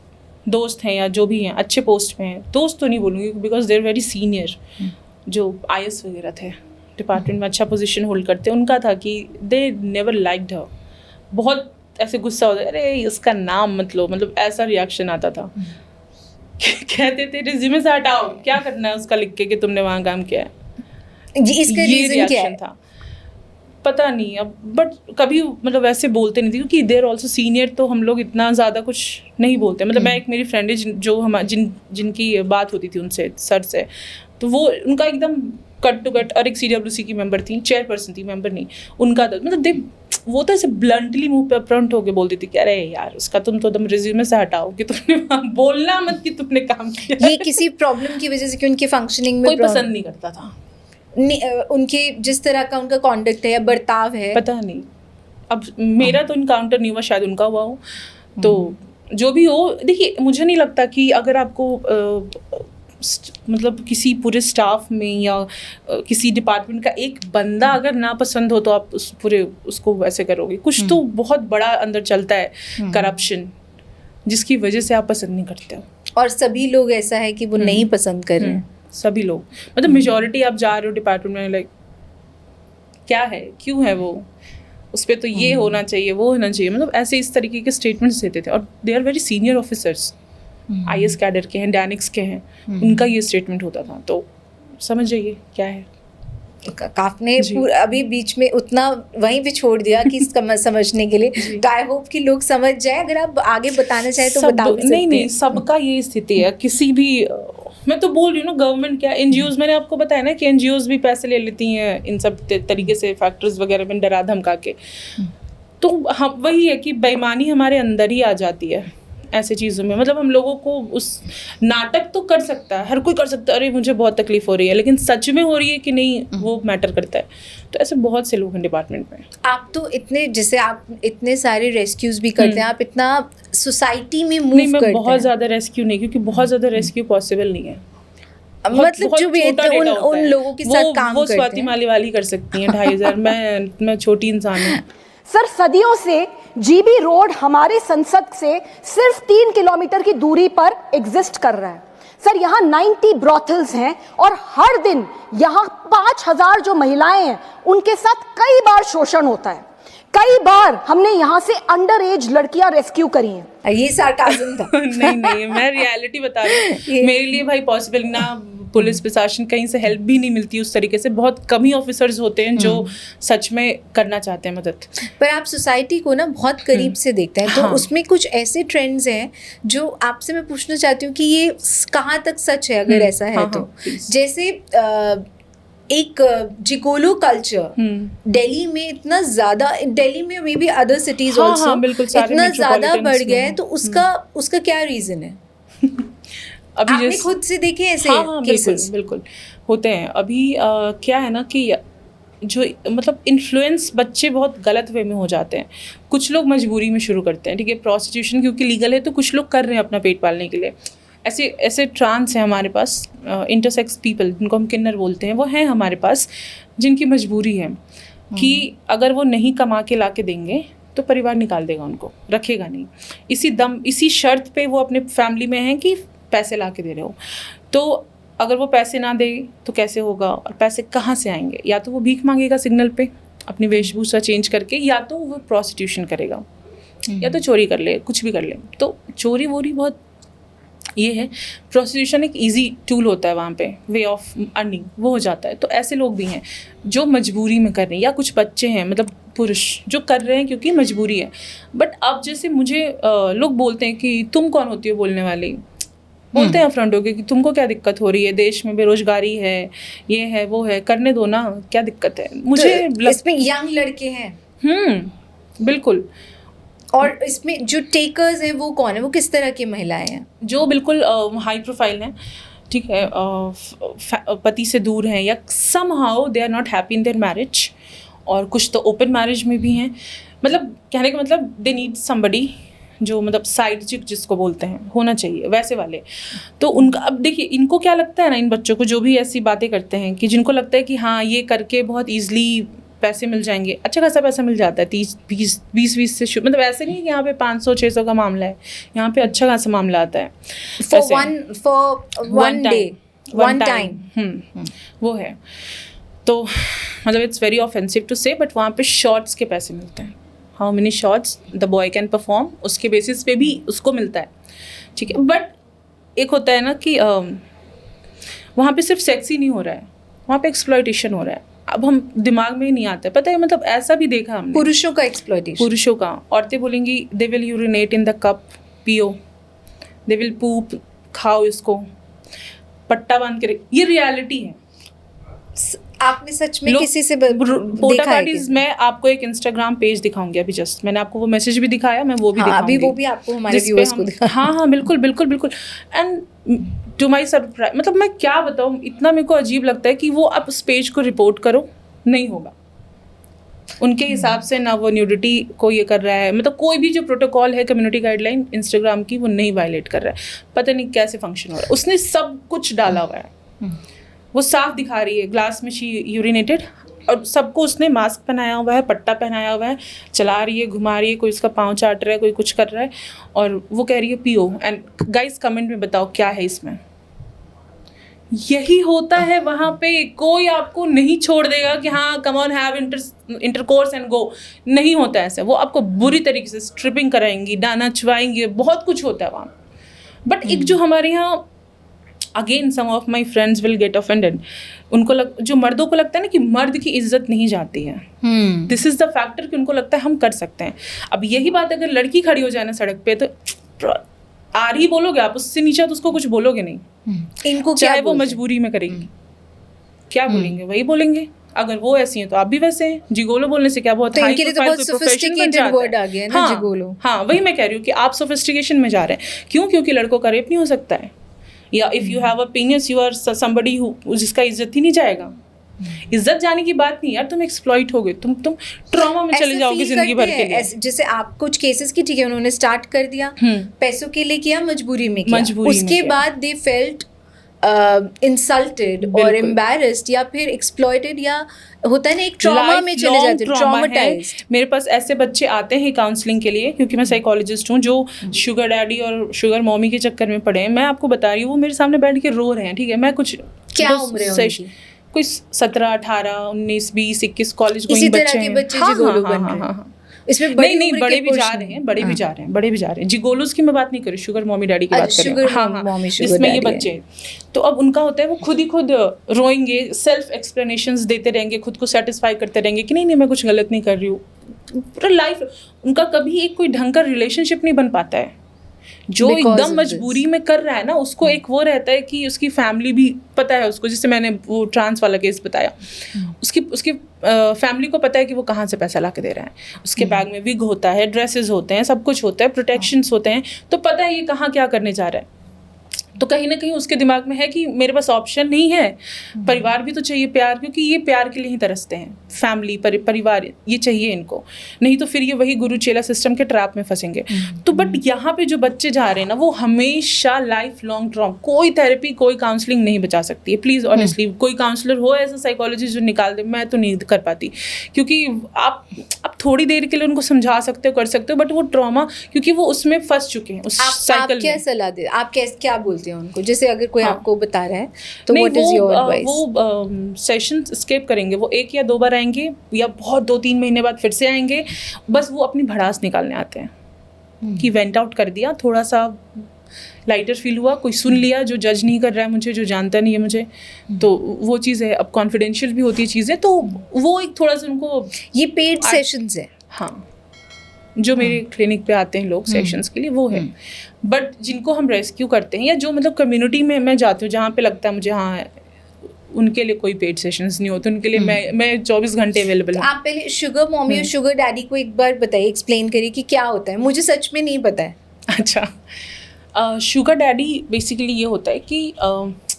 Speaker 5: दोस्त हैं या जो भी हैं अच्छे पोस्ट में हैं, दोस्त तो नहीं बोलूँगी because they are very senior, जो IS वगैरह थे डिपार्टमेंट में अच्छा पोजीशन होल्ड करते, उनका था कि दे नेवर लाइक्ड हर। बहुत ऐसे गुस्सा होता है, अरे उसका नाम मत लो, मतलब ऐसा रिएक्शन आता था। कहते थे रिज्यूमे से हटाओ, क्या करना है उसका लिख के कि तुमने वहाँ काम किया है।
Speaker 1: जी, इसका
Speaker 5: ये
Speaker 1: रीजन क्या
Speaker 5: रिएक्शन
Speaker 1: है?
Speaker 5: था, पता नहीं अब, बट कभी मतलब ऐसे बोलते नहीं थे क्योंकि देर ऑल्सो सीनियर, तो हम लोग इतना ज़्यादा कुछ नहीं बोलते। मतलब मैं एक मेरी फ्रेंड है जो हम जिनकी बात होती थी उनसे सर से, तो वो उनका एकदम कट टू कट, और एक CWC की मेंबर थी, चेयरपर्सन थी, मेंबर नहीं, उनका तो मतलब वो तो ऐसे ब्लंटली मुंह पे अपफ्रंट होके बोलती थी कि अरे यार उसका तुम तो एकदम रिज्यूमे से हटाओ कि तुमने वहाँ बोलना मत कि तुमने काम किया।
Speaker 1: ये किसी प्रॉब्लम की वजह से कि उनकी फंक्शनिंग में
Speaker 5: कोई पसंद नहीं करता था,
Speaker 1: उनके जिस तरह का उनका कॉन्डक्ट है या बर्ताव है?
Speaker 5: पता नहीं, अब मेरा तो इनकाउंटर नहीं हुआ, शायद उनका हुआ हो। तो जो भी हो, देखिए मुझे नहीं लगता कि अगर आपको मतलब किसी पूरे स्टाफ में या किसी डिपार्टमेंट का एक बंदा अगर ना पसंद हो तो आप उस पूरे उसको वैसे करोगे। कुछ तो बहुत बड़ा अंदर चलता है करप्शन, जिसकी वजह से आप पसंद नहीं करते हो।
Speaker 1: और सभी लोग ऐसा है कि वो नहीं पसंद कर रहे हैं?
Speaker 5: सभी लोग, मतलब मेजॉरिटी आप जा रहे हो डिपार्टमेंट में, लाइक क्या है, क्यों है वो, उस पर तो ये होना चाहिए, वो होना चाहिए, मतलब ऐसे इस तरीके के स्टेटमेंट्स देते थे। और they are very senior officers, IS cadre के हैं, डैनिक्स के हैं, उनका ये स्टेटमेंट होता था। तो समझ जाइए क्या है।
Speaker 1: आपने अभी बीच में उतना वहीं पे छोड़ दिया कि समझने के लिए। तो आई होप कि लोग समझ जाए। अगर आप आगे बताना चाहें तो बता भी सकते हैं।
Speaker 5: नहीं, सबका ये स्थिति है। किसी भी, मैं तो बोल रही हूँ ना, गवर्नमेंट क्या, NGOs, मैंने आपको बताया ना कि NGOs भी पैसे ले लेती हैं इन सब तरीके से, फैक्ट्रीज वगैरह में डरा धमका के। तो हम वही है कि बेईमानी हमारे अंदर ही आ जाती है ऐसे चीज़ों में। मतलब हम लोगों को उस नाटक तो कर सकता है, हर कोई कर सकता है, अरे मुझे बहुत तकलीफ हो रही है, लेकिन सच में हो रही है कि नहीं वो मैटर करता है। तो ऐसे बहुत से लोग हैं डिपार्टमेंट में।
Speaker 1: आप तो इतने, जैसे आप इतने सारे रेस्क्यूज भी करते हैं, आप इतना सोसाइटी में मूव
Speaker 5: नहीं, मैं
Speaker 1: करते
Speaker 5: बहुत
Speaker 1: हैं।
Speaker 5: ज़्यादा रेस्क्यू नहीं, क्योंकि बहुत ज़्यादा रेस्क्यू पॉसिबल नहीं है।
Speaker 1: मतलब जो भी उन लोगों के साथ काम
Speaker 5: वो
Speaker 1: करते
Speaker 5: स्वाति
Speaker 1: हैं।
Speaker 5: मालीवाल कर सकती हैं 2500। मैं छोटी इंसान हूँ।
Speaker 7: सर, सदियों से GB रोड हमारे संसद से सिर्फ 3 किलोमीटर की दूरी पर एग्जिस्ट कर रहा है। सर, यहाँ 90 ब्रॉथल्स हैं और हर दिन यहाँ 5000 जो महिलाएं हैं उनके साथ कई बार शोषण होता है। कई बार हमने यहाँ से अंडर एज लड़कियां रेस्क्यू करी हैं।
Speaker 1: ये सार्काज़म था।
Speaker 5: नहीं, मैं रियलिटी बता रही हूँ। मेरे लिए भाई पॉसिबल ना, पुलिस प्रशासन कहीं से हेल्प भी नहीं मिलती उस तरीके से। बहुत कम ही ऑफिसर्स होते हैं जो सच में करना चाहते हैं मदद।
Speaker 1: पर आप सोसाइटी को ना बहुत करीब से देखते हैं, तो
Speaker 5: हाँ।
Speaker 1: उसमें कुछ ऐसे ट्रेंड्स हैं जो आपसे मैं पूछना चाहती हूँ कि ये कहाँ तक सच है, अगर ऐसा है
Speaker 5: हाँ,
Speaker 1: तो।
Speaker 5: please।
Speaker 1: जैसे एक जिगोलो कल्चर दिल्ली में इतना ज़्यादा, दिल्ली में मे बी अदर सिटीज
Speaker 5: हाँ,
Speaker 1: ऑल्सो
Speaker 5: हाँ, बिल्कुल, सारे
Speaker 1: इतना ज़्यादा
Speaker 5: metropolitans
Speaker 1: बढ़ गया है,
Speaker 5: में।
Speaker 1: तो उसका क्या रीज़न है?
Speaker 5: अभी
Speaker 1: आपने खुद से देखे ऐसे
Speaker 5: हाँ,
Speaker 1: केसेस?
Speaker 5: बिल्कुल होते हैं। अभी क्या है ना कि जो मतलब इन्फ्लुएंस बच्चे बहुत गलत वे में हो जाते हैं। कुछ लोग मजबूरी में शुरू करते हैं, ठीक है, प्रोस्टिट्यूशन क्योंकि लीगल है तो कुछ लोग कर रहे हैं अपना पेट पालने के लिए। ऐसे ट्रांस हैं हमारे पास, इंटरसेक्स पीपल जिनको हम किन्नर बोलते हैं, वो हैं हमारे पास, जिनकी मजबूरी है कि अगर वो नहीं कमा के ला के देंगे तो परिवार निकाल देगा उनको, रखेगा नहीं। इसी शर्त पे वो अपने फैमिली में है कि पैसे ला के दे रहे हो। तो अगर वो पैसे ना दे तो कैसे होगा, और पैसे कहाँ से आएंगे? या तो वो भीख मांगेगा सिग्नल पे अपनी वेशभूषा चेंज करके, या तो वो प्रोस्टिट्यूशन करेगा, या तो चोरी कर ले, कुछ भी कर ले। तो चोरी वोरी बहुत ये है, प्रोस्टिट्यूशन एक इजी टूल होता है वहाँ पे, वे ऑफ अर्निंग, वो हो जाता है। तो ऐसे लोग भी हैं जो मजबूरी में कर रहे हैं, या कुछ बच्चे हैं मतलब पुरुष जो कर रहे हैं क्योंकि मजबूरी है। बट अब जैसे मुझे लोग बोलते हैं कि तुम कौन होती हो बोलने वाली, बोलते हैं फ्रंट होके कि तुमको क्या दिक्कत हो रही है, देश में बेरोजगारी है, ये है वो है, करने दो ना, क्या दिक्कत है? मुझे
Speaker 1: इसमें यंग लड़के हैं।
Speaker 5: बिल्कुल।
Speaker 1: और इसमें जो टेकर्स हैं वो कौन है, वो किस तरह की महिलाएं हैं?
Speaker 5: जो बिल्कुल हाई प्रोफाइल हैं, ठीक है, पति से दूर हैं, या somehow they are not happy in their marriage, और कुछ तो ओपन मैरिज में भी हैं। मतलब कहने का मतलब दे नीड समबडी जो मतलब साइड चिक जिसको बोलते हैं, होना चाहिए वैसे वाले। तो उनका अब देखिए, इनको क्या लगता है ना, इन बच्चों को जो भी ऐसी बातें करते हैं कि जिनको लगता है कि हाँ ये करके बहुत ईजिली पैसे मिल जाएंगे, अच्छा खासा पैसा मिल जाता है, 20 से शुरू, मतलब ऐसे नहीं है कि यहाँ पे 500-600 का मामला है, यहाँ पे अच्छा खासा मामला आता है
Speaker 1: for one day, one time।
Speaker 5: वो है। तो मतलब इट्स वेरी ऑफेंसिव टू से, बट वहाँ पे शॉर्ट्स के पैसे मिलते हैं, how many shorts the boy can perform, उसके बेसिस पे भी उसको मिलता है, ठीक है। बट एक होता है ना कि वहाँ पे सिर्फ सेक्स ही नहीं हो रहा है, वहाँ पे एक्सप्लॉयटेशन हो रहा है। अब हम दिमाग में ही नहीं आता है, पता है, मतलब ऐसा भी देखा हमने,
Speaker 1: पुरुषों का एक्सप्लॉयटेशन,
Speaker 5: पुरुषों का। औरतें बोलेंगी they will urinate in the cup, पियो, दे विल पूप, खाओ इसको, पट्टा बांध के, ये रियलिटी है।
Speaker 1: आपने सच में किसी से
Speaker 5: पोटा पार्टीज, मैं आपको एक इंस्टाग्राम पेज दिखाऊंगी अभी, जस्ट मैंने आपको वो मैसेज भी दिखाया, मैं वो भी दिखाऊंगी
Speaker 1: अभी, वो भी आपको हमारे व्यूअर्स को दिखा।
Speaker 5: हाँ बिल्कुल बिल्कुल बिल्कुल। एंड टू माई सरप्राइज, मतलब मैं क्या बताऊँ, इतना मेरे को अजीब लगता है कि वो आप उस पेज को रिपोर्ट करो, नहीं होगा उनके हिसाब से ना, वो न्यूडिटी को ये कर रहा है, मतलब कोई भी जो प्रोटोकॉल है, कम्युनिटी गाइडलाइन इंस्टाग्राम की, वो नहीं वायलेट कर रहा है। पता नहीं कैसे फंक्शन हो रहा है, उसने सब कुछ डाला हुआ है, वो साफ दिखा रही है ग्लास में शी यूरिनेटेड, और सबको उसने मास्क पहनाया हुआ है, पट्टा पहनाया हुआ है, चला रही है, घुमा रही है, कोई उसका पाँव चाट रहा है, कोई कुछ कर रहा है, और वो कह रही है पियो। एंड गाइस कमेंट में बताओ क्या है इसमें। यही होता है वहाँ पे, कोई आपको नहीं छोड़ देगा कि हाँ come on have intercourse and go, नहीं होता ऐसा। वो आपको बुरी तरीके से स्ट्रिपिंग कराएंगी, डाना चुवाएंगे, बहुत कुछ होता है वहाँ। बट एक जो हमारे यहाँ, again some of my friends will get offended, उनको जो मर्दों को लगता है ना कि मर्द की इज्जत नहीं जाती है, दिस इज द फैक्टर कि उनको लगता है हम कर सकते हैं। अब यही बात अगर लड़की खड़ी हो जाए ना सड़क पे, तो आ रही बोलोगे आप, उससे नीचे तो उसको कुछ बोलोगे नहीं।
Speaker 1: इनको
Speaker 5: चाहे वो मजबूरी में करेंगी, क्या बोलेंगे वही बोलेंगे। अगर वो ऐसी हैं तो आप भी वैसे हैं। जिगोलो बोलने से क्या बहुत
Speaker 1: तो इनके लिए तो बहुत सोफिस्टिकेटेड वर्ड आ गया है ना, जिगोलो।
Speaker 5: हाँ वही मैं कह रही हूँ कि आप सोफिस्टिकेशन में जा रहे हैं। क्यों? क्योंकि लड़कों का रेप नहीं हो सकता है, या if you have opinions you are somebody who, जिसका इज्जत ही नहीं जाएगा। इज्जत जाने की बात नहीं यार, तुम एक्सप्लॉइट हो गए, तुम ट्रॉमा में चले जाओगे जिंदगी भर के लिए।
Speaker 1: जैसे आप कुछ केसेस की, ठीक है, उन्होंने स्टार्ट कर दिया, पैसों के लिए किया, मजबूरी में किया, उसके बाद दे फेल्ट इंसल्टेड और एम्बैरेस्ड, या फिर एक्सप्लॉइटेड, या होता है ना एक ट्रॉमा में चले जाते हैं, ट्रॉमाटाइज्ड।
Speaker 5: मेरे पास ऐसे बच्चे आते हैं काउंसलिंग के लिए, क्योंकि मैं साइकोलॉजिस्ट हूँ, जो शुगर डैडी और शुगर मॉमी के चक्कर में पड़े हैं। मैं आपको बता रही हूँ, वो मेरे सामने बैठ के रो रहे हैं, ठीक है। मैं कुछ
Speaker 1: क्या उम्र है उनकी?
Speaker 5: कोई 17, 18, 19, 20, 21 कॉलेज
Speaker 1: गोइंग बच्चे हैं। जिगोलो बन रहे हैं। इसमें
Speaker 5: नहीं बड़े भी जा रहे हैं, बड़े भी जा रहे हैं। जिगोलोस की मैं बात नहीं कर रही, शुगर मॉमी डैडी की बात कर रही हूँ। हाँ, इसमें ये बच्चे, तो अब उनका होता है वो खुद ही खुद रोएंगे, सेल्फ एक्सप्लेनेशंस देते रहेंगे, खुद को सेटिस्फाई करते रहेंगे कि नहीं मैं कुछ गलत नहीं कर रही हूँ। पूरा लाइफ उनका कभी एक कोई ढंग का रिलेशनशिप नहीं बन पाता है। जो एकदम मजबूरी में कर रहा है ना, उसको एक वो रहता है कि उसकी फैमिली भी पता है उसको, जिससे मैंने वो ट्रांस वाला केस बताया, उसकी फैमिली को पता है कि वो कहाँ से पैसा ला के दे रहा है। उसके बैग में विग होता है, ड्रेसेस होते हैं, सब कुछ होता है, प्रोटेक्शंस होते हैं, तो पता है ये कहाँ क्या करने जा रहा है। तो कहीं ना कहीं उसके दिमाग में है कि मेरे पास ऑप्शन नहीं है, परिवार भी तो चाहिए प्यार, क्योंकि ये प्यार के लिए ही तरसते हैं, फैमिली परिवार ये चाहिए इनको, नहीं तो फिर ये वही गुरु चेला सिस्टम के ट्रैप में फंसेंगे। तो बट यहाँ पे जो बच्चे जा रहे हैं ना, वो हमेशा लाइफ लॉन्ग ट्रॉमा, कोई थेरेपी कोई काउंसलिंग नहीं बचा सकती है। प्लीज़ ऑनेस्टली कोई काउंसलर हो ऐसा साइकोलॉजिस्ट जो निकाल दे, मैं तो नहीं कर पाती, क्योंकि आप थोड़ी देर के लिए उनको समझा सकते हो, कर सकते हो, बट वो ट्रॉमा, क्योंकि वो उसमें फंस चुके हैं उस
Speaker 1: आप
Speaker 5: साइकिल
Speaker 1: क्या
Speaker 5: में।
Speaker 1: सलाह दे, आप क्या बोलते हैं उनको, जैसे अगर कोई
Speaker 5: हाँ।
Speaker 1: आपको बता रहा है तो
Speaker 5: नहीं,
Speaker 1: व्हाट इज योर एडवाइस?
Speaker 5: वो सेशन स्किप करेंगे, वो 1 या 2 बार आएंगे, या बहुत 2-3 महीने बाद फिर से आएंगे, बस वो अपनी भड़ास निकालने आते हैं कि वेंट आउट कर दिया, थोड़ा सा लाइटर फील हुआ, कोई सुन लिया जो जज नहीं कर रहा है मुझे, जो जानता नहीं है मुझे, तो वो चीज़ है। अब कॉन्फिडेंशियल भी होती है चीज़ें, तो वो एक थोड़ा सा उनको,
Speaker 1: ये पेड सेशंस है?
Speaker 5: हाँ, जो मेरे क्लिनिक पे आते हैं लोग सेशंस के लिए, वो है। बट जिनको हम रेस्क्यू करते हैं, या जो मतलब कम्युनिटी में मैं जाती हूँ जहाँ पे लगता है मुझे, हाँ, उनके लिए कोई पेड सेशंस नहीं होते, उनके लिए मैं 24 घंटे अवेलेबल हूँ।
Speaker 1: आप पहले शुगर मॉमी और शुगर डैडी को एक बार बताइए, एक्सप्लेन करिए कि क्या होता है, मुझे सच में नहीं पता है।
Speaker 5: अच्छा, शुगर डैडी बेसिकली ये होता है कि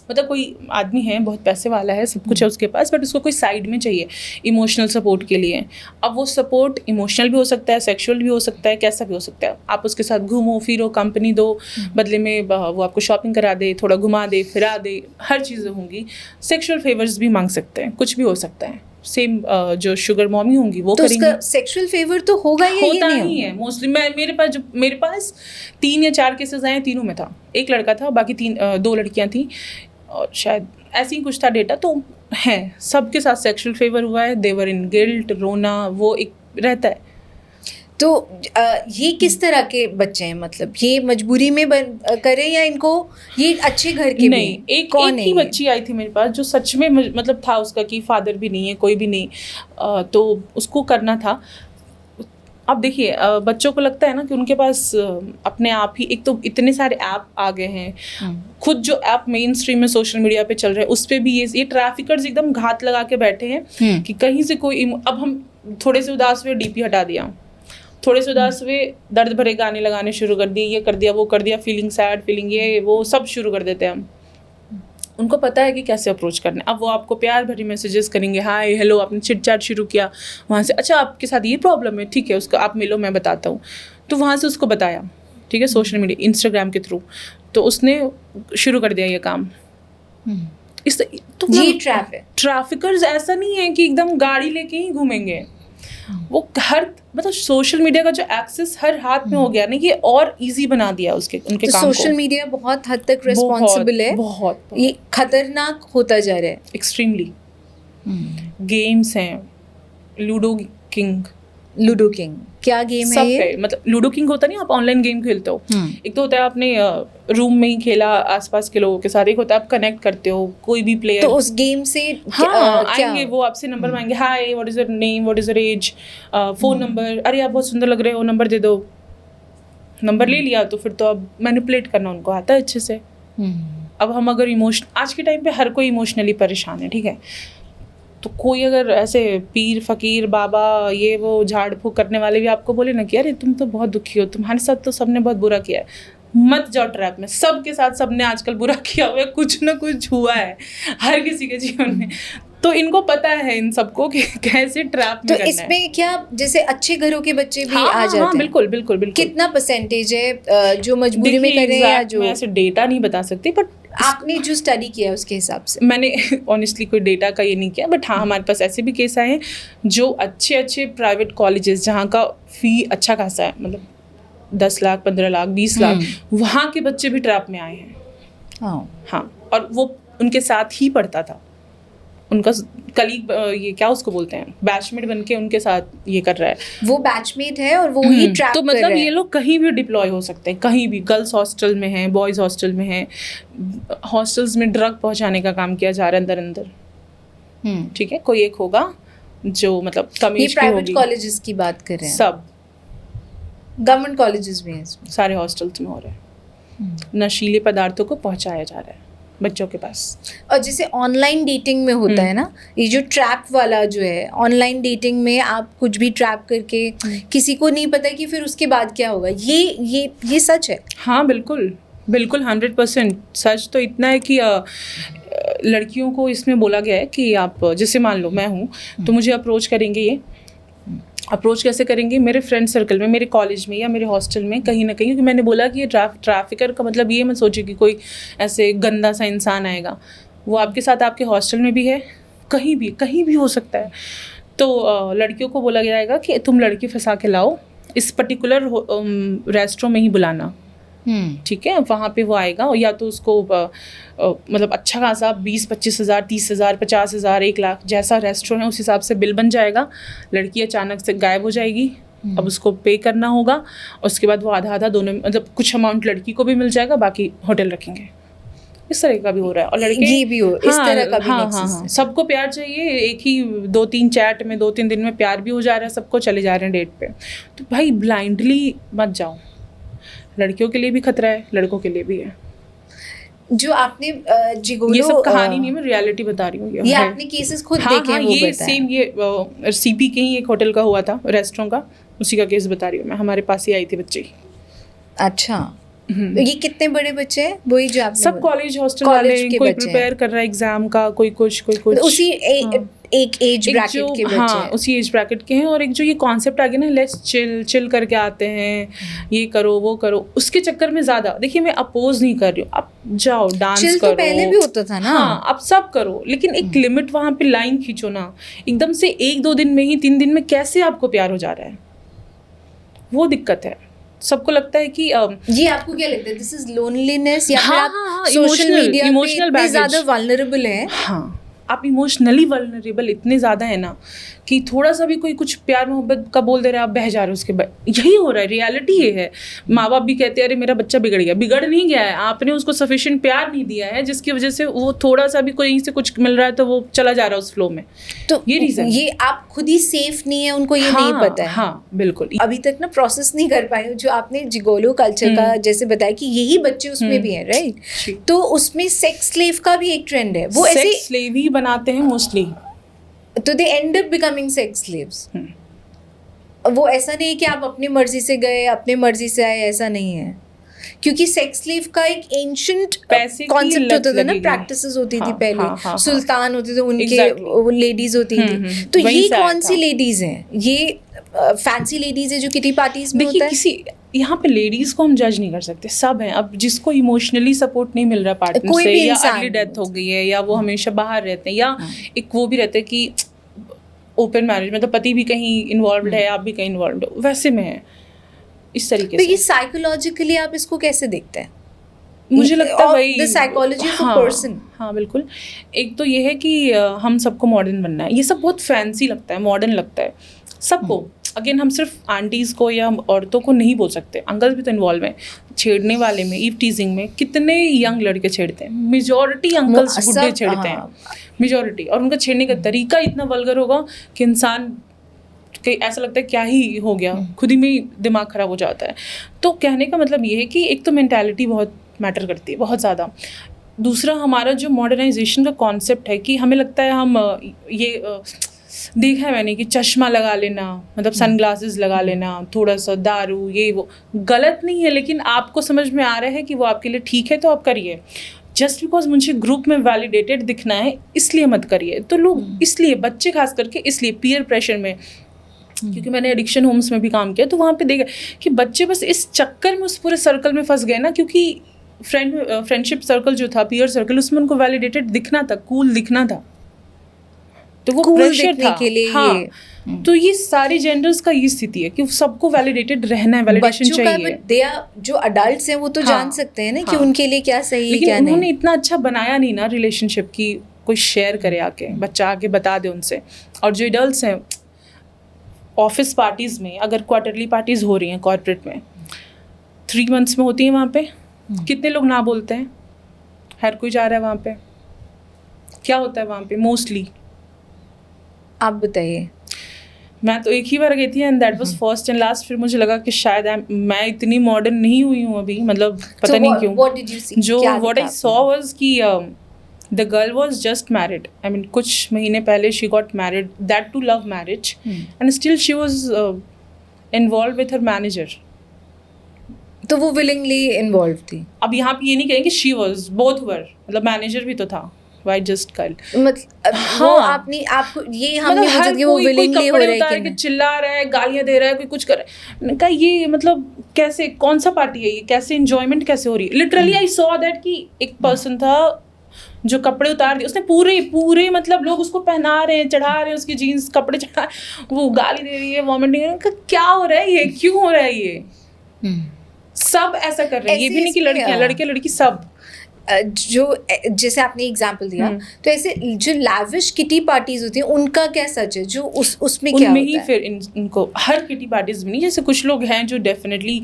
Speaker 5: मतलब कोई आदमी है, बहुत पैसे वाला है, सब कुछ है उसके पास, बट उसको कोई साइड में चाहिए इमोशनल सपोर्ट के लिए। अब वो सपोर्ट इमोशनल भी हो सकता है, सेक्सुअल भी हो सकता है, कैसा भी हो सकता है। आप उसके साथ घूमो फिरो, कंपनी दो, बदले में वो आपको शॉपिंग करा दे, थोड़ा घुमा दे, फिरा दे, हर चीज़ें होंगी। सेक्सुअल फेवर्स भी मांग सकते हैं, कुछ भी हो सकता है। सेम जो शुगर मॉमी होंगी वो
Speaker 1: तो
Speaker 5: करेंगी।
Speaker 1: उसका सेक्सुअल फेवर तो होगा ही,
Speaker 5: होता
Speaker 1: नहीं
Speaker 5: ही है मोस्टली। मेरे पास 3 या 4 केसेस आए, तीनों में था, एक लड़का था, बाकी 2 लड़कियां थी, और शायद ऐसे ही कुछ था डेटा। तो है, सबके साथ सेक्सुअल फेवर हुआ है, देवर इन गिल्ट, रोना, वो एक रहता है।
Speaker 1: तो ये किस तरह के बच्चे हैं, मतलब ये मजबूरी में करें या इनको ये अच्छे घर के भी
Speaker 5: नहीं,
Speaker 1: हैं?
Speaker 5: एक
Speaker 1: कौन
Speaker 5: ही
Speaker 1: है ये?
Speaker 5: बच्ची आई थी मेरे पास जो सच में मतलब था उसका कि फादर भी नहीं है, कोई भी नहीं, तो उसको करना था। अब देखिए, बच्चों को लगता है ना कि उनके पास अपने आप ही, एक तो इतने सारे ऐप आ गए हैं, खुद जो ऐप मेन स्ट्रीम में सोशल मीडिया पे चल रहे हैं, उस पर भी ये ट्रैफिकर्स एकदम घात लगा के बैठे हैं कि कहीं से कोई अब हम थोड़े से उदास हुए, डीपी हटा दिया, थोड़े से उदास हुए, दर्द भरे गाने लगाने शुरू कर दिए, ये कर दिया, वो कर दिया, फीलिंग सैड, फीलिंग ये वो सब शुरू कर देते हैं हम। उनको पता है कि कैसे अप्रोच करना है। अब वो आपको प्यार भरी मैसेजेस करेंगे, हाय हेलो, आपने चिट चैट शुरू किया, वहाँ से अच्छा आपके साथ ये प्रॉब्लम है, ठीक है, उसको आप मिलो, मैं बताता हूँ। तो वहाँ से उसको बताया, ठीक है, सोशल मीडिया, इंस्टाग्राम के थ्रू, तो उसने शुरू कर दिया ये काम। इस तो
Speaker 1: ये ट्रैप है।
Speaker 5: ट्रैफिकर्स ऐसा नहीं है कि एकदम गाड़ी लेके ही घूमेंगे, वो हर मतलब सोशल मीडिया का जो एक्सेस हर हाथ में हो गया ना, ये और इजी बना दिया उनके
Speaker 1: तो
Speaker 5: काम को।
Speaker 1: सोशल मीडिया बहुत हद तक रिस्पॉन्सिबल है,
Speaker 5: बहुत
Speaker 1: ये खतरनाक होता जा रहा है
Speaker 5: एक्सट्रीमली। गेम्स हैं, लूडो किंग,
Speaker 1: लूडो किंग, क्या गेम है
Speaker 5: सब
Speaker 1: ये?
Speaker 5: है, मतलब लूडो किंग होता नहीं, आप ऑनलाइन गेम खेलते हो, एक तो होता है आपने रूम में ही खेला आसपास के लोगों के साथ, एक होता है आप कनेक्ट करते हो कोई भी प्लेयर।
Speaker 1: तो उस गेम से
Speaker 5: हाँ,
Speaker 1: क्या
Speaker 5: आएंगे वो आपसे नंबर मांगेंगे, hi what is your name, what is your age, phone number, अरे आप बहुत सुंदर लग रहे हो, नंबर दे दो। नंबर ले लिया तो फिर तो अब मैनिपुलेट करना उनको आता है अच्छे से। अब हम अगर आज के टाइम पे हर कोई इमोशनली परेशान है, ठीक है, तो कोई अगर ऐसे पीर फकीर बाबा ये वो झाड़ फूक करने वाले भी आपको बोले ना कि अरे तुम तो बहुत दुखी हो, तुम्हारे साथ तो सबने बहुत बुरा किया है, मत जाओ ट्रैप में। सबके साथ सबने आजकल बुरा किया हुआ है, कुछ ना कुछ हुआ है हर किसी के जीवन में, तो इनको पता है इन सबको कि कैसे ट्रैप में
Speaker 1: तो
Speaker 5: करना है।
Speaker 1: इसमें क्या जैसे अच्छे घरों के बच्चे भी आ जाते
Speaker 5: हाँ,
Speaker 1: हैं?
Speaker 5: बिल्कुल बिल्कुल बिल्कुल।
Speaker 1: कितना परसेंटेज है जो मजबूरी में
Speaker 5: देखिए,
Speaker 1: कर रहे हैं, या
Speaker 5: exact
Speaker 1: जो
Speaker 5: मैं ऐसे डेटा नहीं बता सकती, बट
Speaker 1: आपने जो स्टडी किया उसके हिसाब से?
Speaker 5: मैंने ऑनेस्टली कोई डेटा का ये नहीं किया, बट हाँ हमारे पास ऐसे भी केस आए हैं जो अच्छे प्राइवेट कॉलेजेस जहाँ का फ़ी अच्छा खासा है, मतलब 10 लाख 15 लाख 20 लाख, वहाँ के बच्चे भी ट्रैप में आए हैं। हाँ, और वो उनके साथ ही पढ़ता था, उनका कलीग, ये क्या उसको बोलते हैं, बैचमेट बन के उनके साथ ये कर रहा है।
Speaker 1: वो बैचमेट है और वो ही ट्रैप
Speaker 5: तो
Speaker 1: कर
Speaker 5: मतलब
Speaker 1: रहा है।
Speaker 5: ये लोग कहीं भी डिप्लॉय हो सकते हैं, कहीं भी, गर्ल्स हॉस्टल में हैं, बॉयज़ हॉस्टल में हैं, हॉस्टल्स में ड्रग पहुंचाने का काम किया जा रहा है अंदर अंदर, ठीक है। कोई एक होगा जो मतलब
Speaker 1: ये
Speaker 5: कमीज की
Speaker 1: प्राइवेट
Speaker 5: होगी,
Speaker 1: कॉलेजेस की बात कर रहे हैं?
Speaker 5: सब
Speaker 1: गवर्नमेंट कॉलेजेस भी हैं इसमें?
Speaker 5: सारे हॉस्टल्स में हो रहे हैं, नशीले पदार्थों को पहुंचाया जा रहा है बच्चों के पास।
Speaker 1: और जैसे ऑनलाइन डेटिंग में होता है ना, ये जो ट्रैप वाला जो है, ऑनलाइन डेटिंग में आप कुछ भी ट्रैप करके किसी को नहीं पता कि फिर उसके बाद क्या होगा, ये सच है?
Speaker 5: हाँ बिल्कुल, बिल्कुल 100%। सच तो इतना है कि लड़कियों को इसमें बोला गया है कि आप जैसे मान लो मैं हूँ तो मुझे अप्रोच करेंगे, ये अप्रोच कैसे करेंगे, मेरे फ्रेंड सर्कल में, मेरे कॉलेज में या मेरे हॉस्टल में कहीं ना कहीं, क्योंकि मैंने बोला कि ये ट्रैफिकर का मतलब ये मत सोचिए कि कोई ऐसे गंदा सा इंसान आएगा, वो आपके साथ आपके हॉस्टल में भी है, कहीं भी हो सकता है। तो लड़कियों को बोला जाएगा कि तुम लड़की फंसा के लाओ, इस पर्टिकुलर रेस्टोरेंट में ही बुलाना, ठीक है, वहाँ पे वो आएगा, या तो उसको मतलब अच्छा खासा 20-25 हज़ार, 30 हज़ार, 50 हज़ार, 1 लाख जैसा रेस्टोरेंट है उस हिसाब से बिल बन जाएगा। लड़की अचानक से गायब हो जाएगी, अब उसको पे करना होगा, उसके बाद वो आधा दोनों, मतलब कुछ अमाउंट लड़की को भी मिल जाएगा, बाकी होटल रखेंगे। इस तरह का भी हो रहा है। और लड़के
Speaker 1: ये भी हो, इस तरह का भी nexus है।
Speaker 5: सबको प्यार चाहिए, एक ही 2-3 चैट में 2-3 दिन में प्यार भी हो जा रहा है, सबको चले जा रहे हैं डेट पे। तो भाई ब्लाइंडली मत जाओ, लड़कियों के लिए भी खतरा है, लड़कों के लिए भी है।
Speaker 1: जो आपने जिगोलो,
Speaker 5: ये सब कहानी नहीं, मैं रियलिटी बता रही हूँ।
Speaker 1: ये आपने केसेस खुद देखे हैं, वो
Speaker 5: ये
Speaker 1: बताएं।
Speaker 5: सेम ये सीपी के ही एक होटल का हुआ था, रेस्टोरेंट का, उसी का केस बता रही हूँ मैं। हमारे पास ही आई थी बच्ची।
Speaker 1: अच्छा, तो ये कितने बड़े बच्चे हैं? वही जो आपने
Speaker 5: सब
Speaker 1: बोला।
Speaker 5: कॉलेज हॉस्टल
Speaker 1: कॉलेज
Speaker 5: वाले,
Speaker 1: के
Speaker 5: कोई
Speaker 1: बच्चे
Speaker 5: प्रिपेयर कर रहा है एग्जाम का, कोई कुछ
Speaker 1: उसी एक एज
Speaker 5: एक
Speaker 1: ब्रैकेट
Speaker 5: जो,
Speaker 1: के बच्चे
Speaker 5: हाँ
Speaker 1: हैं।
Speaker 5: उसी एज ब्रैकेट के हैं। और एक जो ये कॉन्सेप्ट आ गया ना, लेट्स चिल करके आते हैं, ये करो वो करो, उसके चक्कर में ज़्यादा, देखिए मैं अपोज नहीं कर रही हूँ, आप जाओ डांस
Speaker 1: चिल
Speaker 5: करो,
Speaker 1: तो पहले भी होता था ना।
Speaker 5: हाँ आप सब करो, लेकिन एक लिमिट वहाँ पे लाइन खींचो ना। एकदम से 1-2 दिन में ही, 3 दिन में कैसे आपको प्यार हो जा रहा है, वो दिक्कत है। सबको लगता है कि
Speaker 1: ये आपको क्या लगता है, दिस इज लोनलीनेस, या फिर
Speaker 5: हाँ,
Speaker 1: आप
Speaker 5: हाँ,
Speaker 1: सोशल
Speaker 5: emotional-
Speaker 1: मीडिया पे
Speaker 5: emotional
Speaker 1: इतने
Speaker 5: baggage।
Speaker 1: ज्यादा वल्नरेबल हैं?
Speaker 5: हाँ, आप इमोशनली वल्नरेबल इतने ज़्यादा है ना कि थोड़ा सा भी कोई कुछ प्यार मोहब्बत का बोल दे रहा है, आप बह जा रहे हो उसके बाद। यही हो रहा है, रियलिटी ये है। माँ बाप भी कहते हैं अरे मेरा बच्चा बिगड़ गया, बिगड़ नहीं गया है, आपने उसको सफिशिएंट प्यार नहीं दिया है, जिसकी वजह से वो थोड़ा सा भी कोई से कुछ मिल रहा है तो वो चला जा रहा है उस फ्लो में।
Speaker 1: तो
Speaker 5: ये रीज़न,
Speaker 1: ये आप खुद ही सेफ नहीं है, उनको ये नहीं पता है।
Speaker 5: हाँ बिल्कुल।
Speaker 1: अभी तक ना प्रोसेस नहीं कर पाए हो जो आपने जिगोलो कल्चर का जैसे बताया कि यही बच्चे उसमें भी हैं, राइट? तो उसमें सेक्स स्लेव का भी एक ट्रेंड है, वो ऐसे,
Speaker 5: सेक्स स्लेव ही बनाते हैं मोस्टली,
Speaker 1: तो they end up becoming sex slaves. वो ऐसा नहीं है कि आप अपनी मर्जी से गए, अपनी मर्जी से आए, ऐसा नहीं है। क्योंकि सेक्स स्लेव का एक एंशिएंट
Speaker 5: पैसे की
Speaker 1: कॉन्सेप्ट
Speaker 5: लत
Speaker 1: होता था ना,
Speaker 5: लगेगी।
Speaker 1: प्रैक्टिसेस होती थी
Speaker 5: हाँ,
Speaker 1: पहले,
Speaker 5: हाँ,
Speaker 1: सुल्तान होते थे उनके,
Speaker 5: Exactly।
Speaker 1: वो लेडीज होती थी। तो
Speaker 5: वहीं
Speaker 1: ये
Speaker 5: से आया
Speaker 1: कौन सी
Speaker 5: था।
Speaker 1: लेडीज हैं? ये फैंसी लेडीज है जो किटी पार्टीज में होता
Speaker 5: देखिए
Speaker 1: है?
Speaker 5: किसी यहाँ पे लेडीज को हम जज नहीं कर सकते, सब हैं। अब जिसको इमोशनली सपोर्ट नहीं मिल रहा पार्टनर
Speaker 1: कोई
Speaker 5: से,
Speaker 1: भी
Speaker 5: या
Speaker 1: इंसान।
Speaker 5: अर्ली डेथ हो गई है, या वो हमेशा बाहर रहते हैं, या एक वो भी रहते हैं कि ओपन मैरिज, मतलब पति भी कहीं इन्वॉल्व है, आप भी कहीं इन्वॉल्व हो, वैसे में है इस तरीके
Speaker 1: तो ये
Speaker 5: से।
Speaker 1: साइकोलॉजिकली आप इसको कैसे देखते हैं?
Speaker 5: मुझे लगता है
Speaker 1: Of
Speaker 5: वही
Speaker 1: the psychology of a
Speaker 5: हाँ,
Speaker 1: person।
Speaker 5: हाँ बिल्कुल। एक तो ये है कि हम सबको मॉडर्न बनना है, ये सब बहुत फैंसी लगता है, मॉडर्न लगता है सबको। अगेन हम सिर्फ आंटीज़ को या औरतों को नहीं बोल सकते, अंकल्स भी तो इन्वॉल्व हैं। छेड़ने वाले में, ईव टीजिंग में कितने यंग लड़के छेड़ते हैं, मेजॉरिटी अंकल्स बुड्ढे छेड़ते हैं, मेजॉरिटी। और उनका छेड़ने का तरीका इतना वल्गर होगा कि इंसान कि ऐसा लगता है क्या ही हो गया, खुद ही में ही दिमाग ख़राब हो जाता है। तो कहने का मतलब ये है कि एक तो मेंटालिटी बहुत मैटर करती है, बहुत ज़्यादा। दूसरा हमारा जो मॉडर्नाइजेशन का कॉन्सेप्ट है कि हमें लगता है हम ये देखा है मैंने कि चश्मा लगा लेना, मतलब सनग्लासेस लगा लेना, थोड़ा सा दारू, ये वो गलत नहीं है, लेकिन आपको समझ में आ रहा है कि वो आपके लिए ठीक है तो आप करिए। जस्ट बिकॉज मुझे ग्रुप में वैलिडेटेड दिखना है इसलिए मत करिए। तो लोग इसलिए, बच्चे खास करके इसलिए पीयर प्रेशर में, क्योंकि मैंने एडिक्शन होम्स में भी काम किया, तो वहाँ पे देखा कि बच्चे बस इस चक्कर में उस पूरे सर्कल में फंस गए ना, क्योंकि फ्रेंडशिप सर्कल जो था, पीयर सर्कल, उसमें उनको वैलिडेटेड दिखना था, कूल दिखना था, तो वो
Speaker 1: Cool
Speaker 5: प्रेशर
Speaker 1: दिखने
Speaker 5: था
Speaker 1: के लिए
Speaker 5: हाँ।
Speaker 1: ये।
Speaker 5: तो ये सारे जेंडर्स का ये स्थिति है कि सबको वैलिडेटेड रहना है, वैलिडेशन
Speaker 1: बच्चों का,
Speaker 5: चाहिए।
Speaker 1: but they are, जो अडल्ट्स हैं वो तो
Speaker 5: हाँ,
Speaker 1: जान सकते हैं ना कि
Speaker 5: हाँ।
Speaker 1: उनके लिए क्या सही है,
Speaker 5: लेकिन
Speaker 1: क्या
Speaker 5: उन्होंने
Speaker 1: नहीं।
Speaker 5: इतना अच्छा बनाया नहीं ना रिलेशनशिप की कोई शेयर करे आके, बच्चा आके बता दे उनसे। और जो एडल्ट्स हैं, ऑफिस पार्टीज़ में अगर क्वार्टरली पार्टीज़ हो रही हैं कॉर्पोरेट में, 3 months में होती हैं, वहाँ पे कितने लोग ना बोलते हैं, हर कोई जा रहा है वहाँ पे, क्या होता है वहाँ पे मोस्टली?
Speaker 1: आप बताइए।
Speaker 5: मैं तो एक ही बार गई थी and that was first and last. फिर मुझे लगा कि शायद मैं इतनी मॉडर्न नहीं हुई हूँ अभी, मतलब पता नहीं क्यों।
Speaker 1: What did you see?
Speaker 5: जो
Speaker 1: क्या
Speaker 5: व्हाट
Speaker 1: देखा
Speaker 5: आई सॉ वाज कि the girl was just married, I mean कुछ महीने पहले she got married, that to love marriage, and still she was involved with her manager.
Speaker 1: तो वो विलिंगली इन्वॉल्व थी।
Speaker 5: अब यहाँ पे ये नहीं कहेंगे शी वाज, बोथ वर, मतलब मैनेजर भी तो था, वाई जस्ट कल।
Speaker 1: मतलब वो आपने आपको ये हम नहीं बोल सकते वो विलिंगली हो रहा है कि
Speaker 5: चिल्ला रहा है, गालियां दे रहा है, कोई कुछ कर रहा है, कहा ये मतलब कैसे, कौन सा पार्टी है ये, कैसे एंजॉयमेंट कैसे हो रही है। लिटरली आई सॉ दैट कि एक पर्सन था जो कपड़े उतार दिए उसने, पूरे मतलब लोग उसको पहना रहे हैं, चढ़ा रहे हैं, उसकी जीन्स कपड़े चढ़ा, वो गाली दे रही है, वॉमिटिंग, क्या हो रहा है ये, क्यों हो रहा है ये। सब ऐसा कर रहे हैं, ये भी नहीं कि लड़कियां, लड़के लड़की सब।
Speaker 1: जो जैसे आपने एग्जांपल दिया, तो ऐसे जो लाविश किटी पार्टीज होती हैं उनका क्या सच है, जो उसमें क्या
Speaker 5: उनमें
Speaker 1: होता
Speaker 5: ही
Speaker 1: है?
Speaker 5: फिर इनको हर किटी पार्टीज में नहीं, जैसे कुछ लोग हैं जो डेफिनेटली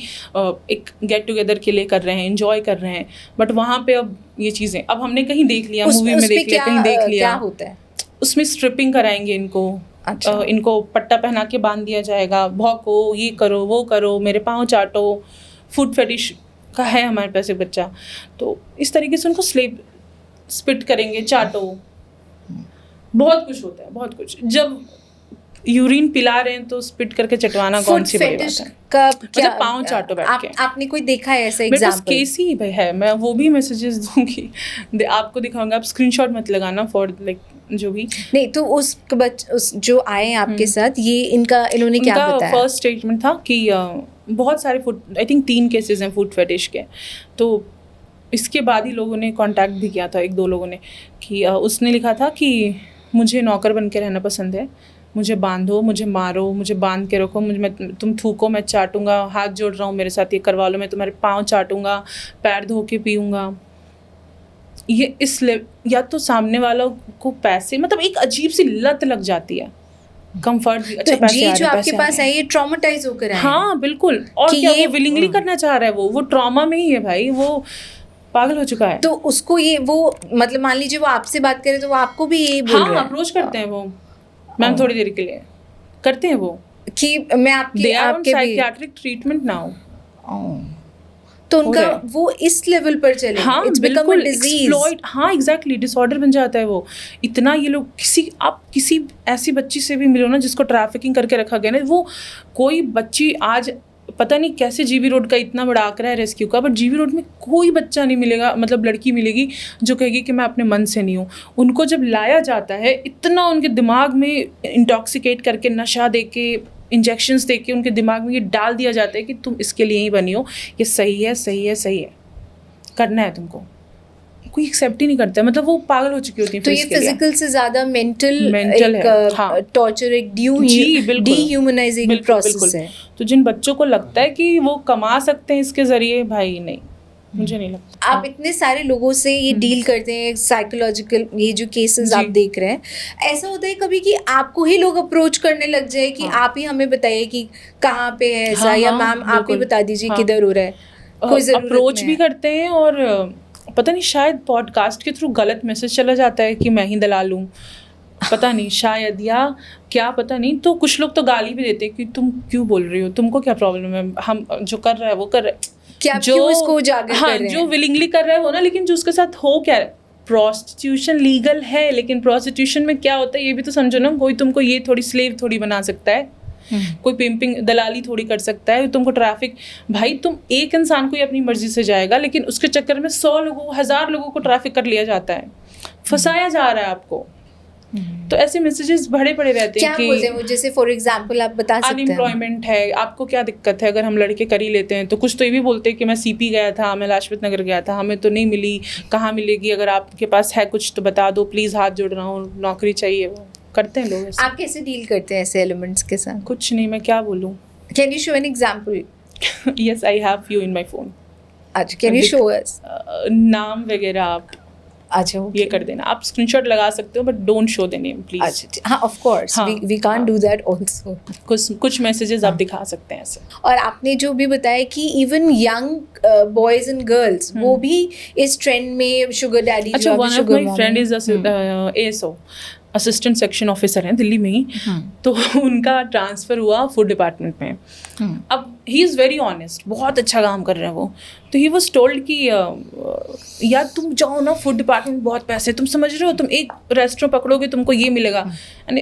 Speaker 5: एक गेट टुगेदर के लिए कर रहे हैं, एंजॉय कर रहे हैं, बट वहाँ पे अब ये चीज़ें, अब हमने कहीं देख लिया, मूवी में देख लिया, कहीं देख लिया,
Speaker 1: क्या होता है
Speaker 5: उसमें स्ट्रिपिंग कराएंगे इनको।
Speaker 1: अच्छा।
Speaker 5: इनको पट्टा पहना के बांध दिया जाएगा, भौंको, ये करो वो करो, मेरे पाँव चाटो, फूड फेटिश का है हमारे पास एक बच्चा, तो इस तरीके से उनको स्लेव स्पिट करेंगे, चाटो, बहुत कुछ होता है, बहुत कुछ। जब यूरिन पिला रहे हैं तो स्पिट करके चटवाना कौन सी बड़ी बात है।
Speaker 1: का क्या
Speaker 5: मतलब पाँव चाटो बैठ के।
Speaker 1: आपने कोई देखा है ऐसा
Speaker 5: मेरे पास
Speaker 1: एग्जांपल?
Speaker 5: केस ही भाई है, मैं वो भी मैसेजेस दूंगी, आपको दिखाऊंगा, आप स्क्रीनशॉट मत लगाना फॉर लाइक जो भी
Speaker 1: नहीं, तो उस जो आए आपके साथ, ये इन्होंने क्या बताया?
Speaker 5: फर्स्ट स्टेटमेंट था कि बहुत सारे फूड, आई थिंक 3 केसेस हैं फूड फेटिश के, तो इसके बाद ही लोगों ने कांटेक्ट भी किया था, 1-2 लोगों ने, कि उसने लिखा था कि मुझे नौकर बन के रहना पसंद है, मुझे बांधो, मुझे मारो, मुझे बांध के रखो, तुम थूको मैं चाटूंगा, हाथ जोड़ रहा हूँ मेरे साथ ये करवा लो, मैं तुम्हारे पाँव चाटूंगा, पैर धो के पीऊँगा। ये या तो सामने वालों को पैसे, मतलब एक अजीब सी लत लग जाती है, कंफर्ट भी, अच्छा
Speaker 1: तो
Speaker 5: पैसे
Speaker 1: जी
Speaker 5: आ रहे,
Speaker 1: जो आपके
Speaker 5: पैसे आ
Speaker 1: पास
Speaker 5: रहे।
Speaker 1: है ये ट्रॉमेटाइज होकर आए हैं।
Speaker 5: हाँ बिल्कुल, और
Speaker 1: कि
Speaker 5: क्या
Speaker 1: ये
Speaker 5: वो विलिंगली करना चाह रहा है, वो ट्रॉमा में ही है भाई, वो पागल हो चुका है।
Speaker 1: तो उसको ये वो मतलब मान लीजिए वो आपसे बात करे तो वो आपको भी यही बोल रहा
Speaker 5: हाँ
Speaker 1: है
Speaker 5: अप्रोच करते हैं वो, मैम थोड़ी देर के लिए करते हैं वो,
Speaker 1: कि मैं आपके आपके भी
Speaker 5: साइकियाट्रिक ट्रीटमेंट नाउ।
Speaker 1: तो उनका
Speaker 5: हो रहा है।
Speaker 1: वो इस लेवल पर चले,
Speaker 5: हाँ
Speaker 1: इट्स बिकम अ
Speaker 5: बिल्कुल,
Speaker 1: डिजीज।
Speaker 5: एक्सप्लॉइट, हाँ एग्जैक्टली, डिसऑर्डर बन जाता है वो। इतना ये लोग आप किसी ऐसी बच्ची से भी मिलो ना जिसको ट्रैफिकिंग करके रखा गया ना, वो कोई बच्ची आज पता नहीं कैसे जीबी रोड का इतना बड़ा आंकड़ा है रेस्क्यू का, बट जीबी रोड में कोई बच्चा नहीं मिलेगा, मतलब लड़की मिलेगी जो कहेगी कि मैं अपने मन से नहीं हूँ। उनको जब लाया जाता है, इतना उनके दिमाग में इंटॉक्सिकेट करके, नशा दे के, इंजेक्शंस दे के उनके दिमाग में ये डाल दिया जाता है कि तुम इसके लिए ही बनी हो, ये सही है, सही है, सही है, करना है तुमको। कोई एक्सेप्ट ही नहीं करता है, मतलब वो पागल हो चुकी होती है।
Speaker 1: तो ये फिजिकल से ज्यादा मेंटल
Speaker 5: है, हाँ।
Speaker 1: टॉर्चर, एक डीह्यूमनाइजिंग प्रोसेस है।
Speaker 5: तो जिन बच्चों को लगता है कि वो कमा सकते हैं इसके जरिए, भाई नहीं, मुझे नहीं लगता।
Speaker 1: आप इतने सारे लोगों से ये डील करते हैं, साइकोलॉजिकल ये जो केसेस आप देख रहे हैं, ऐसा होता है कभी कि आपको ही लोग अप्रोच करने लग जाए कि आप ही हमें बताइए कि कहाँ पे है ऐसा, या मैम आप ही बता दीजिए किधर हो रहा है, कोई जरूरत
Speaker 5: अप्रोच
Speaker 1: नहीं
Speaker 5: भी
Speaker 1: है।
Speaker 5: करते हैं, और पता नहीं शायद पॉडकास्ट के थ्रू गलत मैसेज चला जाता है कि मैं ही दलाल हूँ, पता नहीं शायद, या क्या पता नहीं। तो कुछ लोग तो गाली भी देते हैं कि तुम क्यों बोल रही हो, तुमको क्या प्रॉब्लम है, हम जो कर रहा है वो कर रहे हैं,
Speaker 1: क्या क्यों इसको उजागर
Speaker 5: हाँ,
Speaker 1: कर रहे हैं?
Speaker 5: जो विलिंगली कर रहे हो ना, लेकिन जो उसके साथ हो क्या, प्रोस्टिट्यूशन लीगल है, लेकिन प्रोस्टिट्यूशन में क्या होता है ये भी तो समझो ना। कोई तुमको ये थोड़ी स्लेव थोड़ी बना सकता है, कोई पिंपिंग दलाली थोड़ी कर सकता है तुमको, ट्रैफिक। भाई तुम एक इंसान को ही अपनी मर्जी से जाएगा, लेकिन उसके चक्कर में 100 लोगों, 1000 लोगों को ट्रैफिक कर लिया जाता है, फंसाया जा रहा है आपको। तो ऐसे मैसेजेस बड़े बड़े रहते हैं
Speaker 1: क्या बोलते हैं वो, जैसे फॉर एग्जांपल आप बता सकते हैं?
Speaker 5: अनएम्प्लॉयमेंट है, आपको क्या दिक्कत है अगर हम लड़के कर ही लेते हैं। तो कुछ तो ये भी बोलते हैं कि मैं सीपी गया था, मैं लाजपत नगर गया था, हमें तो नहीं मिली, कहाँ मिलेगी, अगर आपके पास है कुछ तो बता दो प्लीज़, हाथ जोड़ रहा हूँ, नौकरी चाहिए। वो करते हैं लोग।
Speaker 1: आप कैसे डील करते हैं ऐसे एलिमेंट्स के साथ?
Speaker 5: कुछ नहीं, मैं क्या बोलूँ।
Speaker 1: Can you show an example?
Speaker 5: Yes, I have you in my phone.
Speaker 1: अच्छा, कैन यू शो अस?
Speaker 5: नाम वगैरह आप
Speaker 1: अच्छा
Speaker 5: ये कर देना, आप स्क्रीनशॉट लगा सकते हो, but don't show the name please.
Speaker 1: अच्छा, हाँ of course, we can't do that also.
Speaker 5: कुछ मैसेजेस आप दिखा सकते हैं ऐसे।
Speaker 1: और आपने जो भी बताया कि even young boys and girls वो भी इस ट्रेंड में शुगर डैडी,
Speaker 5: अच्छा, one of my friend is ASO, assistant section officer हैं दिल्ली में ही, तो उनका ट्रांसफ़र हुआ फूड डिपार्टमेंट में। अब ही इज़ वेरी ऑनेस्ट, बहुत अच्छा काम कर रहे हैं वो। तो ही वॉज टोल्ड कि यार तुम जाओ ना, फूड डिपार्टमेंट बहुत पैसे, तुम समझ रहे हो, तुम एक रेस्टोरेंट पकड़ोगे तुमको ये मिलेगा। यानी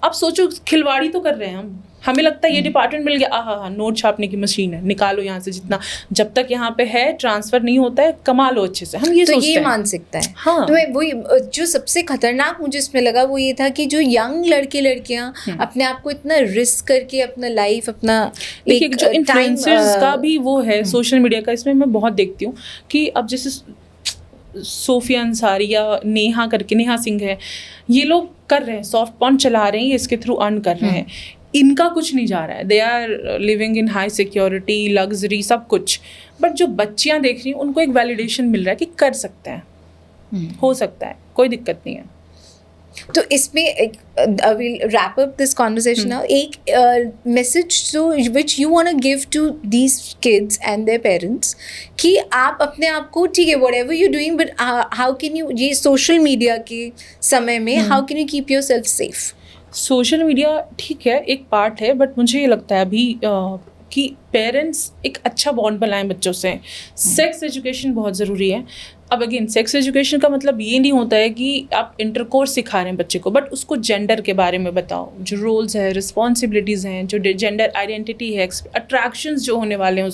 Speaker 5: आप सोचो, खिलवाड़ी तो कर रहे हैं हम। हमें लगता है ये डिपार्टमेंट मिल गया, हाँ नोट छापने की मशीन है, निकालो यहाँ से जितना, जब तक यहाँ पे है ट्रांसफर नहीं होता है, कमा लो अच्छे से। हम ये
Speaker 1: तो
Speaker 5: सोचते
Speaker 1: ये
Speaker 5: हैं।
Speaker 1: मानसिकता है।
Speaker 5: हाँ।
Speaker 1: तो वही जो सबसे खतरनाक मुझे इसमें लगा वो ये था कि जो यंग लड़के लड़कियां अपने आप को इतना रिस्क करके अपना लाइफ, अपना
Speaker 5: देखिए
Speaker 1: एक
Speaker 5: जो
Speaker 1: time,
Speaker 5: इन्फ्लुएंसर्स का भी वो है सोशल मीडिया का, इसमें मैं बहुत देखती हूँ कि अब जैसे सोफिया अंसारी या नेहा सिंह है, ये लोग कर रहे हैं, सॉफ्ट पॉर्न चला रहे हैं, ये इसके थ्रू अर्न कर रहे हैं, इनका कुछ नहीं जा रहा है, they are living in high security, luxury, सब कुछ। बट जो बच्चियाँ देख रही हैं उनको एक वैलिडेशन मिल रहा है कि कर सकते हैं, हो सकता है, कोई दिक्कत नहीं है।
Speaker 1: तो इसमें we'll wrap up this conversation now. एक मैसेज जो which you want to give to these kids and their parents कि आप अपने आप को, ठीक है, whatever you're doing, but how can you, ये सोशल मीडिया के समय में how can you keep yourself safe?
Speaker 5: Social media ठीक है, एक पार्ट है, बट मुझे ये लगता है अभी कि पेरेंट्स एक अच्छा बॉन्ड बनाएं बच्चों से। सेक्स एजुकेशन बहुत ज़रूरी है। अब अगेन सेक्स एजुकेशन का मतलब ये नहीं होता है कि आप इंटरकोर्स सिखा रहे हैं बच्चे को, बट उसको जेंडर के बारे में बताओ, जो रोल्स है, रिस्पॉन्सिबिलिटीज़ हैं, जो जेंडर आइडेंटिटी है, अट्रैक्शंस जो होने वाले हैं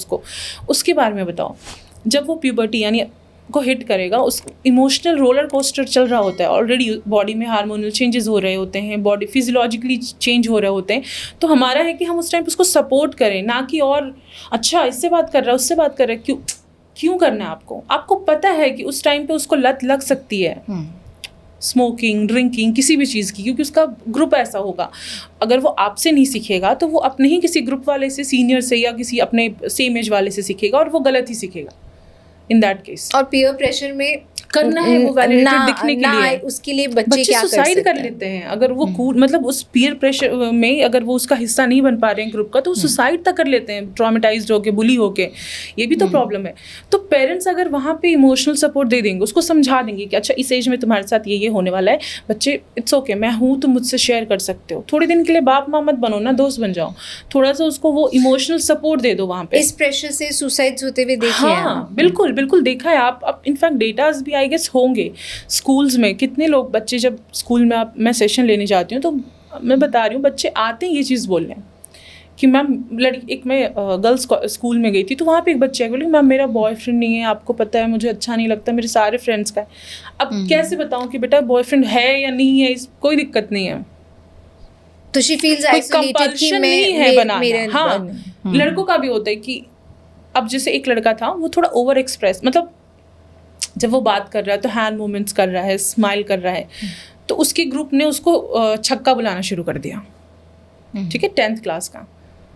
Speaker 5: उसके बारे में बताओ। जब वो प्यूबर्टी यानी को हिट करेगा, उस इमोशनल रोलर कोस्टर चल रहा होता है, ऑलरेडी बॉडी में हार्मोनल चेंजेस हो रहे होते हैं, बॉडी फिजियोलॉजिकली चेंज हो रहे होते हैं। तो हमारा है कि हम उस टाइम पे उसको सपोर्ट करें, ना कि और अच्छा इससे बात कर रहा है, उससे बात कर रहा है, क्यों करना है आपको पता है कि उस टाइम पे उसको लत लग सकती है स्मोकिंग, ड्रिंकिंग, किसी भी चीज़ की, क्योंकि उसका ग्रुप ऐसा होगा। अगर वो आपसे नहीं सीखेगा तो वो अपने ही किसी ग्रुप वाले से, सीनियर से, या किसी अपने सेम एज वाले से सीखेगा, और वो गलत ही सीखेगा इन दैट केस।
Speaker 1: और पीयर प्रेशर में
Speaker 5: करना है वो वैलिडेटेड दिखने के लिए,
Speaker 1: उसके लिए बच्चे क्या
Speaker 5: सुसाइड कर
Speaker 1: सकते
Speaker 5: लेते हैं अगर वो मतलब उस पीयर प्रेशर में अगर वो उसका हिस्सा नहीं बन पा रहे हैं ग्रुप का, तो वो सुसाइड तक कर लेते हैं, ट्रॉमेटाइज्ड होके, बुली होके। ये भी तो प्रॉब्लम है। तो पेरेंट्स अगर वहाँ पे इमोशनल सपोर्ट दे देंगे, उसको समझा देंगे कि अच्छा इस एज में तुम्हारे साथ ये होने वाला है, बच्चे इट्स ओके, मैं हूँ, तुम मुझसे शेयर कर सकते हो। थोड़े दिन के लिए बाप माँ मत बनो ना, दोस्त बन जाओ, थोड़ा सा उसको वो इमोशनल सपोर्ट दे दो वहाँ पे।
Speaker 1: इस प्रेशर से सुसाइड्स होते हुए देखे हैं?
Speaker 5: हाँ बिल्कुल देखा है आप इनफैक्ट डेटाज भी आई गेस होंगे स्कूल्स में। कितने लोग बच्चे, जब स्कूल में मैं सेशन लेने जाती हूँ तो मैं बता रही हूँ, बच्चे आते हैं ये चीज़ बोलने कि मैम मैं गर्ल्स स्कूल में गई थी, तो वहाँ पे एक बच्चे बोले मैम मेरा बॉयफ्रेंड नहीं है, आपको पता है मुझे अच्छा नहीं लगता, मेरे सारे फ्रेंड्स का है। अब कैसे बताऊँ कि बेटा बॉयफ्रेंड है या नहीं है, कोई दिक्कत नहीं है।
Speaker 1: तो शी फील्स आइसोलेटेड कि
Speaker 5: नहीं है बनाना। हाँ, लड़कों का भी होता है कि अब जैसे एक लड़का था, वो थोड़ा ओवर एक्सप्रेस, मतलब जब वो बात कर रहा है तो हैंड मूवमेंट्स कर रहा है, स्माइल कर रहा है, तो उसके ग्रुप ने उसको छक्का बुलाना शुरू कर दिया, ठीक है, 10th क्लास का।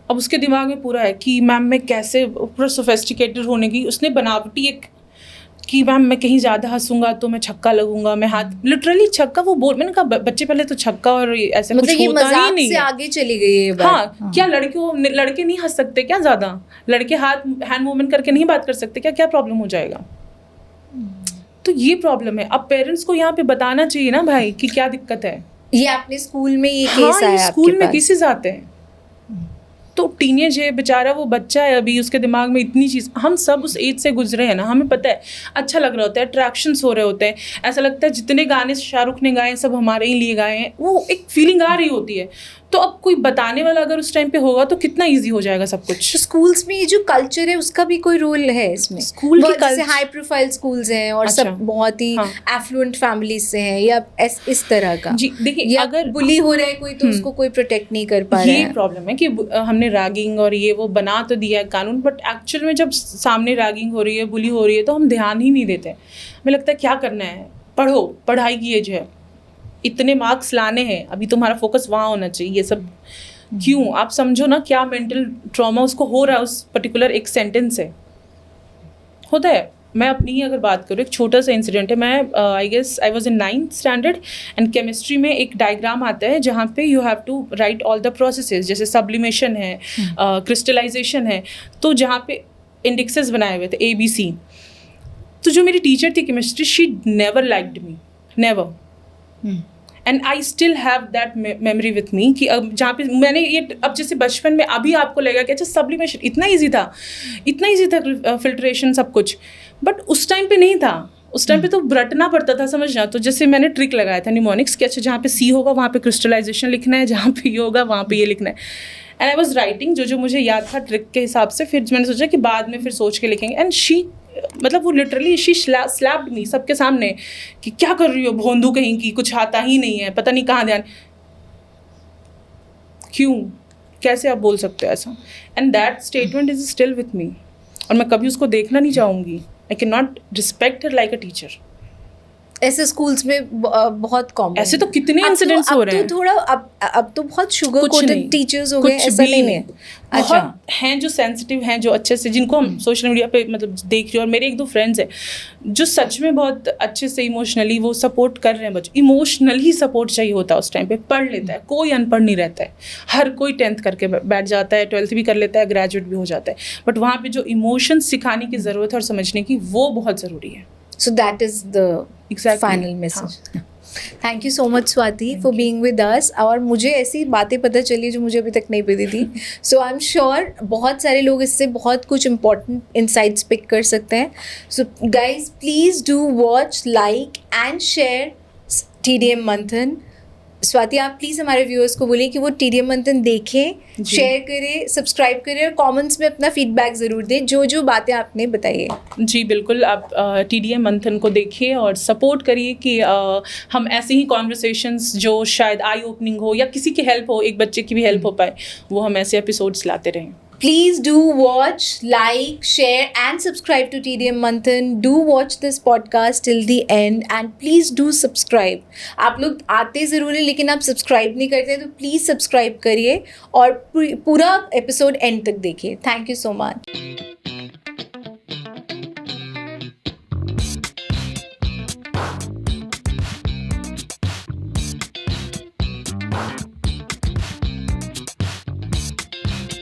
Speaker 5: अब उसके दिमाग में पूरा है कि मैम मैं कैसे, पूरा सोफिस्टिकेटेड होने की उसने बनावटी एक कि मैम मैं कहीं ज़्यादा हंसूंगा तो मैं छक्का लगूंगा, मैं हाथ, लिटरली छक्का वो बोल, मैंने कहा बच्चे पहले तो छक्का और ऐसे
Speaker 1: मतलब
Speaker 5: कुछ
Speaker 1: ये
Speaker 5: होता ही नहीं
Speaker 1: से
Speaker 5: है।
Speaker 1: आगे चली गई है बात।
Speaker 5: हाँ, क्या लड़के नहीं हंस सकते क्या? ज़्यादा लड़के हैंड मूवमेंट करके नहीं बात कर सकते क्या? क्या प्रॉब्लम हो जाएगा? तो ये प्रॉब्लम है। अब पेरेंट्स को यहाँ पे बताना चाहिए ना भाई कि क्या दिक्कत है।
Speaker 1: ये आपने स्कूल में ये
Speaker 5: हाँ,
Speaker 1: केस आया
Speaker 5: स्कूल में
Speaker 1: आपके पास?
Speaker 5: केसेस आते हैं। तो टीनेज है बेचारा, वो बच्चा है अभी, उसके दिमाग में इतनी चीज़, हम सब उस एज से गुजरे हैं ना, हमें पता है, अच्छा लग रहा होता है, अट्रैक्शंस हो रहे होते हैं, ऐसा लगता है जितने गाने शाहरुख ने गाए सब हमारे ही लिए गाए हैं, वो एक फीलिंग आ रही होती है। तो अब कोई बताने वाला अगर उस टाइम पे होगा तो कितना इजी हो जाएगा सब कुछ।
Speaker 1: तो स्कूल्स में ये जो कल्चर है उसका भी कोई रोल है इसमें?
Speaker 5: स्कूल की
Speaker 1: जैसे हाई प्रोफाइल स्कूल्स हैं और
Speaker 5: अच्छा,
Speaker 1: सब बहुत ही
Speaker 5: हाँ,
Speaker 1: एफ्लुएंट फैमिलीज से हैं या इस तरह का
Speaker 5: जी। देखिए
Speaker 1: अगर बुली हो रहा है कोई तो उसको कोई प्रोटेक्ट नहीं कर पा रहा है।
Speaker 5: ये प्रॉब्लम है कि हमने रैगिंग और ये वो बना तो दिया है कानून, बट एक्चुअल में जब सामने रैगिंग हो रही है, बुली हो रही है, तो हम ध्यान ही नहीं देते। हमें लगता है क्या करना है, पढ़ो, पढ़ाई की एज है, इतने मार्क्स लाने हैं, अभी तुम्हारा फोकस वहाँ होना चाहिए। ये सब क्यों? आप समझो ना क्या मेंटल ट्रॉमा उसको हो रहा है उस पर्टिकुलर एक सेंटेंस से, होता है। मैं अपनी ही अगर बात करूँ, एक छोटा सा इंसिडेंट है। मैं I guess I was in 9th standard and chemistry में एक डायग्राम आता है जहाँ पे you have to write all the processes, जैसे सब्लिमेशन है, क्रिस्टलाइजेशन है, तो जहाँ पे इंडेक्सेस बनाए हुए थे ABC। तो जो मेरी टीचर थी chemistry, she never liked me, never. And I still have that memory with me कि अब जहाँ पे मैंने ये अब जैसे बचपन में अभी आपको लगेगा कि अच्छा सब्लिमेशन इतना ईजी था फिल्ट्रेशन सब कुछ, बट उस टाइम पे नहीं था। उस टाइम पे तो रटना पड़ता था, समझना। तो जैसे मैंने ट्रिक लगाया था निमोनिक्स कि अच्छा जहाँ पे सी होगा वहाँ पे क्रिस्टलाइजेशन लिखना है, जहाँ पे ये होगा वहाँ पे ये लिखना है। एंड आई वॉज राइटिंग जो मुझे याद था ट्रिक के हिसाब से। फिर मैंने सोचा कि बाद में फिर सोच के लिखेंगे। एंड शी मतलब वो लिटरली शी स्लैप्ड मी सबके सामने कि क्या कर रही हो भोंदू कहीं की, कुछ आता ही नहीं है, पता नहीं कहाँ ध्यान, क्यों, कैसे आप बोल सकते हो ऐसा। And that statement is still with me, और मैं कभी उसको देखना नहीं चाहूँगी। I can not respect her like a teacher.
Speaker 1: ऐसे स्कूल्स में बहुत कॉमन।
Speaker 5: ऐसे तो कितने इंसिडेंट्स हो रहे हैं।
Speaker 1: तो थोड़ा अब तो बहुत शुगर
Speaker 5: कुछ
Speaker 1: कोटेड
Speaker 5: नहीं,
Speaker 1: टीचर्स हो गए,
Speaker 5: कुछ
Speaker 1: ऐसा
Speaker 5: भी
Speaker 1: नहीं है।
Speaker 5: बहुत
Speaker 1: अच्छा,
Speaker 5: हैं जो सेंसिटिव हैं, जो अच्छे से, जिनको हम सोशल मीडिया पे मतलब देख रहे हो। और मेरे एक दो फ्रेंड्स हैं जो सच में बहुत अच्छे से इमोशनली वो सपोर्ट कर रहे हैं बच्चों। इमोशनली सपोर्ट चाहिए होता है उस टाइम पे। पढ़ लेता है, कोई अनपढ़ नहीं रहता है, हर कोई 10th करके बैठ जाता है, 12th भी कर लेता है, ग्रेजुएट भी हो जाता है। बट वहाँ पे जो इमोशन सिखाने की ज़रूरत है और समझने की, वो बहुत ज़रूरी है।
Speaker 1: so that is the
Speaker 5: Exactly.
Speaker 1: final message. Thank you so much Swati for being with us. और मुझे ऐसी बातें पता चली जो मुझे अभी तक नहीं पता थी। सो आई एम श्योर बहुत सारे लोग इससे बहुत कुछ इंपॉर्टेंट इंसाइट्स पिक कर सकते हैं। So guys please do watch, like and share TDM मंथन। स्वाति आप प्लीज़ हमारे व्यूअर्स को बोलिए कि वो TDM मंथन देखें, शेयर करें, सब्सक्राइब करें और कमेंट्स में अपना फीडबैक ज़रूर दें जो बातें आपने बताई है।
Speaker 5: जी बिल्कुल, आप TDM मंथन को देखिए और सपोर्ट करिए कि हम ऐसे ही कॉन्वर्सेशंस जो शायद आई ओपनिंग हो या किसी की हेल्प हो, एक बच्चे की भी हेल्प हो पाए, वो हम ऐसे एपिसोड्स लाते रहें।
Speaker 1: Please do watch, like, share and subscribe to TDM Manthan. Do watch this podcast till the end and please do subscribe. आप लोग आते ज़रूर हैं लेकिन आप सब्सक्राइब नहीं करते, तो प्लीज़ सब्सक्राइब करिए और पूरा एपिसोड एंड तक देखिए। Thank you so much.